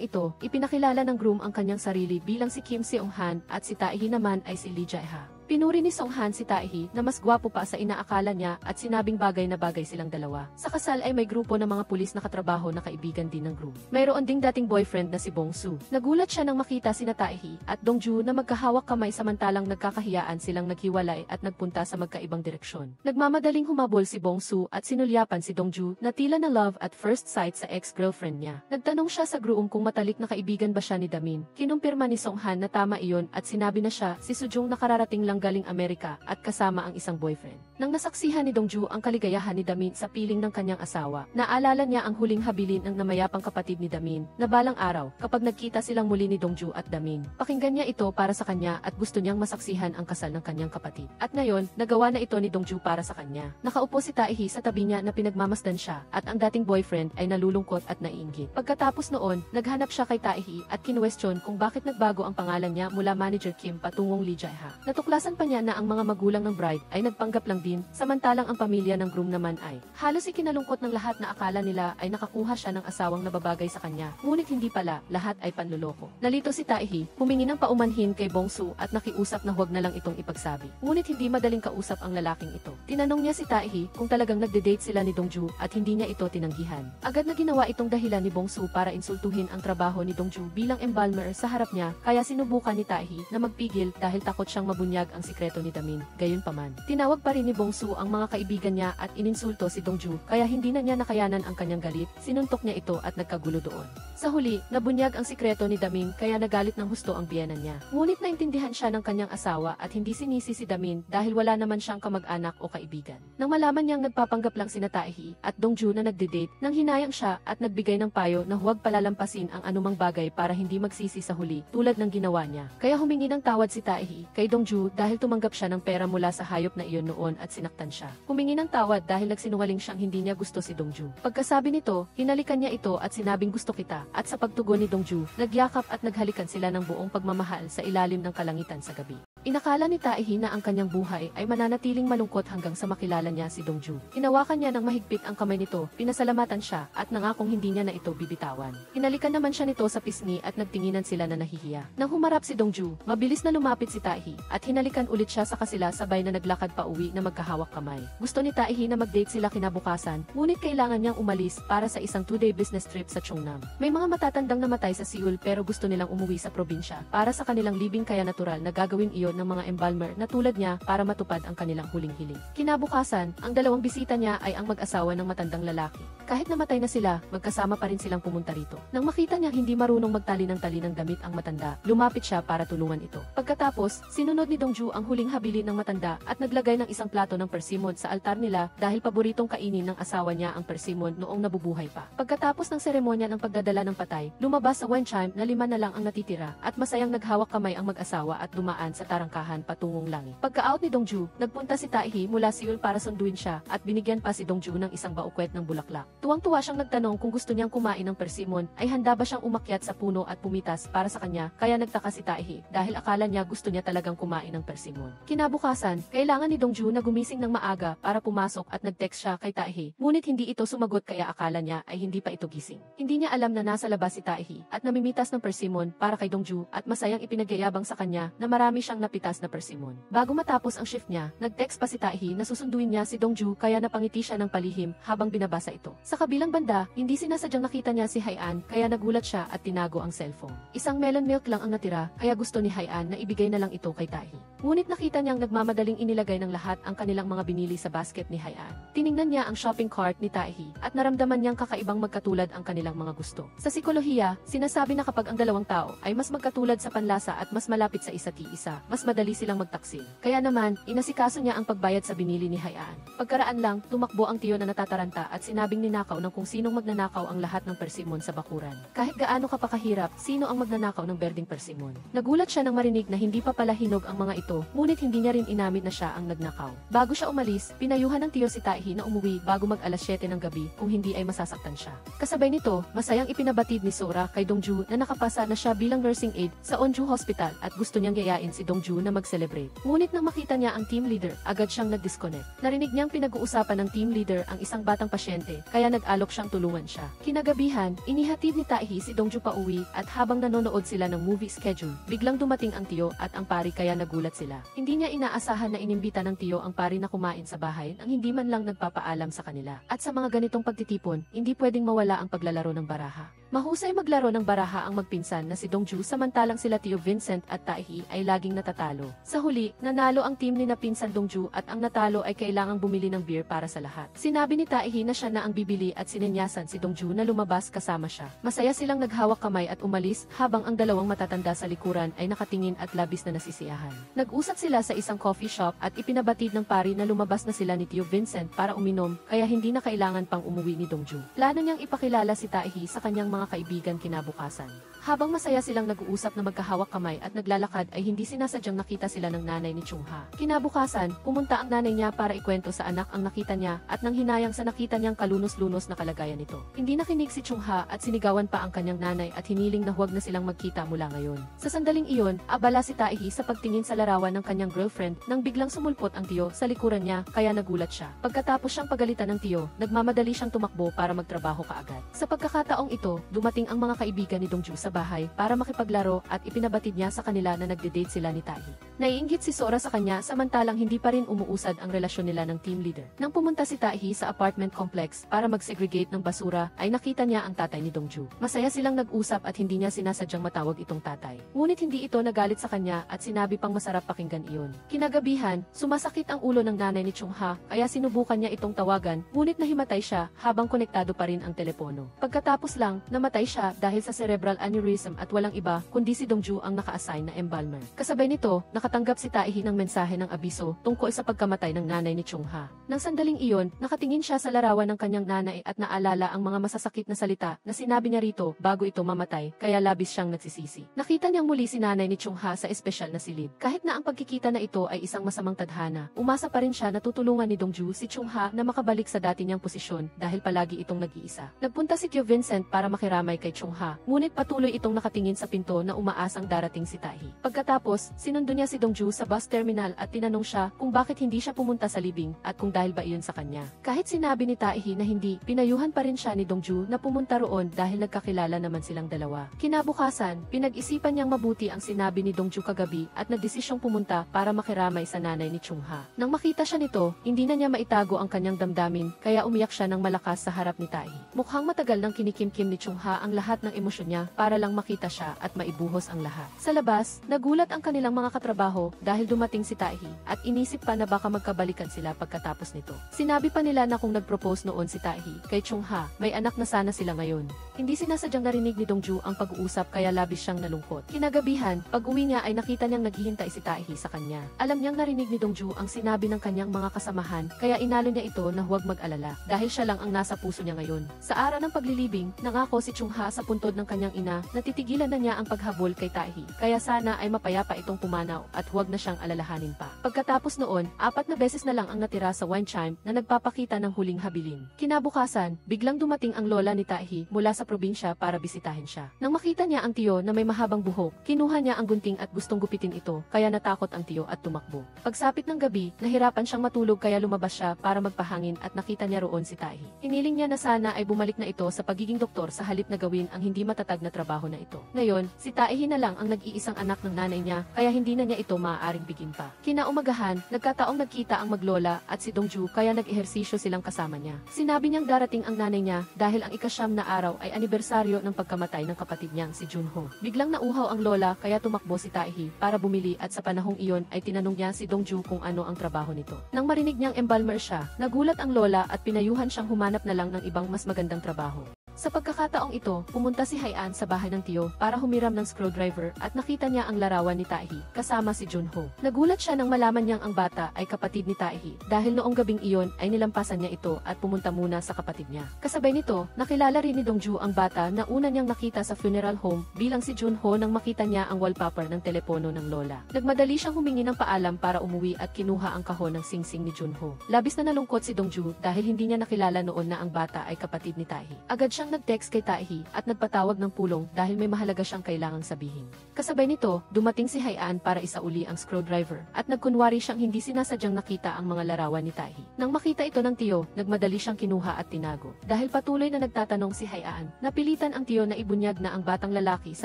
[SPEAKER 1] ito, ipinakilala ng groom ang kanyang sarili bilang si Kim Seong-han at si Taehi naman ay si Lee Jae-ha. Pinuri ni Song-han si Taehi na mas gwapo pa sa inaakala niya at sinabing bagay na bagay silang dalawa. Sa kasal ay may grupo ng mga pulis na katrabaho na kaibigan din ng groom. Mayroon ding dating boyfriend na si Bong-su. Nagulat siya nang makita sina Taehi at Dongju na magkahawak kamay samantalang nagkakahiyaan silang naghiwalay at nagpunta sa magkaibang direksyon. Nagmamadaling humabol si Bong-su at sinulyapan si Dongju na tila na love at first sight sa ex-girlfriend niya. Nagtanong siya sa groom kung matalik na kaibigan ba siya ni Damin. Kinumpirma ni Song-han na tama iyon at sinabi na siya si Sujung na kararating lang galing Amerika at kasama ang isang boyfriend. Nang nasaksihan ni Dongju ang kaligayahan ni Damin sa piling ng kanyang asawa, naalala niya ang huling habilin ng namayapang kapatid ni Damin na balang araw kapag nagkita silang muli ni Dongju at Damin. Pakinggan niya ito para sa kanya at gusto niyang masaksihan ang kasal ng kanyang kapatid. At ngayon, nagawa na ito ni Dongju para sa kanya. Nakaupo si Taehi sa tabi niya na pinagmamasdan siya at ang dating boyfriend ay nalulungkot at naiinggit. Pagkatapos noon, naghanap siya kay Taehi at kinwestiyon kung bakit nagbago ang pangalan niya mula Manager Kim patungong Lee Jae-ha. Natuklasan Nalampasan pa niya na ang mga magulang ng bride ay nagpanggap lang din, samantalang ang pamilya ng groom naman ay halos ikinalungkot ng lahat na akala nila ay nakakuha siya ng asawang nababagay sa kanya. Ngunit hindi pala, lahat ay panluloko. Nalito si Taehi, humingi ng paumanhin kay Bongsu at nakiusap na huwag na lang itong ipagsabi. Ngunit hindi madaling kausap ang lalaking ito. Tinanong niya si Taehi kung talagang nagde-date sila ni Dongju at hindi niya ito tinanggihan. Agad na ginawa itong dahilan ni Bongsu para insultuhin ang trabaho ni Dongju bilang embalmer sa harap niya, kaya sinubukan ni Taehi na magpigil dahil takot siyang mabunyag ang sikreto ni Damin. Gayunpaman, tinawag pa rin ni Bongsu ang mga kaibigan niya at ininsulto si Dongju, kaya hindi na niya nakayanan ang kanyang galit, sinuntok niya ito at nagkagulo doon. Sa huli, nabunyag ang sikreto ni Damin kaya nagalit ng husto ang biyenan niya. Ngunit naintindihan siya ng kanyang asawa at hindi sinisi si Damin dahil wala naman siyang kamag-anak o kaibigan. Nang malaman niyang nagpapanggap lang sina Taehi at Dongju na nagde-date, nang hinayang siya at nagbigay ng payo na huwag palalampasin ang anumang bagay para hindi magsisi sa huli tulad ng ginawa niya. Kaya humingi ng tawad si Taehi kay Dongju dahil tumanggap siya ng pera mula sa hayop na iyon noon at sinaktan siya. Humingi ng tawad dahil nagsinungaling siyang hindi niya gusto si Dongju. Pagkasabi nito, hinalikan niya ito at sinabing gusto kita, at sa pagtugon ni Dongju, nagyakap at naghalikan sila ng buong pagmamahal sa ilalim ng kalangitan sa gabi. Inakala ni Taehi na ang kanyang buhay ay mananatiling malungkot hanggang sa makilala niya si Dongju. Hinawakan niya ng mahigpit ang kamay nito, pinasalamatan siya at nangakong hindi niya na ito bibitawan. Hinalikan naman siya nito sa pisngi at nagtinginan sila na nahihiya. Nang humarap si Dongju, mabilis na lumapit si Taehi at hinalikan ulit siya sa kasila sabay na naglakad pa uwi na magkahawak kamay. Gusto ni Taehi na mag-date sila kinabukasan, ngunit kailangan niyang umalis para sa isang 2-day business trip sa Cheongnam. May mga matatandang namatay sa Seoul pero gusto nilang umuwi sa probinsya para sa kanilang libing, kaya natural na gagawin iyon ng mga embalmer na tulad niya para matupad ang kanilang huling hiling. Kinabukasan, ang dalawang bisita niya ay ang mag-asawa ng matandang lalaki. Kahit namatay na sila, magkasama pa rin silang pumunta rito. Nang makita niya hindi marunong magtali ng tali ng damit ang matanda, lumapit siya para tulungan ito. Pagkatapos, sinunod ni Dongju ang huling habilin ng matanda at naglagay ng isang plato ng persimmon sa altar nila dahil paboritong kainin ng asawa niya ang persimmon noong nabubuhay pa. Pagkatapos ng seremonya ng pagdadala ng patay, lumabas sa wind chime na 5 na lang ang natitira at masayang naghawak kamay ang mag-asawa at dumaan sa tarangkahan patungong langit. Pagka-out ni Dongju, nagpunta si Taehi mula Seoul para sunduin siya at binigyan pa si Dongju ng isang baukwet ng bulaklak. Tuwang-tuwa siyang nagtanong kung gusto niyang kumain ng persimmon, ay handa ba siyang umakyat sa puno at pumitas para sa kanya, kaya nagtaka si Taehi dahil akala niya gusto niya talagang kumain ng persimmon. Kinabukasan, kailangan ni Dongju na gumising ng maaga para pumasok at nag-text siya kay Taehi, ngunit hindi ito sumagot kaya akala niya ay hindi pa ito gising. Hindi niya alam na nasa labas si Taehi at namimitas ng persimmon para kay Dongju at masayang ipinagyayabang sa kanya na marami siyang napitas na persimmon. Bago matapos ang shift niya, nag-text pa si Taehi na susunduin niya si Dongju kaya napangiti siya ng palihim habang binabasa ito. Sa kabilang banda, hindi sinasadyang nakita niya si Haian kaya nagulat siya at tinago ang cellphone. Isang melon milk lang ang natira kaya gusto ni Haian na ibigay na lang ito kay Taehi. Ngunit nakita niyang nagmamadaling inilagay ng lahat ang kanilang mga binili sa basket ni Haian. Tiningnan niya ang shopping cart ni Taehi at naramdaman niyang kakaibang magkatulad ang kanilang mga gusto. Sa psikolohiya, sinasabi na kapag ang dalawang tao ay mas magkatulad sa panlasa at mas malapit sa isa't isa, mas madali silang magtaksil. Kaya naman, inasikaso niya ang pagbayad sa binili ni Haian. Pagkaraan lang, tumakbo ang tiyo na natataranta at sinabing ninakaw ng kung sinong magnanakaw ang lahat ng persimmon sa bakuran. Kahit gaano ka pa kahirap, sino ang magnanakaw ng berdeng persimmon? Nagulat siya nang marinig na hindi pa pala hinog ang mga ito, ngunit hindi niya rin inamin na siya ang nagnakaw. Bago siya umalis, pinayuhan ng tiyo si Taehi na umuwi bago mag alas 7 ng gabi kung hindi ay masasaktan siya. Kasabay nito, masayang ipinabatid ni Sora kay Dongju na nakapasa na siya bilang nursing aide sa Onju Hospital at gusto niyang yayain si Dongju na mag-celebrate. Ngunit nang makita niya ang team leader, agad siyang nag-disconnect. Narinig niyang pinag-uusapan ng team leader ang isang batang pasyente, kaya nag-alok siyang tulungan siya. Kinagabihan, inihatid ni Taehi si Dongju pauwi at habang nanonood sila ng movie schedule, biglang dumating ang tiyo at ang pari kaya nagulat sila. Hindi niya inaasahan na inimbita ng tiyo ang pari na kumain sa bahay nang hindi man lang nagpapaalam sa kanila. At sa mga ganitong pagtitipon, hindi pwedeng mawala ang paglalaro ng baraha. Mahusay maglaro ng baraha ang magpinsan na si Dongju samantalang sila Tio Vincent at Taehi ay laging natatalo. Sa huli, nanalo ang team ni na pinsan Dongju at ang natalo ay kailangang bumili ng beer para sa lahat. Sinabi ni Taehi na siya na ang bibili at sinenyasan si Dongju na lumabas kasama siya. Masaya silang naghawak kamay at umalis habang ang dalawang matatanda sa likuran ay nakatingin at labis na nasisiyahan. Nag-usat sila sa isang coffee shop at ipinabatid ng pari na lumabas na sila ni Tio Vincent para uminom kaya hindi na kailangan pang umuwi ni Dongju. Plano niyang ipakilala si Taehi sa kanyang mga mga kaibigan kinabukasan. Habang masaya silang nag-uusap na magkahawak kamay at naglalakad ay hindi sinasadyang nakita sila ng nanay ni Chung-ha. Kinabukasan, pumunta ang nanay niya para ikwento sa anak ang nakita niya at nang hinayang sa nakita niyang kalunos-lunos na kalagayan nito. Hindi nakinig si Chung-ha at sinigawan pa ang kanyang nanay at hiniling na huwag na silang magkita mula ngayon. Sa sandaling iyon, abala si Taehi sa pagtingin sa larawan ng kanyang girlfriend nang biglang sumulpot ang tiyo sa likuran niya kaya nagulat siya. Pagkatapos siyang pagalitan ng tiyo, nagmamadali siyang tumakbo para magtrabaho kaagad. Sa pagkakataong ito, dumating ang mga kaibigan ni Dongju sa bahay para makipaglaro at ipinabatid niya sa kanila na nagde-date sila ni Taehi. Naiinggit si Sora sa kanya samantalang hindi pa rin umuusad ang relasyon nila ng team leader. Nang pumunta si Taehi sa apartment complex para mag-segregate ng basura ay nakita niya ang tatay ni Dongju. Masaya silang nag-usap at hindi niya sinasadyang matawag itong tatay. Ngunit hindi ito nagalit sa kanya at sinabi pang masarap pakinggan iyon. Kinagabihan, sumasakit ang ulo ng nanay ni Chung-ha kaya sinubukan niya itong tawagan ngunit nahimatay siya habang konektado pa rin ang telepono. Pagkatapos lang, namatay siya dahil sa cerebral aneurysm at walang iba kundi si Dongju ang naka-assign na embalmer. Kasabay nito, nakatanggap si Taehi ng mensahe ng abiso tungkol sa pagkamatay ng nanay ni Chung-ha. Nang sandaling iyon, nakatingin siya sa larawan ng kanyang nanay at naalala ang mga masasakit na salita na sinabi niya rito bago ito mamatay kaya labis siyang nagsisisi. Nakita niyang muli si nanay ni Chung-ha sa espesyal na silid. Kahit na ang pagkikita na ito ay isang masamang tadhana, umasa pa rin siya na tutulungan ni Dongju si Chung-ha na makabalik sa dati niyang posisyon dahil palagi itong nag-iisa. Nagpunta si Tio Vincent para makiramay kay Chung-ha, ngunit patuloy itong nakatingin sa pinto na umaasang darating si Taehi. Pagkatapos, sinundo niya si Dongju sa bus terminal at tinanong siya kung bakit hindi siya pumunta sa libing at kung dahil ba iyon sa kanya. Kahit sinabi ni Taehi na hindi, pinayuhan pa rin siya ni Dongju na pumunta roon dahil nagkakilala naman silang dalawa. Kinabukasan, pinag-isipan niyang mabuti ang sinabi ni Dongju kagabi at nagdesisyong pumunta para makiramay sa nanay ni Chung-ha. Nang makita siya nito, hindi na niya maitago ang kanyang damdamin kaya umiyak siya ng malakas sa harap ni Taehi. Mukhang matagal nang kinikimkim ni Chung-ha ang lahat ng emosyon niya para lang makita siya at maibuhos ang lahat. Sa labas, nagulat ang kanilang mga katrabaho dahil dumating si Taehi at inisip pa na baka magkabalikan sila pagkatapos nito. Sinabi pa nila na kung nag-propose noon si Taehi kay Chung-ha, may anak na sana sila ngayon. Hindi sinasadyang narinig ni Dongju ang pag-uusap kaya labis siyang nalungkot. Kinagabihan, pag-uwi niya ay nakita niyang naghihintay si Taehi sa kanya. Alam niyang narinig ni Dongju ang sinabi ng kanyang mga kasamahan kaya inalo niya ito na huwag mag-alala dahil siya lang ang nasa puso niya ngayon. Sa araw ng paglilibing, nangako si Chung-ha sa puntod ng kanyang ina na titigilan na niya ang paghabol kay Taehi kaya sana ay mapayapa itong pumanaw at huwag na siyang alalahanin pa. Pagkatapos noon, 4 na beses na lang ang natira sa wine chime na nagpapakita ng huling habilin. Kinabukasan, biglang dumating ang lola ni Taehi mula sa probinsya para bisitahin siya. Nang makita niya ang tiyo na may mahabang buhok, kinuha niya ang gunting at gustong gupitin ito kaya natakot ang tiyo at tumakbo. Pagsapit ng gabi, nahirapan siyang matulog kaya lumabas siya para magpahangin at nakita niya roon si Taehi. Hiniling niya na sana ay bumalik na ito sa pagiging doktor sa halip na gawin ang hindi matatag na trabaho na ito. Ngayon, si Taehi na lang ang nag-iisang anak ng nanay niya kaya hindi na niya ito maaaring bigin pa. Kinaumagahan, nagkataong nagkita ang maglola at si Dongju kaya nag-ehersisyo silang kasama niya. Sinabi niyang darating ang nanay niya dahil ang ika-9 na araw ay anibersaryo ng pagkamatay ng kapatid niyang si Junho. Biglang nauhaw ang lola kaya tumakbo si Taehi para bumili at sa panahong iyon ay tinanong niya si Dongju kung ano ang trabaho nito. Nang marinig niyang embalmer siya, nagulat ang lola at pinayuhan siyang humanap na lang ng ibang mas magandang trabaho. Sa pagkakataong ito, pumunta si Haian sa bahay ng tiyo para humiram ng screwdriver at nakita niya ang larawan ni Taehi kasama si Junho. Nagulat siya nang malaman niyang ang bata ay kapatid ni Taehi dahil noong gabing iyon ay nilampasan niya ito at pumunta muna sa kapatid niya. Kasabay nito, nakilala rin ni Dongju ang bata na una niyang nakita sa funeral home bilang si Junho nang makita niya ang wallpaper ng telepono ng lola. Nagmadali siyang humingi ng paalam para umuwi at kinuha ang kahon ng singsing ni Junho. Labis na nalungkot si Dongju dahil hindi niya nakilala noon na ang bata ay kapatid ni Taehi. Agad siyang nag-text kay Taehi at nagpatawag ng pulong dahil may mahalaga siyang kailangang sabihin. Kasabay nito, dumating si Haian para isauli ang screwdriver at nagkunwari siyang hindi sinasadyang nakita ang mga larawan ni Taehi. Nang makita ito ng tiyo, nagmadali siyang kinuha at tinago. Dahil patuloy na nagtatanong si Haian, napilitan ang tiyo na ibunyag na ang batang lalaki sa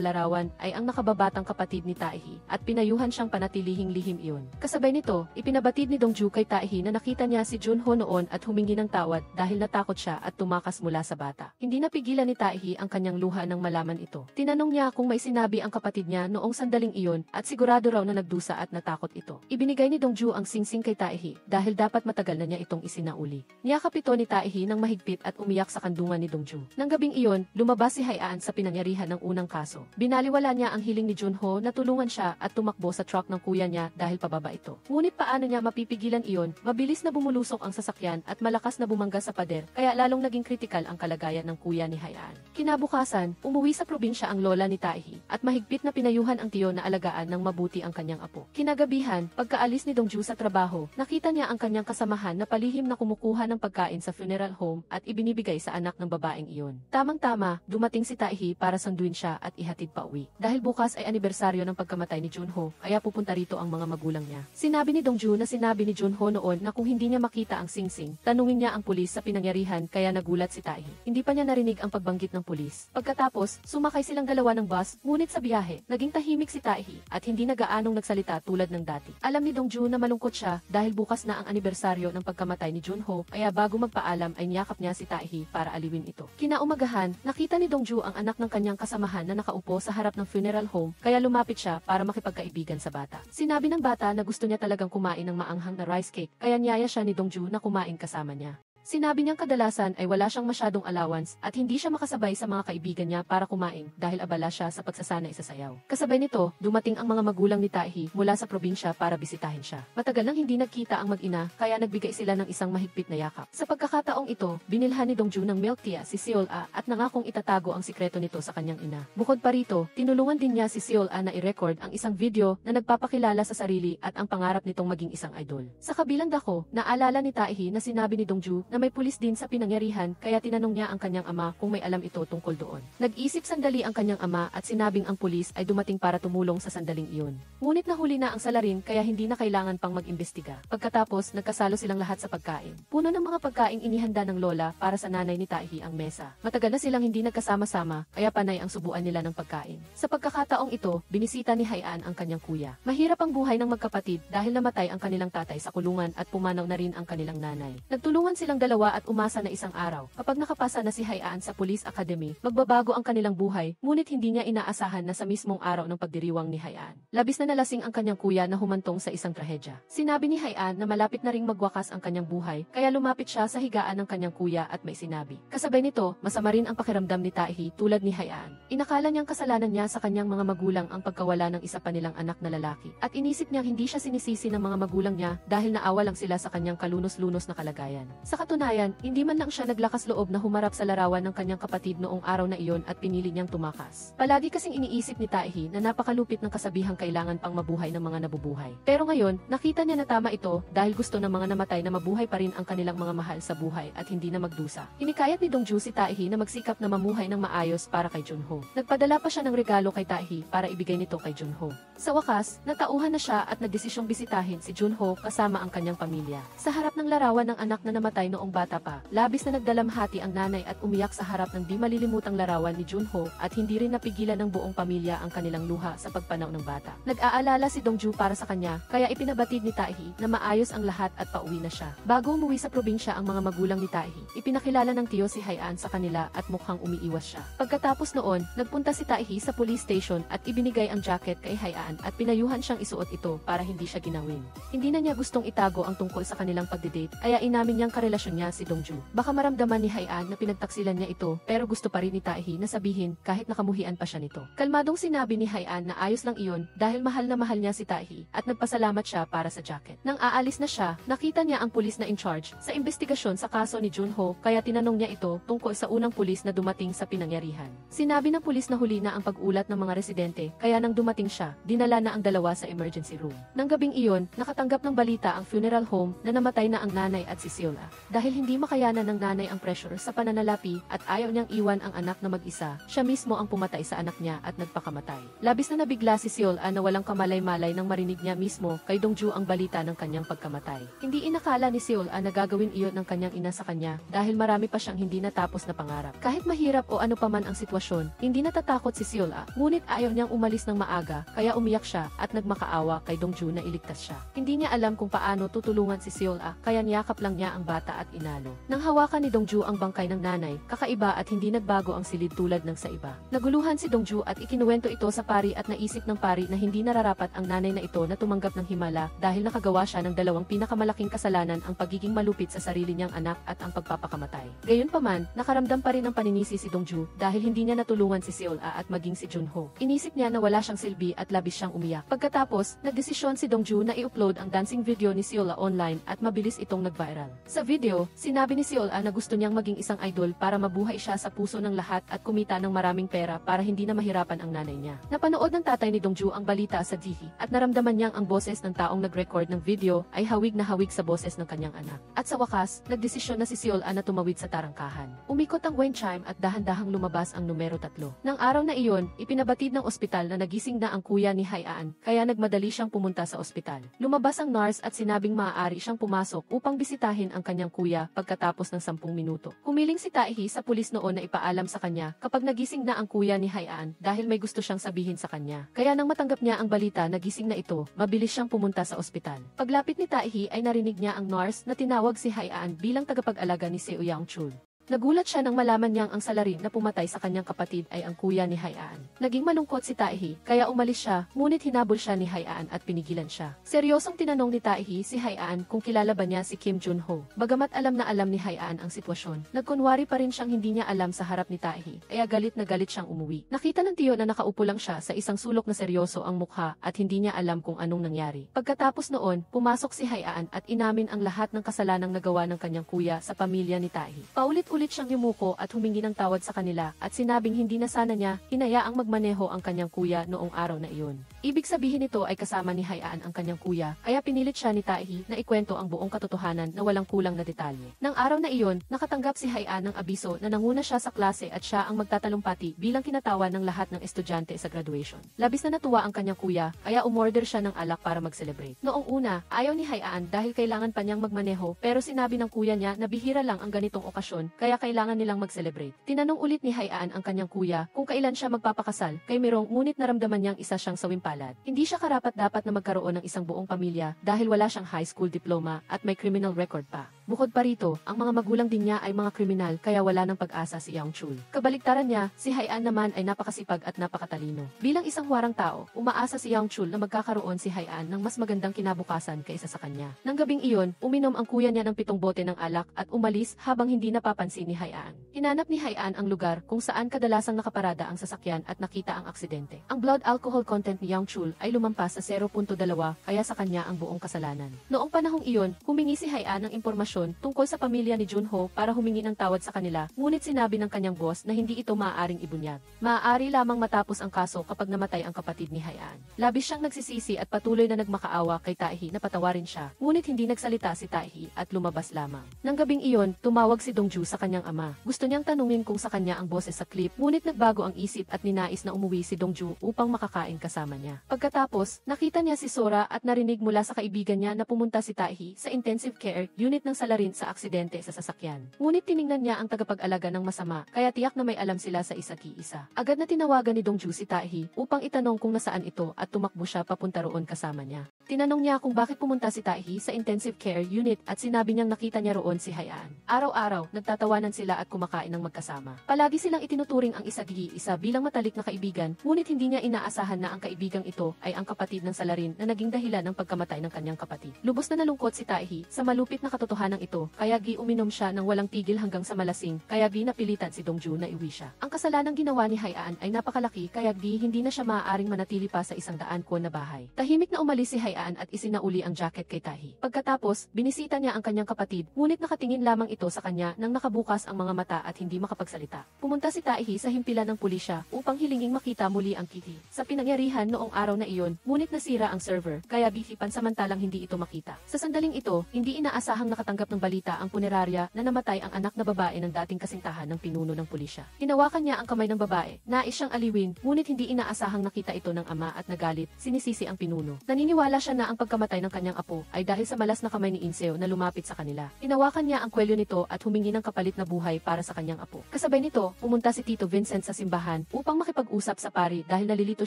[SPEAKER 1] larawan ay ang nakababatang kapatid ni Taehi at pinayuhan siyang panatilihing lihim iyon. Kasabay nito, ipinabatid ni Dongju kay Taehi na nakita niya si Junho noon at humingi ng tawad dahil natakot siya at tumakas mula sa bata. Hindi napigilan ni Taehi ang kanyang luha nang malaman ito. Tinanong niya kung may sinabi ang kapatid niya noong sandaling iyon at sigurado raw na nagdusa at natakot ito. Ibinigay ni Dongju ang singsing kay Taehi dahil dapat matagal na niya itong isinauli. Niyakap ito ni Taehi nang mahigpit at umiyak sa kandungan ni Dongju. Nang gabing iyon, lumabas si Haian sa pinangyarihan ng unang kaso. Binaliwala niya ang hiling ni Junho na tulungan siya at tumakbo sa truck ng kuya niya dahil pababa ito. Ngunit paano niya mapipigilan iyon? Mabilis na bumulusok ang sasakyan at malakas na bumangga sa pader kaya lalong naging kritikal ang kalagayan ng kuya kuya ni Haian. Kinabukasan, umuwi sa probinsya ang lola ni Taehi at mahigpit na pinayuhan ang tiyo na alagaan ng mabuti ang kanyang apo. Kinagabihan, pagkaalis ni Dongju sa trabaho, nakita niya ang kanyang kasamahan na palihim na kumukuha ng pagkain sa funeral home at ibinibigay sa anak ng babaeng iyon. Tamang-tama, dumating si Taehi para sunduin siya at ihatid pa uwi. Dahil bukas ay anibersaryo ng pagkamatay ni Junho, kaya pupunta rito ang mga magulang niya. Sinabi ni Dongju na sinabi ni Junho noon na kung hindi niya makita ang singsing, tanungin niya ang pulis sa pinangyarihan, kaya nagulat si Taehi. Hindi pa niya narinig ang pagbanggit ng pulis. Pagkatapos, sumakay silang dalawa ng bus, ngunit sa biyahe, naging tahimik si Taehi at hindi na gaanong nagsalita tulad ng dati. Alam ni Dongju na malungkot siya dahil bukas na ang anibersaryo ng pagkamatay ni Junho, kaya bago magpaalam ay niyakap niya si Taehi para aliwin ito. Kinaumagahan, nakita ni Dongju ang anak ng kanyang kasamahan na nakaupo sa harap ng funeral home, kaya lumapit siya para makipagkaibigan sa bata. Sinabi ng bata na gusto niya talagang kumain ng maanghang na rice cake, kaya niyaya siya ni Dongju na kumain kasama niya. Sinabi niyang kadalasan ay wala siyang masyadong allowance at hindi siya makasabay sa mga kaibigan niya para kumain dahil abala siya sa pagsasanay sa sayaw. Kasabay nito, dumating ang mga magulang ni Taehi mula sa probinsya para bisitahin siya. Matagal nang hindi nagkita ang mag-ina, kaya nagbigay sila ng isang mahigpit na yakap. Sa pagkakataong ito, binilhan ni Dongju ng milk tea si Seol-a at nangakong itatago ang sikreto nito sa kanyang ina. Bukod pa rito, tinulungan din niya si Seol-a na i-record ang isang video na nagpapakilala sa sarili at ang pangarap nitong maging isang idol. Sa kabilang dako, naalala ni Taehi na sinabi ni Dongju na may pulis din sa pinangyarihan, kaya tinanong niya ang kanyang ama kung may alam ito tungkol doon. Nag-isip sandali ang kanyang ama at sinabing ang pulis ay dumating para tumulong sa sandaling iyon. Ngunit nahuli na ang salarin, kaya hindi na kailangan pang mag-imbestiga. Pagkatapos, nagkasalo silang lahat sa pagkain. Puno ng mga pagkaing inihanda ng lola para sa nanay ni Taehi ang mesa. Matagal na silang hindi nagkasama-sama, kaya panay ang subuan nila ng pagkain. Sa pagkakataong ito, binisita ni Haian ang kanyang kuya. Mahirap ang buhay ng magkapatid dahil namatay ang kanilang tatay sa kulungan at pumanaw na rin ang kanilang nanay. Nagtulungan silang dalawa at umasa na isang araw, kapag nakapasa na si Haian sa Police Academy, magbabago ang kanilang buhay, ngunit hindi niya inaasahan na sa mismong araw ng pagdiriwang ni Haian. Labis na nalasing ang kanyang kuya na humantong sa isang trahedya. Sinabi ni Haian na malapit na ring magwakas ang kanyang buhay, kaya lumapit siya sa higaan ng kanyang kuya at may sinabi. Kasabay nito, masama rin ang pakiramdam ni Taehi tulad ni Haian. Inakala niyang kasalanan niya sa kanyang mga magulang ang pagkawala ng isa pa nilang anak na lalaki, at inisip niyang hindi siya sinisisi ng mga magulang niya dahil naawa lang sila sa kanyang kalunos-lunos na kalagayan. Sa katunayan, hindi man lang siya naglakas loob na humarap sa larawan ng kanyang kapatid noong araw na iyon at pinili niyang tumakas. Palagi kasing iniisip ni Taehi na napakalupit ng kasabihang kailangan pang mabuhay ng mga nabubuhay. Pero ngayon, nakita niya na tama ito dahil gusto ng mga namatay na mabuhay pa rin ang kanilang mga mahal sa buhay at hindi na magdusa. Hinikayat ni Dongju si Taehi na magsikap na mamuhay ng maayos para kay Junho. Nagpadala pa siya ng regalo kay Taehi para ibigay nito kay Junho. Sa wakas, natauhan na siya at nagdesisyong bisitahin si Junho kasama ang kanyang pamilya. Sa harap ng larawan ng anak na namatay noong bata pa, labis na nagdalamhati ang nanay at umiyak sa harap ng di malilimutang larawan ni Junho at hindi rin napigilan ng buong pamilya ang kanilang luha sa pagpanaw ng bata. Nag-aalala si Dongju para sa kanya, kaya ipinabatid ni Taehi na maayos ang lahat at pauwi na siya. Bago umuwi sa probinsya ang mga magulang ni Taehi, ipinakilala ng tiyo si Haian sa kanila at mukhang umiiwas siya. Pagkatapos noon, nagpunta si Taehi sa police station at ibinigay ang jacket kay Haian at pinayuhan siyang isuot ito para hindi siya ginawin. Hindi na niya gustong itago ang tungkol sa kanilang pagdidate, kaya inamin niyang karelasyon niya si Dongju. Baka maramdaman ni Haian na pinagtaksilan niya ito, pero gusto pa rin ni Taehi na sabihin kahit nakamuhian pa siya nito. Kalmadong sinabi ni Haian na ayos lang iyon dahil mahal na mahal niya si Taehi at nagpasalamat siya para sa jacket. Nang aalis na siya, nakita niya ang pulis na in charge sa investigasyon sa kaso ni Junho, kaya tinanong niya ito tungkol sa unang pulis na dumating sa pinangyarihan. Sinabi ng pulis na huli na ang pag-ulat ng mga residente, kaya nang dumating siya, dinala na ang dalawa sa emergency room. Nang gabing iyon, nakatanggap ng balita ang funeral home na namatay na ang nanay at si Seol-a. Dahil hindi makayanan ng nanay ang pressure sa pananalapi at ayaw niyang iwan ang anak na mag-isa, siya mismo ang pumatay sa anak niya at nagpakamatay. Labis na nabigla si Seol-a na walang kamalay-malay nang marinig niya mismo kay Dongju ang balita ng kanyang pagkamatay. Hindi inakala ni Seol-a na gagawin iyon ng kanyang ina sa kanya dahil marami pa siyang hindi natapos na pangarap. Kahit mahirap o ano paman ang sitwasyon, hindi natatakot si Seol-a, ngunit ayaw niyang umalis ng maaga, kaya umiyak siya at nagmakaawa kay Dongju na iligtas siya. Hindi niya alam kung paano tutulungan si Seol-a, kaya niyakap lang niya ang bata at inalo. Nang hawakan ni Dongju ang bangkay ng nanay, kakaiba at hindi nagbago ang silid tulad ng sa iba. Naguluhan si Dongju at ikinuwento ito sa pari at naisip ng pari na hindi nararapat ang nanay na ito na tumanggap ng himala dahil nakagawa siya ng dalawang pinakamalaking kasalanan, ang pagiging malupit sa sarili niyang anak at ang pagpapakamatay. Gayunpaman, nakaramdam pa rin ng paninisi si Dongju dahil hindi niya natulungan si Seol-a at maging si Junho. Inisip niya na wala siyang silbi at labis siyang umiyak. Pagkatapos, nagdesisyon si Dongju na i-upload ang dancing video ni Seol-a online at mabilis itong nag-viral. Sa video, video, sinabi ni Seol na gusto niyang maging isang idol para mabuhay siya sa puso ng lahat at kumita ng maraming pera para hindi na mahirapan ang nanay niya. Napanood ng tatay ni Dongju ang balita sa TV at naramdaman niyang ang boses ng taong nag-record ng video ay hawig na hawig sa boses ng kanyang anak. At sa wakas, nagdesisyon na si Seol na tumawid sa tarangkahan. Umikot ang wind chime at dahan-dahang lumabas ang numero 3. Nang araw na iyon, ipinabatid ng ospital na nagising na ang kuya ni Haian, kaya nagmadali siyang pumunta sa ospital. Lumabas ang nurse at sinabing maaari siyang pumasok upang bisitahin ang kanyang kuya pagkatapos ng 10 minuto. Humiling si Taehi sa pulis noon na ipaalam sa kanya kapag nagising na ang kuya ni Haian dahil may gusto siyang sabihin sa kanya. Kaya nang matanggap niya ang balita na gising na ito, mabilis siyang pumunta sa ospital. Paglapit ni Taehi ay narinig niya ang nurse na tinawag si Haian bilang tagapag-alaga ni Seo Yang-chul. Nagulat siya nang malaman niyang ang salarin na pumatay sa kanyang kapatid ay ang kuya ni Haian. Naging malungkot si Taehi, kaya umalis siya, ngunit hinabol siya ni Haian at pinigilan siya. Seryosong tinanong ni Taehi si Haian kung kilala ba niya si Kim Junho. Bagamat alam na alam ni Haian ang sitwasyon, nagkunwari pa rin siyang hindi niya alam sa harap ni Taehi, kaya galit na galit siyang umuwi. Nakita ng tiyo na nakaupo lang siya sa isang sulok na seryoso ang mukha at hindi niya alam kung anong nangyari. Pagkatapos noon, pumasok si Haian at inamin ang lahat ng kasalanang nagawa ng kanyang kuya sa pamilya ni Taehi. Paulit-ulit siyang yumuko at humingi ng tawad sa kanila at sinabing hindi na sana niya hinayaang magmaneho ang kanyang kuya noong araw na iyon. Ibig sabihin nito ay kasama ni Haian ang kanyang kuya, kaya pinilit siya ni Taehi na ikwento ang buong katotohanan na walang kulang na detalye. Nang araw na iyon, nakatanggap si Haian ng abiso na nanguna siya sa klase at siya ang magtatalumpati bilang kinatawan ng lahat ng estudyante sa graduation. Labis na natuwa ang kanyang kuya, kaya umorder siya ng alak para mag-celebrate. Noong una, ayaw ni Haian dahil kailangan pa niyang magmaneho, pero sinabi ng kuya niya na bihira lang ang ganitong okasyon, kaya kailangan nilang mag-celebrate. Tinanong ulit ni Haian ang kanyang kuya kung kailan siya magpapakasal kay Mirong, ngunit naramdaman niyang isa siyang sawimpalad. Hindi siya karapat-dapat na magkaroon ng isang buong pamilya dahil wala siyang high school diploma at may criminal record pa. Bukod pa rito, ang mga magulang din niya ay mga kriminal kaya wala ng pag-asa si Yang-chul. Kabaligtaran niya, si Haian naman ay napakasipag at napakatalino. Bilang isang warang tao, umaasa si Yang-chul na magkakaroon si Haian ng mas magandang kinabukasan kaysa sa kanya. Nang gabing iyon, uminom ang kuya niya ng 7 bote ng alak at umalis habang hindi napapansin ni Haian. Hinanap ni Haian ang lugar kung saan kadalasang nakaparada ang sasakyan at nakita ang aksidente. Ang blood alcohol content ni Yang-chul ay lumampas sa 0.2 kaya sa kanya ang buong kasalanan. Noong panahong iyon, humingi si Haian ng impormasyon tungkol sa pamilya ni Junho para humingi ng tawad sa kanila, ngunit sinabi ng kanyang boss na hindi ito maaaring ibunyag. Maaari lamang matapos ang kaso kapag namatay ang kapatid ni Haian. Labis siyang nagsisisi at patuloy na nagmakaawa kay Taehi na patawarin siya, ngunit hindi nagsalita si Taehi at lumabas lamang. Nang gabing iyon, tumawag si Dongju sa kanyang ama. Gusto niyang tanungin kung sa kanya ang boses sa clip, ngunit nagbago ang isip at ninais na umuwi si Dongju upang makakain kasama niya. Pagkatapos, nakita niya si Sora at narinig mula sa kaibigan niya na pumunta si Taehi sa intensive care unit ng salarin sa aksidente sa sasakyan. Ngunit tiningnan niya ang tagapag-alaga ng masama, kaya tiyak na may alam sila sa isa't isa. Agad na tinawagan ni Dongju si Taehi upang itanong kung nasaan ito at tumakbo siya papunta roon kasama niya. Tinanong niya kung bakit pumunta si Taehi sa intensive care unit at sinabi niyang nakita niya roon si Haian. Araw-araw, nagtatawanan sila at kumakain ng magkasama. Palagi silang itinuturing ang isa bilang matalik na kaibigan, ngunit hindi niya inaasahan na ang kaibigang ito ay ang kapatid ng salarin na naging dahilan ng pagkamatay ng kanyang kapatid. Lubos na nalungkot si Taehi sa malupit na katotohanan ito, kaya uminom siya ng walang tigil hanggang sa malasing, kaya napilitan si Dongju na iwi siya. Ang kasalanang ginawa ni Haian ay napakalaki, kaya hindi na siya maaaring manatili pa sa 100 kwon na bahay. Tahimik na umalis si Haian at isinauli ang jacket kay Taehi. Pagkatapos, binisita niya ang kanyang kapatid, ngunit nakatingin lamang ito sa kanya nang nakabukas ang mga mata at hindi makapagsalita. Pumunta si Taehi sa himpilan ng pulisya upang hilinging makita muli ang Kitty. Sa pinangyarihan noong araw na iyon, ngunit nasira ang server, kaya pansamantalang hindi ito makita. Sa sandaling ito, hindi inaasahang nakatanggap ng balita ang punerarya na namatay ang anak na babae ng dating kasintahan ng pinuno ng pulisya. Hinawakan niya ang kamay ng babae, nais siyang aliwin, ngunit hindi inaasahang nakita ito ng ama at nagalit, sinisisi ang pinuno. Naniniwala siya na ang pagkamatay ng kanyang apo ay dahil sa malas na kamay ni Inseo na lumapit sa kanila. Hinawakan niya ang kwelyo nito at humingi ng kapalit na buhay para sa kanyang apo. Kasabay nito, pumunta si Tito Vincent sa simbahan upang makipag-usap sa pari dahil nalilito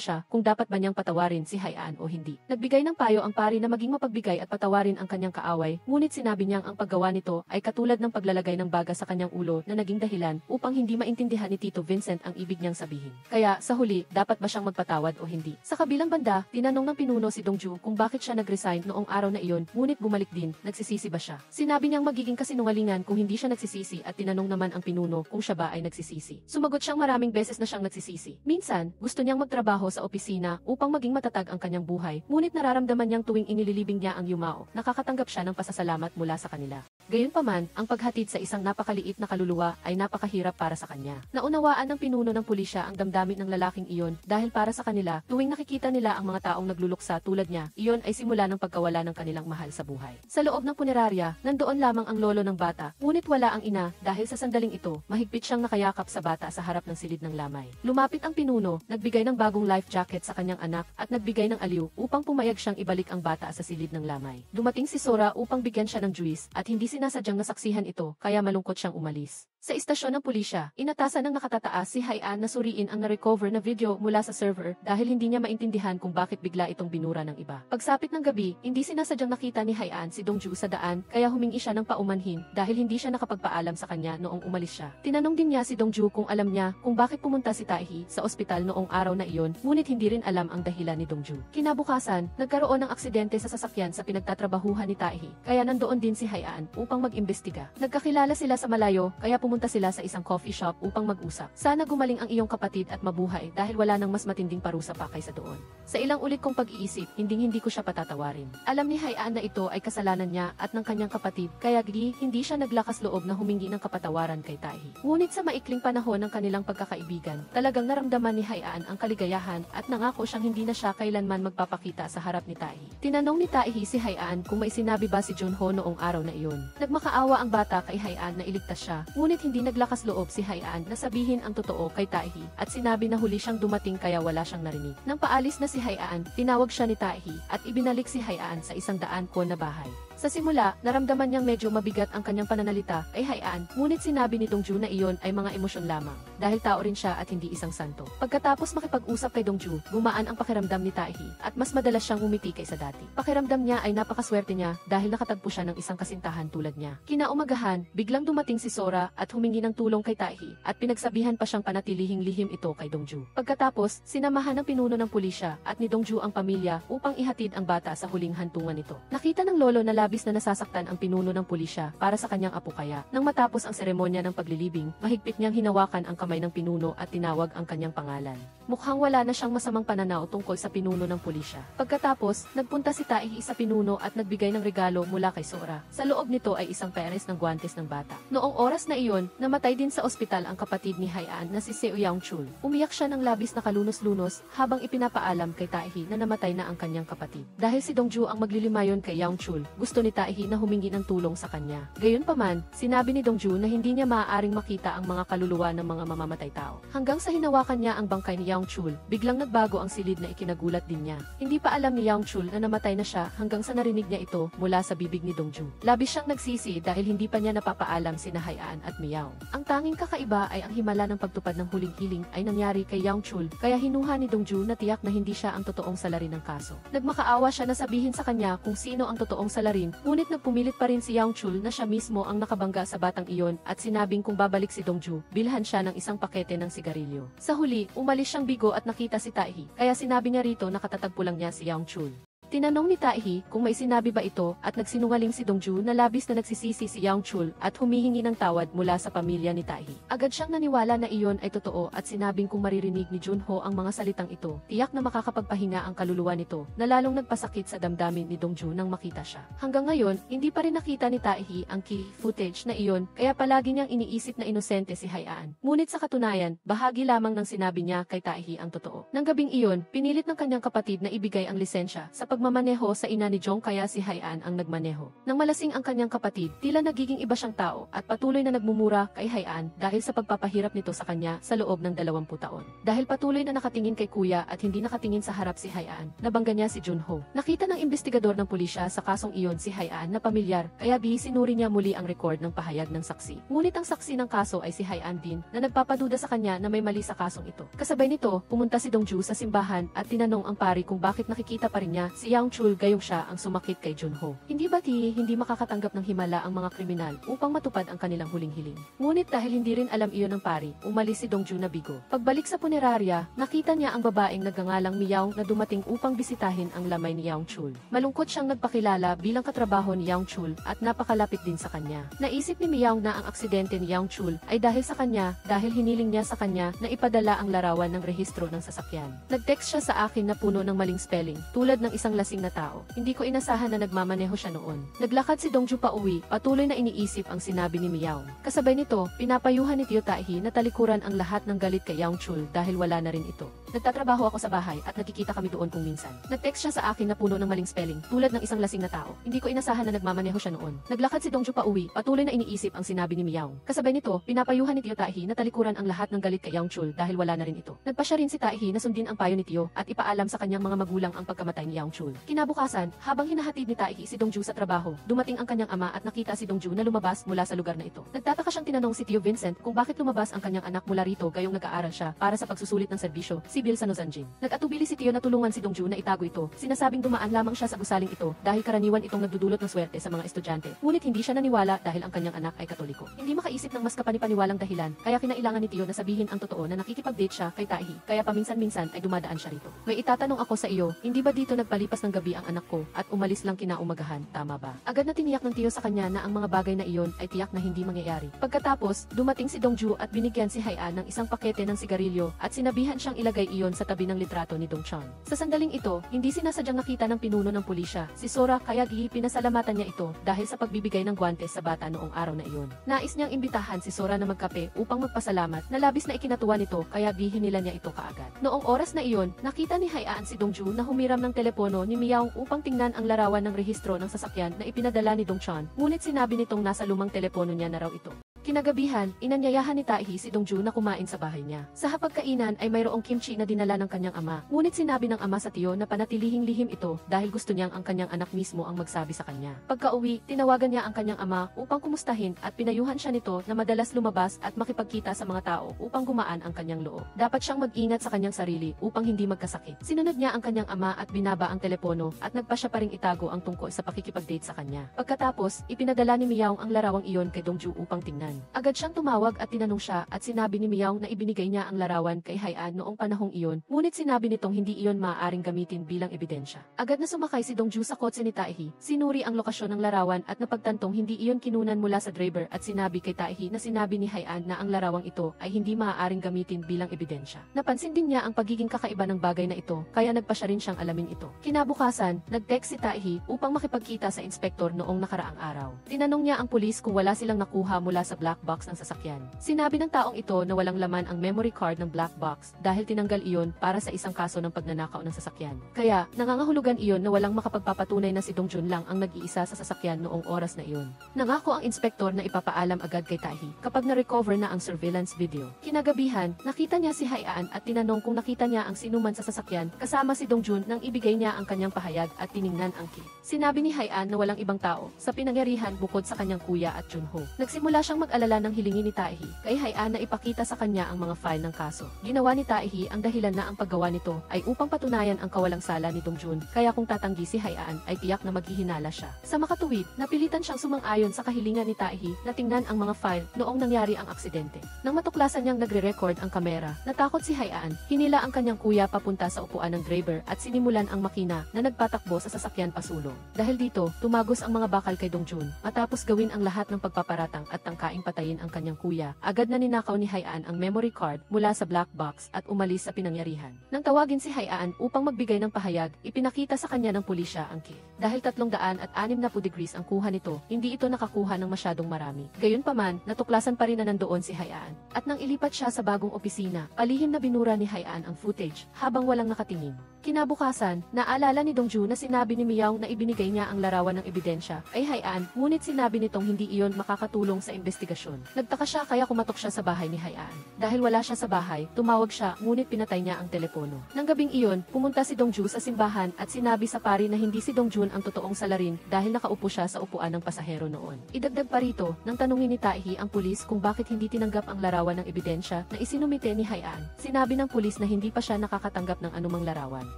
[SPEAKER 1] siya kung dapat ba niyang patawarin si Haian o hindi. Nagbigay ng payo ang pari na maging mapagbigay at patawarin ang kanyang kaaway, ngunit sinabi niyang ang paggawa nito ay katulad ng paglalagay ng baga sa kanyang ulo na naging dahilan upang hindi maintindihan ni Tito Vincent ang ibig niyang sabihin. Kaya, sa huli, dapat ba siyang magpatawad o hindi? Sa kabilang banda, tinanong ng pinuno si Dongju kung bakit siya nag-resign noong araw na iyon, ngunit bumalik din, nagsisisi ba siya? Sinabi niyang magiging kasinungalingan kung hindi siya nagsisisi at tinanong naman ang pinuno kung siya ba ay nagsisisi. Sumagot siyang maraming beses na siyang nagsisisi. Minsan, gusto niyang magtrabaho sa opisina upang maging matatag ang kanyang buhay, ngunit nararamdaman niyang tuwing inililibing niya ang yumao, nakakatanggap siya ng pasasalamat mula sa kanila. pamilya. Gayunpaman, ang paghatid sa isang napakaliit na kaluluwa ay napakahirap para sa kanya. Naunawaan ng pinuno ng pulisya ang damdamin ng lalaking iyon dahil para sa kanila, tuwing nakikita nila ang mga taong nagluluksa tulad niya, iyon ay simula ng pagkawala ng kanilang mahal sa buhay. Sa loob ng punerarya, nandoon lamang ang lolo ng bata, ngunit wala ang ina dahil sa sandaling ito, mahigpit siyang nakayakap sa bata sa harap ng silid ng lamay. Lumapit ang pinuno, nagbigay ng bagong life jacket sa kanyang anak at nagbigay ng aliw upang pumayag siyang ibalik ang bata sa silid ng lamay. Dumating si Sora upang bigyan siya ng juice at hindi sinasadyang nasaksihan ito, kaya malungkot siyang umalis. Sa istasyon ng pulisya, inatasan ng nakatataas si Haian na suriin ang na-recover na video mula sa server dahil hindi niya maintindihan kung bakit bigla itong binura ng iba. Pagsapit ng gabi, hindi sinasadyang nakita ni Haian si Dongju sa daan kaya humingi siya ng paumanhin dahil hindi siya nakapagpaalam sa kanya noong umalis siya. Tinanong din niya si Dongju kung alam niya kung bakit pumunta si Taehi sa ospital noong araw na iyon, ngunit hindi rin alam ang dahilan ni Dongju. Kinabukasan, nagkaroon ng aksidente sa sasakyan sa pinagtatrabahuhan ni Taehi, kaya nandoon din si Haian upang mag-imbestiga. Nagkakilala sila sa malayo kaya pumunta sila sa isang coffee shop upang mag-usap. Sana gumaling ang iyong kapatid at mabuhay dahil wala nang mas matinding parusa pa kaysa doon. Sa ilang ulit kong pag-iisip, hindi ko siya patatawarin. Alam ni Haian na ito ay kasalanan niya at ng kanyang kapatid, kaya hindi siya naglakas loob na humingi ng kapatawaran kay Taehi. Ngunit sa maikling panahon ng kanilang pagkakaibigan, talagang naramdaman ni Haian ang kaligayahan at nangako siyang hindi na siya kailanman magpapakita sa harap ni Taehi. Tinanong ni Taehi si Haian kung may sinabi ba si Junho noong araw na iyon. Nagmakaawa ang bata kay Haian na iligtas siya, ngunit hindi naglakas loob si Haian na sabihin ang totoo kay Taehi at sinabi na huli siyang dumating kaya wala siyang narinig. Nang paalis na si Haian, tinawag siya ni Taehi at ibinalik si Haian sa 100 kon na bahay. Sa simula, naramdaman niyang medyo mabigat ang kanyang pananalita kay Haian, ngunit sinabi ni Dongju na iyon ay mga emosyon lamang, dahil tao rin siya at hindi isang santo. Pagkatapos makipag-usap kay Dongju, gumaan ang pakiramdam ni Taehi at mas madalas siyang umiti kaysa dati. Pakiramdam niya ay napakaswerte niya dahil nakatagpo siya ng isang kasintahan tulad niya. Kinaumagahan, biglang dumating si Sora at humingi ng tulong kay Taehi at pinagsabihan pa siyang panatilihing lihim ito kay Dongju. Pagkatapos, sinamahan ng pinuno ng pulisya at ni Dongju ang pamilya upang ihatid ang bata sa huling hantungan nito. Nakita ng lolo na labis na nasasaktan ang pinuno ng pulisya para sa kanyang apo kaya. Nang matapos ang seremonya ng paglilibing, mahigpit niyang hinawakan ang kamay ng pinuno at tinawag ang kanyang pangalan. Mukhang wala na siyang masamang pananaw tungkol sa pinuno ng pulisya. Pagkatapos, nagpunta si Taehi sa pinuno at nagbigay ng regalo mula kay Sora. Sa loob nito ay isang peres ng guwantes ng bata. Noong oras na iyon, namatay din sa ospital ang kapatid ni Haian na si Seo Young-chul. Umiyak siya ng labis na kalunos-lunos habang ipinapaalam kay Taehi na namatay na ang kanyang kapatid. Dahil si Dongju ang maglilimayon kay Young-chul, gusto ni Taehi na humingi ng tulong sa kanya. Gayunpaman, sinabi ni Dongju na hindi niya maaaring makita ang mga kaluluwa ng mga mamamatay tao. Hanggang sa hinawakan niya ang bangkay ni Young-chul, biglang nagbago ang silid na ikinagulat din niya. Hindi pa alam ni Young-chul na namatay na siya hanggang sa narinig niya ito mula sa bibig ni Dongju. Labis siyang nagsisi dahil hindi pa niya napapaalam sina Haian at Miao. Ang tanging kakaiba ay ang himala ng pagtupad ng huling hiling ay nangyari kay Young-chul, kaya hinuha ni Dongju na tiyak na hindi siya ang totoong salarin ng kaso. Nagmakaawa siya na sabihin sa kanya kung sino ang totoong salarin, ngunit nagpumilit pa rin si Young-chul na siya mismo ang nakabangga sa batang iyon at sinabing kung babalik si Dongju, bilhan siya ng isang pakete ng sigarilyo. Sa huli, umalis siyang bigo at nakita si Taehi, kaya sinabi niya rito na katatagpo lang niya si Young-chul. Tinanong ni Taehi kung may sinabi ba ito at nagsinungaling si Dongju na labis na nagsisisi si Young-chul at humihingi ng tawad mula sa pamilya ni Taehi. Agad siyang naniwala na iyon ay totoo at sinabing kung maririnig ni Junho ang mga salitang ito, tiyak na makakapagpahinga ang kaluluwa nito na lalong nagpasakit sa damdamin ni Dongju nang makita siya. Hanggang ngayon, hindi pa rin nakita ni Taehi ang key footage na iyon kaya palagi niyang iniisip na inosente si Haian. Ngunit sa katunayan, bahagi lamang ng sinabi niya kay Taehi ang totoo. Nang gabing iyon, pinilit ng kanyang kapatid na ibigay ang lisensya sa pagmamaneho sa ina ni Jong kaya si Haian ang nagmaneho. Nang malasing ang kanyang kapatid, tila nagiging iba siyang tao at patuloy na nagmumura kay Haian dahil sa pagpapahirap nito sa kanya sa loob ng 20 taon. Dahil patuloy na nakatingin kay kuya at hindi nakatingin sa harap si Haian, nabangga niya si Junho. Nakita ng investigador ng pulisya sa kasong iyon si Haian na pamilyar kaya sinuri niya muli ang record ng pahayag ng saksi. Ngunit ang saksi ng kaso ay si Haian din na nagpapaduda sa kanya na may mali sa kasong ito. Kasabay nito, pumunta si Dongju sa simbahan at tinanong ang pari kung bakit nakikita pa rin niya si Young-chul gayong siya ang sumakit kay Junho. Hindi ba hindi makakatanggap ng himala ang mga kriminal upang matupad ang kanilang huling hiling? Ngunit dahil hindi rin alam iyon ng pari, umalis si Dongju na bigo. Pagbalik sa punerarya, nakita niya ang babaeng nagngangalang Miao na dumating upang bisitahin ang lamay ni Young-chul. Malungkot siyang nagpakilala bilang katrabaho ni Young-chul at napakalapit din sa kanya. Naisip ni Miao na ang aksidente ni Young-chul ay dahil sa kanya dahil hiniling niya sa kanya na ipadala ang larawan ng rehistro ng sasakyan. Nag-text siya sa akin na puno ng maling spelling, tulad ng isang lasing na tao. Hindi ko inasahan na nagmamaneho siya noon. Naglakad si Dongju pa uwi, patuloy na iniisip ang sinabi ni Miao. Kasabay nito, pinapayuhan ni Tio Taehi na talikuran ang lahat ng galit kay Yang Chul dahil wala na rin ito. Nagtatrabaho ako sa bahay at nakikita kami doon kung minsan. Nag-text siya sa akin na puno ng maling spelling, tulad ng isang lasing na tao. Hindi ko inasahan na nagmamaneho siya noon. Naglakad si Dongju pa uwi, patuloy na iniisip ang sinabi ni Miao. Kasabay nito, pinapayuhan ni Tio Taehi na talikuran ang lahat ng galit kay Yang Chul dahil wala na rin ito. Nagpa siya rin si Taehi na sundin ang payo ni Tio at ipaalam sa kanyang mga magulang ang pagkamatay ni Yang Chul. Kinabukasan, habang hinahatid ni Taehi si Dongju sa trabaho, dumating ang kanyang ama at nakita si Dongju na lumabas mula sa lugar na ito. Nagtataka siyang tinanong si Tio Vincent kung bakit lumabas ang kanyang anak mula rito gayong nag-aaral siya para sa pagsusulit ng serbisyo sibil sa Nozanjin. Nag-atubili si Tio na tulungan si Dongju na itago ito. Sinasabing dumaan lamang siya sa gusaling ito dahil karaniwan itong nagdudulot ng swerte sa mga estudyante. Ngunit hindi siya naniwala dahil ang kanyang anak ay Katoliko. Hindi makaisip ng mas kapanipaniwalang dahilan, kaya kinailangan ni Tio na sabihin ang totoo na nakikipag-date siya kay Taehi, kaya paminsan-minsan ay dumadaan siya rito. May itatanong ako sa iyo, hindi ba dito nagpalipas ng gabi ang anak ko at umalis lang kinaumagahan, tama ba? Agad na tiniyak ng Tio sa kanya na ang mga bagay na iyon ay tiyak na hindi mangyayari. Pagkatapos, dumating si Dongju at binigyan si Haian ng isang pakete ng sigarilyo at sinabihan siyang ilagay iyon sa tabi ng litrato ni Dongchon. Sa sandaling ito, hindi sinasadyang nakita ng pinuno ng pulisya, si Sora, kaya pinasalamatan niya ito dahil sa pagbibigay ng guwantes sa bata noong araw na iyon. Nais niyang imbitahan si Sora na magkape upang magpasalamat na labis na ikinatuwa nito kaya hinila niya ito kaagad. Noong oras na iyon, nakita ni Haian si Dongju na humiram ng telepono ni Miao upang tingnan ang larawan ng rehistro ng sasakyan na ipinadala ni Dongchon, ngunit sinabi nitong nasa lumang telepono niya na raw ito. Kinagabihan, inanyayahan ni Taehi si Dongju na kumain sa bahay niya. Sa hapagkainan ay mayroong kimchi na dinala ng kanyang ama, ngunit sinabi ng ama sa Tio na panatilihing lihim ito dahil gusto niyang ang kanyang anak mismo ang magsabi sa kanya. Pagka-uwi, tinawagan niya ang kanyang ama upang kumustahin at pinayuhan siya nito na madalas lumabas at makipagkita sa mga tao upang gumaan ang kanyang loob. Dapat siyang mag-ingat sa kanyang sarili upang hindi magkasakit. Sinunod niya ang kanyang ama at binaba ang telepono at nagpa siya pa ring itago ang tungkol sa pakikipag-date sa kanya. Pagkatapos, ipinadala ni Miao ang larawang iyon kay Dongju upang tingnan. Agad siyang tumawag at tinanong siya at sinabi ni Miao na ibinigay niya ang larawan kay Haian noong panahong iyon, ngunit sinabi nitong hindi iyon maaaring gamitin bilang ebidensya. Agad na sumakay si Dongju sa kotse ni Taehi, sinuri ang lokasyon ng larawan at napagtantong hindi iyon kinunan mula sa driver at sinabi kay Taehi na sinabi ni Haian na ang larawang ito ay hindi maaaring gamitin bilang ebidensya. Napansin din niya ang pagiging kakaiba ng bagay na ito, kaya nagpa siya rin siyang alamin ito. Kinabukasan, nag-text si Taehi upang makipagkita sa inspektor noong nakaraang araw. Tinanong niya ang pulis kung wala silang nakuha mula sa black box ng sasakyan. Sinabi ng taong ito na walang laman ang memory card ng black box dahil tinanggal iyon para sa isang kaso ng pagnanakaw ng sasakyan. Kaya, nangangahulugan iyon na walang makapagpapatunay na si Dongjun lang ang nag-iisa sa sasakyan noong oras na iyon. Nangako ang inspektor na ipapaalam agad kay Taehi kapag na-recover na ang surveillance video. Kinagabihan, nakita niya si Haian at tinanong kung nakita niya ang sinuman sa sasakyan kasama si Dongjun nang ibigay niya ang kanyang pahayag at tiningnan ang key. Sinabi ni Haian na walang ibang tao sa pinangyarihan bukod sa kanyang kuya at Junho. Nagsimula siyang mag-alala ng hilingin ni Taehi kay Haian na ipakita sa kanya ang mga file ng kaso. Ginawa ni Taehi ang dahilan na ang paggawa nito ay upang patunayan ang kawalang sala ni Dongjun, kaya kung tatanggi si Haian ay tiyak na maghihinala siya. Sa makatuwid, napilitan siyang sumang-ayon sa kahilingan ni Taehi na tingnan ang mga file noong nangyari ang aksidente. Nang matuklasan niyang nagre-record ang kamera, natakot si Haian, hinila ang kanyang kuya papunta sa upuan ng driver at sinimulan ang makina na nagpatakbo sa sasakyan pasulong. Dahil dito, tumagos ang mga bakal kay Dongjun. Matapos gawin ang lahat ng pagpaparatang at tangkaing patayin ang kanyang kuya, agad na ninakaw ni Haian ang memory card mula sa black box at umalis sa pinangyarihan. Nang tawagin si Haian upang magbigay ng pahayag, ipinakita sa kanya ng pulisya ang key. Dahil 360 degrees ang kuha nito, hindi ito nakakuha ng masyadong marami. Gayunpaman, natuklasan pa rin na nandoon si Haian. At nang ilipat siya sa bagong opisina, palihim na binura ni Haian ang footage habang walang nakatingin. Kinabukasan, naalala ni Dongju na sinabi ni Miao na ibinigay niya ang larawan ng ebidensya kay Haian, ngunit sinabi nitong hindi iyon makakatulong sa investigasyon. Nagtaka siya kaya kumatok siya sa bahay ni Haian. Dahil wala siya sa bahay, tumawag siya ngunit pinatay niya ang telepono. Nang gabing iyon, pumunta si Dongju sa simbahan at sinabi sa pari na hindi si Dongjun ang totoong salarin dahil nakaupo siya sa upuan ng pasahero noon. Idagdag pa rito, nang tanungin ni Taehi ang pulis kung bakit hindi tinanggap ang larawan ng ebidensya na isinumite ni Haian, sinabi ng pulis na hindi pa siya nakakatanggap ng anumang larawan.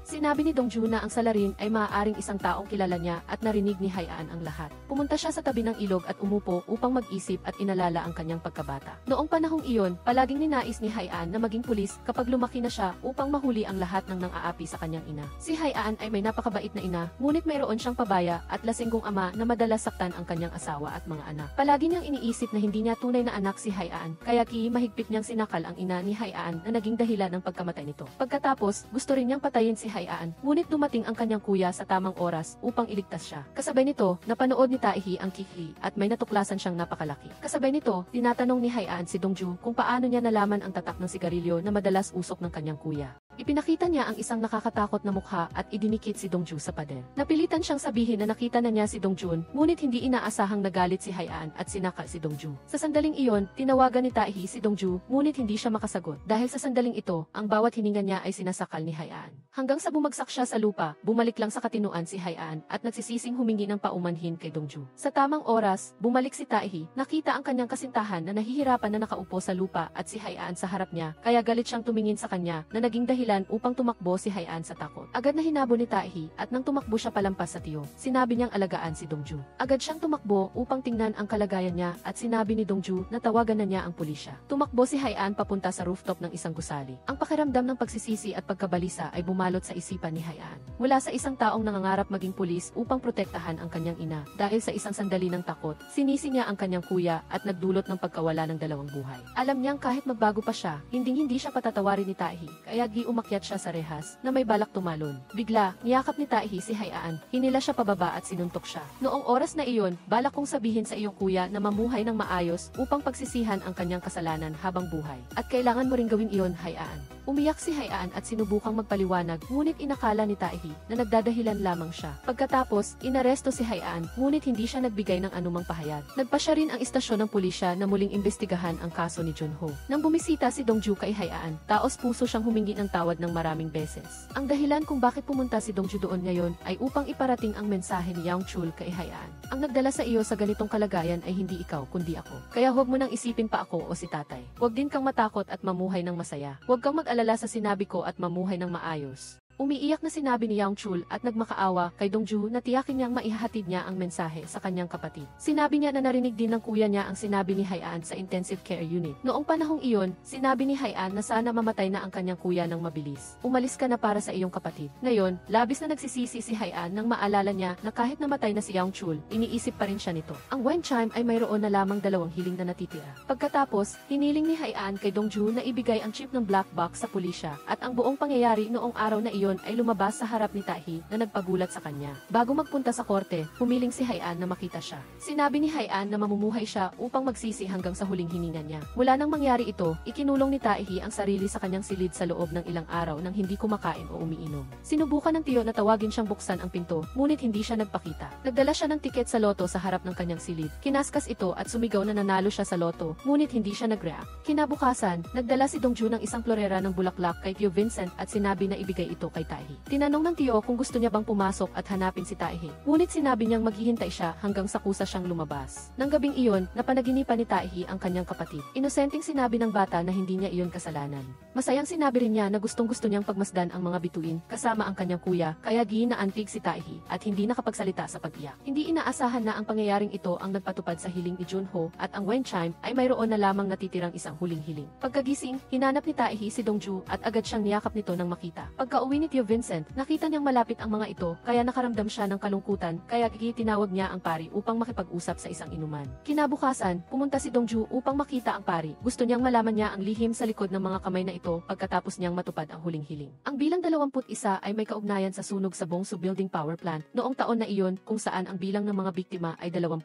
[SPEAKER 1] Sinabi ni Dongju na ang salarin ay maaaring isang taong kilala niya at narinig ni Haian ang lahat. Pumunta siya sa tabi ng ilog at umupo upang mag-isip at inalala maalala ang kanyang pagkabata. Noong panahong iyon, palaging ninais ni Haian na maging pulis kapag lumaki na siya upang mahuli ang lahat ng nang-aapi sa kanyang ina. Si Haian ay may napakabait na ina, ngunit mayroon siyang pabaya at lasinggong ama na madalas saktan ang kanyang asawa at mga anak. Palagi niyang iniisip na hindi niya tunay na anak si Haian, kaya mahigpit niyang sinakal ang ina ni Haian na naging dahilan ng pagkamatay nito. Pagkatapos, gusto rin niyang patayin si Haian, ngunit dumating ang kanyang kuya sa tamang oras upang iligtas siya. Kasabay nito, napanood ni Taehi ang Kiki at may natuklasan siyang napakalaki. Kasabay nito, tinatanong ni Haian si Dongju kung paano niya nalaman ang tatak ng sigarilyo na madalas usok ng kanyang kuya. Ipinakita niya ang isang nakakatakot na mukha at idinikit si Dongju sa pader. Napilitan siyang sabihin na nakita na niya si Dongjun, ngunit hindi inaasahang nagalit si Haian at sinakal si Dongju. Sa sandaling iyon, tinawagan ni Taehi si Dongju, ngunit hindi siya makasagot. Dahil sa sandaling ito, ang bawat hininga niya ay sinasakal ni Haian. Hanggang sa bumagsak siya sa lupa, bumalik lang sa katinuan si Haian at nagsisising humingi ng paumanhin kay Dongju. Sa tamang oras, bumalik si Taehi, nakita ang kanyang kasintahan na nahihirapan na nakaupo sa lupa at si Haian sa harap niya, kaya galit siyang tumingin sa kanya na naging dahilan upang tumakbo si Haian sa takot. Agad na hinabol ni Taehi at nang tumakbo siya palampas sa tiyo, sinabi niyang alagaan si Dongju. Agad siyang tumakbo upang tingnan ang kalagayan niya at sinabi ni Dongju na tawagan na niya ang pulisya. Tumakbo si Haian papunta sa rooftop ng isang gusali. Ang pakiramdam ng pagsisisi at pagkabalisa ay bumalot sa isipan ni Haian. Mula sa isang taong nangangarap maging pulis upang protektahan ang kanyang ina, dahil sa isang sandali ng takot, sinisi niya ang kanyang kuya at nagdulot ng pagkawala ng dalawang buhay. Alam niyang kahit magbago pa siya, hindi siya patatawarin ni Taehi, kaya umakyat siya sa rehas na may balak tumalon. Bigla, niyakap ni Taehi si Haian, hinila siya pababa at sinuntok siya. Noong oras na iyon, balak kong sabihin sa iyong kuya na mamuhay ng maayos upang pagsisihan ang kanyang kasalanan habang buhay. At kailangan mo ring gawin iyon, Haian. Umiyak si Haian at sinubukang magpaliwanag, ngunit inakala ni Taehi na nagdadahilan lamang siya. Pagkatapos, inaresto si Haian, ngunit hindi siya nagbigay ng anumang pahayag. Nagpasya rin ang istasyon ng pulisya na muling imbestigahan ang kaso ni Junho. Nang bumisita si Dongju kay Haian, taos puso siyang humingi ng tawad ng maraming beses. Ang dahilan kung bakit pumunta si Dongju doon ngayon ay upang iparating ang mensahe ni Yang Chul kay Haian. Ang nagdala sa iyo sa ganitong kalagayan ay hindi ikaw kundi ako. Kaya huwag mo nang isipin pa ako o si tatay. Huwag din kang matakot at mamuhay ng masaya. Huwag kang mag-alala sa sinabi ko at mamuhay ng maayos. Umiiyak na sinabi ni Yang Chul at nagmakaawa kay Dongju na tiyakin niyang maihahatid niya ang mensahe sa kanyang kapatid. Sinabi niya na narinig din ng kuya niya ang sinabi ni Haian sa intensive care unit. Noong panahong iyon, sinabi ni Haian na sana mamatay na ang kanyang kuya ng mabilis. Umalis ka na para sa iyong kapatid. Ngayon, labis na nagsisisi si Haian nang maalala niya na kahit namatay na si Yang Chul, iniisip pa rin siya nito. Ang wind chime ay mayroon na lamang 2 hiling na natitira. Pagkatapos, hiniling ni Haian kay Dongju na ibigay ang chip ng black box sa pulisya at ang buong pangyayari noong araw na iyon ay lumabas sa harap ni Taehi na nagpagulat sa kanya. Bago magpunta sa korte, humiling si Haian na makita siya. Sinabi ni Haian na mamumuhay siya upang magsisi hanggang sa huling hininga niya. Mula nang mangyari ito, ikinulong ni Taehi ang sarili sa kanyang silid sa loob ng ilang araw nang hindi kumakain o umiinom. Sinubukan ng tiyo na tawagin siyang buksan ang pinto, ngunit hindi siya nagpakita. Nagdala siya ng tiket sa loto sa harap ng kanyang silid. Kinaskas ito at sumigaw na nanalo siya sa loto, ngunit hindi siya nag-react. Kinabukasan, nagdala si Dongju ng isang florera ng bulaklak kay Tio Vincent at sinabi na ibigay ito kay Taehi. Tinanong ng tiyo kung gusto niya bang pumasok at hanapin si Taehi, ngunit sinabi niyang maghihintay siya hanggang sa kusa siyang lumabas. Nang gabing iyon, napanaginipan ni Taehi ang kanyang kapatid. Inosenteng sinabi ng bata na hindi niya iyon kasalanan. Masayang sinabi rin niya na gustong-gusto niyang pagmasdan ang mga bituin kasama ang kanyang kuya, kaya naantig si Taehi at hindi nakapagsalita sa pag-iyak. Hindi inaasahan na ang pangyayaring ito ang nagpatupad sa hiling ni Junho at ang wind chime ay mayroon na lamang natitirang isang huling hiling. Pagkagising, hinanap ni Taehi si Dongju at agad siyang niyakap nito nang makita. Pagka-uwi ni Tio Vincent, nakita niyang malapit ang mga ito, kaya nakaramdam siya ng kalungkutan, kaya tinawag niya ang pari upang makipag-usap sa isang inuman. Kinabukasan, pumunta si Dongju upang makita ang pari. Gusto niyang malaman niya ang lihim sa likod ng mga kamay na ito pagkatapos niyang matupad ang huling hiling. Ang bilang 21 ay may kaugnayan sa sunog sa Bongsu Building Power Plant noong taon na iyon kung saan ang bilang ng mga biktima ay 21.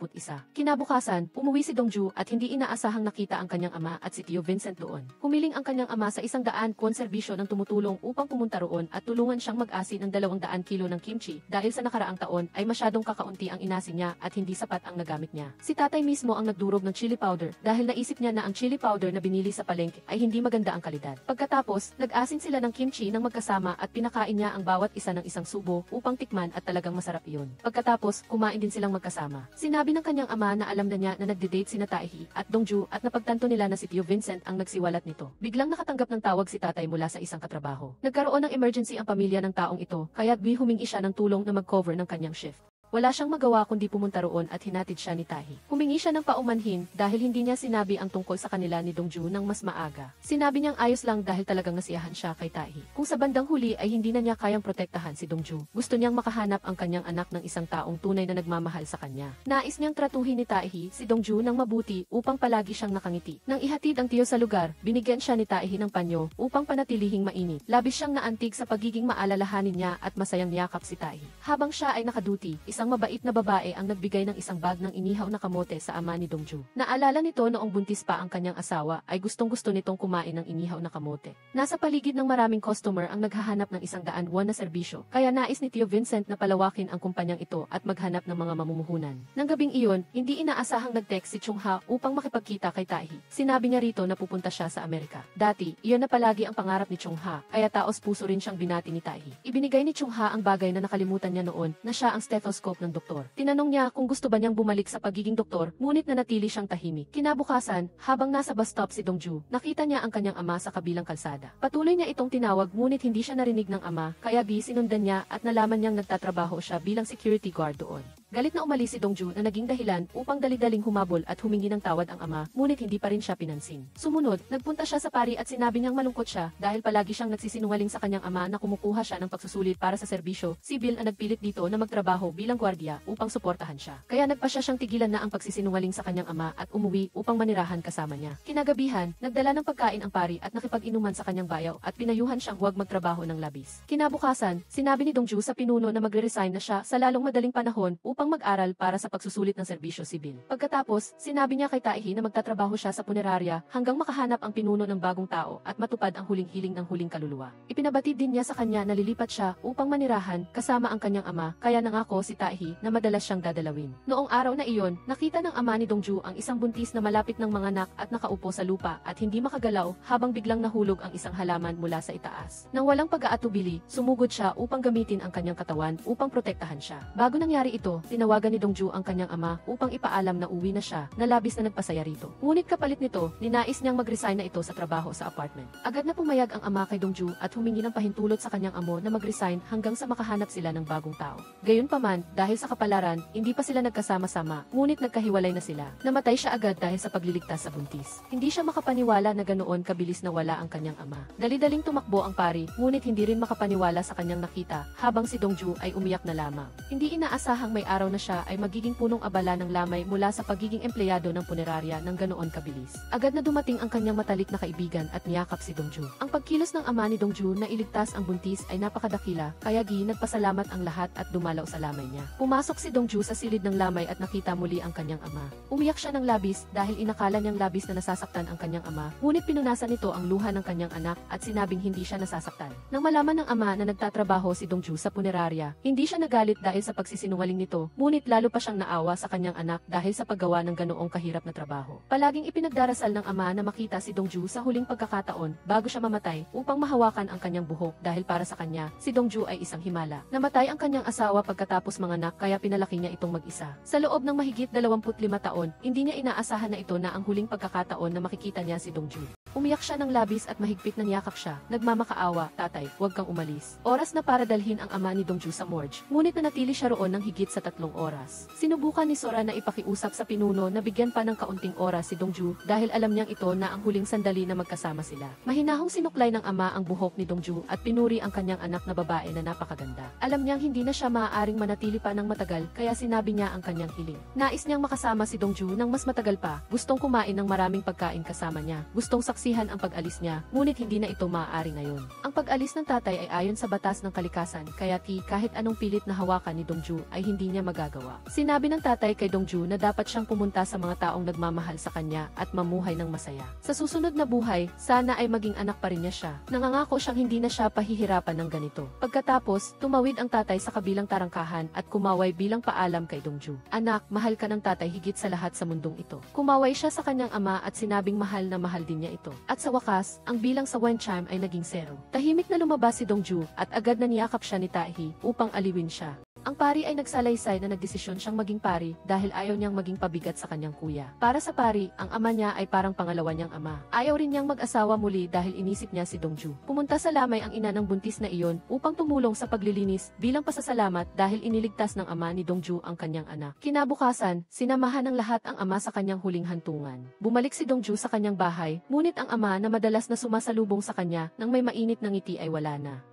[SPEAKER 1] Kinabukasan, umuwi si Dongju at hindi inaasahang nakita ang kanyang ama at si Tio Vincent doon. Humiling ang kanyang ama sa 100 kwan serbisyo ng tumutulong upang pumunta roon at tulungan siyang mag-asin ng 200 kilo ng kimchi dahil sa nakaraang taon ay masyadong kakaunti ang inasin niya at hindi sapat ang nagamit niya. Si tatay mismo ang nagdurog ng chili powder dahil naisip niya na ang chili powder na binili sa palengke ay hindi maganda ang kalidad. Pagkatapos, nag-asin sila ng kimchi ng magkasama at pinakain niya ang bawat isa ng isang subo upang tikman at talagang masarap iyon. Pagkatapos, kumain din silang magkasama. Sinabi ng kanyang ama na alam na niya na nagde-date sina Taehi at Dongju at napagtanto nila na si Tio Vincent ang nagsiwalat nito. Biglang nakatanggap ng tawag si tatay mula sa isang katrabaho. Nagkaroon ng emergency ang pamilya ng taong ito, kaya humingi siya ng tulong na mag-cover ng kanyang shift. Wala siyang magawa kundi pumunta roon at hinatid siya ni Tahi. Humingi siya ng paumanhin dahil hindi niya sinabi ang tungkol sa kanila ni Dongju nang mas maaga. Sinabi niyang ayos lang dahil talagang nasiyahan siya kay Tahi. Kung sa bandang huli ay hindi na niya kayang protektahan si Dongju, gusto niyang makahanap ang kanyang anak ng isang taong tunay na nagmamahal sa kanya. Nais niyang tratuhin ni Tahi si Dongju ng mabuti upang palagi siyang nakangiti. Nang ihatid ang tiyo sa lugar, binigyan siya ni Tahi ng panyo upang panatilihing mainit. Labis siyang naantig sa pagiging maalalahanin niya at masayang niyakap si Tahi. Habang siya ay nakaduty, isang mabait na babae ang nagbigay ng isang bag ng inihaw na kamote sa ama ni Dongju. Naalala nito noong buntis pa ang kanyang asawa ay gustong-gusto nitong kumain ng inihaw na kamote. Nasa paligid ng maraming customer ang naghahanap ng 100 won na serbisyo, kaya nais ni Tio Vincent na palawakin ang kumpanyang ito at maghanap ng mga mamumuhunan. Nang gabing iyon, hindi inaasahang nag-text si Chung-ha upang makipagkita kay Tahi. Sinabi niya rito na pupunta siya sa Amerika. Dati, iyon na palagi ang pangarap ni Chung-ha, kaya taos puso rin siyang binati ni Tahi. Ibinigay ni Chung-ha ang bagay na nakalimutan niya noon na siya ang stethoscope ng doktor. Tinanong niya kung gusto ba niyang bumalik sa pagiging doktor, ngunit nanatili siyang tahimik. Kinabukasan, habang nasa bus stop si Dongju, nakita niya ang kanyang ama sa kabilang kalsada. Patuloy niya itong tinawag ngunit hindi siya narinig ng ama, kaya sinundan niya at nalaman niyang nagtatrabaho siya bilang security guard doon. Galit na umalis si Dongju na naging dahilan upang dali-daling humabol at humingi ng tawad ang ama, ngunit hindi pa rin siya pinansin. Sumunod, nagpunta siya sa pari at sinabi niyang malungkot siya dahil palagi siyang nagsisinungaling sa kanyang ama na kumukuha siya ng pagsusulit para sa serbisyo. Si Bill ang nagpilit dito na magtrabaho bilang gwardiya upang suportahan siya. Kaya nagpasya siyang tigilan na ang pagsisinungaling sa kanyang ama at umuwi upang manirahan kasama niya. Kinagabihan, nagdala ng pagkain ang pari at nakipag-inuman sa kanyang bayaw at pinayuhan siyang huwag magtrabaho ng labis. Kinabukasan, sinabi ni Dongju sa pinuno na magre-resign na siya sa lalong madaling panahon upang mag-aral para sa pagsusulit ng serbisyo sibil. Pagkatapos, sinabi niya kay Tahi na magtatrabaho siya sa punerarya hanggang makahanap ang pinuno ng bagong tao at matupad ang huling hiling ng huling kaluluwa. Ipinabatid din niya sa kanya na lilipat siya upang manirahan kasama ang kanyang ama, kaya nangako si Tahi na madalas siyang dadalawin. Noong araw na iyon, nakita ng ama ni Dongju ang isang buntis na malapit ng mga anak at nakaupo sa lupa at hindi makagalaw habang biglang nahulog ang isang halaman mula sa itaas. Nang walang pag-aatubili, sumugod siya upang gamitin ang kanyang katawan upang protektahan siya. Bago nangyari ito, tinawagan ni Dongju ang kanyang ama upang ipaalam na uwi na siya, na labis na nagpasaya rito. Ngunit kapalit nito, ninais niyang mag-resign na ito sa trabaho sa apartment. Agad na pumayag ang ama kay Dongju at humingi ng pahintulot sa kanyang amo na mag-resign hanggang sa makahanap sila ng bagong tao. Gayunpaman, dahil sa kapalaran, hindi pa sila nagkasama-sama, ngunit nagkahiwalay na sila. Namatay siya agad dahil sa pagliligtas sa buntis. Hindi siya makapaniwala na ganoon kabilis na wala ang kanyang ama. Dali-daling tumakbo ang pari, ngunit hindi rin makapaniwala sa kanyang nakita, habang si Dongju ay umiyak na lamang. Hindi inaasahang may araw na siya ay magiging punong abala ng lamay mula sa pagiging empleyado ng punerarya ng ganoon kabilis. Agad na dumating ang kanyang matalik na kaibigan at niyakap si Dongju. Ang pagkilos ng ama ni Dongju na iligtas ang buntis ay napakadakila, kaya nagpasalamat ang lahat at dumalaw sa lamay niya. Pumasok si Dongju sa silid ng lamay at nakita muli ang kanyang ama. Umiyak siya ng labis dahil inakala niyang labis na nasasaktan ang kanyang ama, ngunit pinunasan nito ang luha ng kanyang anak at sinabing hindi siya nasasaktan. Nang malaman ng ama na nagtatrabaho si Dongju sa punerarya, hindi siya nagalit dahil sa pagsisinungaling nito, ngunit lalo pa siyang naawa sa kanyang anak dahil sa paggawa ng ganoong kahirap na trabaho. Palaging ipinagdarasal ng ama na makita si Dongju sa huling pagkakataon bago siya mamatay upang mahawakan ang kanyang buhok dahil para sa kanya, si Dongju ay isang himala. Namatay ang kanyang asawa pagkatapos manganak kaya pinalaki niya itong mag-isa. Sa loob ng mahigit 25 taon, hindi niya inaasahan na ito na ang huling pagkakataon na makikita niya si Dongju. Umiyak siya ng labis at mahigpit na niyakap siya. Nagmamakaawa, tatay, huwag kang umalis. Oras na para dalhin ang ama ni Dongju sa morgue, ngunit nanatili siya roon ng higit sa 3 oras. Sinubukan ni Sora na ipakiusap sa pinuno na bigyan pa ng kaunting oras si Dongju dahil alam niyang ito na ang huling sandali na magkasama sila. Mahinahong sinuklay ng ama ang buhok ni Dongju at pinuri ang kanyang anak na babae na napakaganda. Alam niyang hindi na siya maaaring manatili pa ng matagal kaya sinabi niya ang kanyang hiling. Nais niyang makasama si Dongju ng mas matagal pa, gustong kumain ng maraming pagkain kasama niya, gustong saksihan ang pag-alis niya, ngunit hindi na ito maaari ngayon. Ang pag-alis ng tatay ay ayon sa batas ng kalikasan, kaya kahit anong pilit na hawakan ni Dongju ay hindi niya magagawa. Sinabi ng tatay kay Dongju na dapat siyang pumunta sa mga taong nagmamahal sa kanya at mamuhay ng masaya. Sa susunod na buhay, sana ay maging anak pa rin niya siya. Nangangako siyang hindi na siya pahihirapan ng ganito. Pagkatapos, tumawid ang tatay sa kabilang tarangkahan at kumaway bilang paalam kay Dongju. Anak, mahal ka ng tatay higit sa lahat sa mundong ito. Kumaway siya sa kanyang ama at sinabing mahal na mahal din niya ito. At sa wakas, ang bilang sa wind chime ay naging 0. Tahimik na lumabas si Dongju at agad na niyakap siya ni Tahi upang aliwin siya. Ang pari ay nagsalaysay na nagdesisyon siyang maging pari dahil ayaw niyang maging pabigat sa kanyang kuya. Para sa pari, ang ama niya ay parang pangalawa niyang ama. Ayaw rin niyang mag-asawa muli dahil inisip niya si Dongju. Pumunta sa lamay ang ina ng buntis na iyon upang tumulong sa paglilinis bilang pasasalamat dahil iniligtas ng ama ni Dongju ang kanyang anak. Kinabukasan, sinamahan ng lahat ang ama sa kanyang huling hantungan. Bumalik si Dongju sa kanyang bahay, ngunit ang ama na madalas na sumasalubong sa kanya nang may mainit na ngiti ay wala na.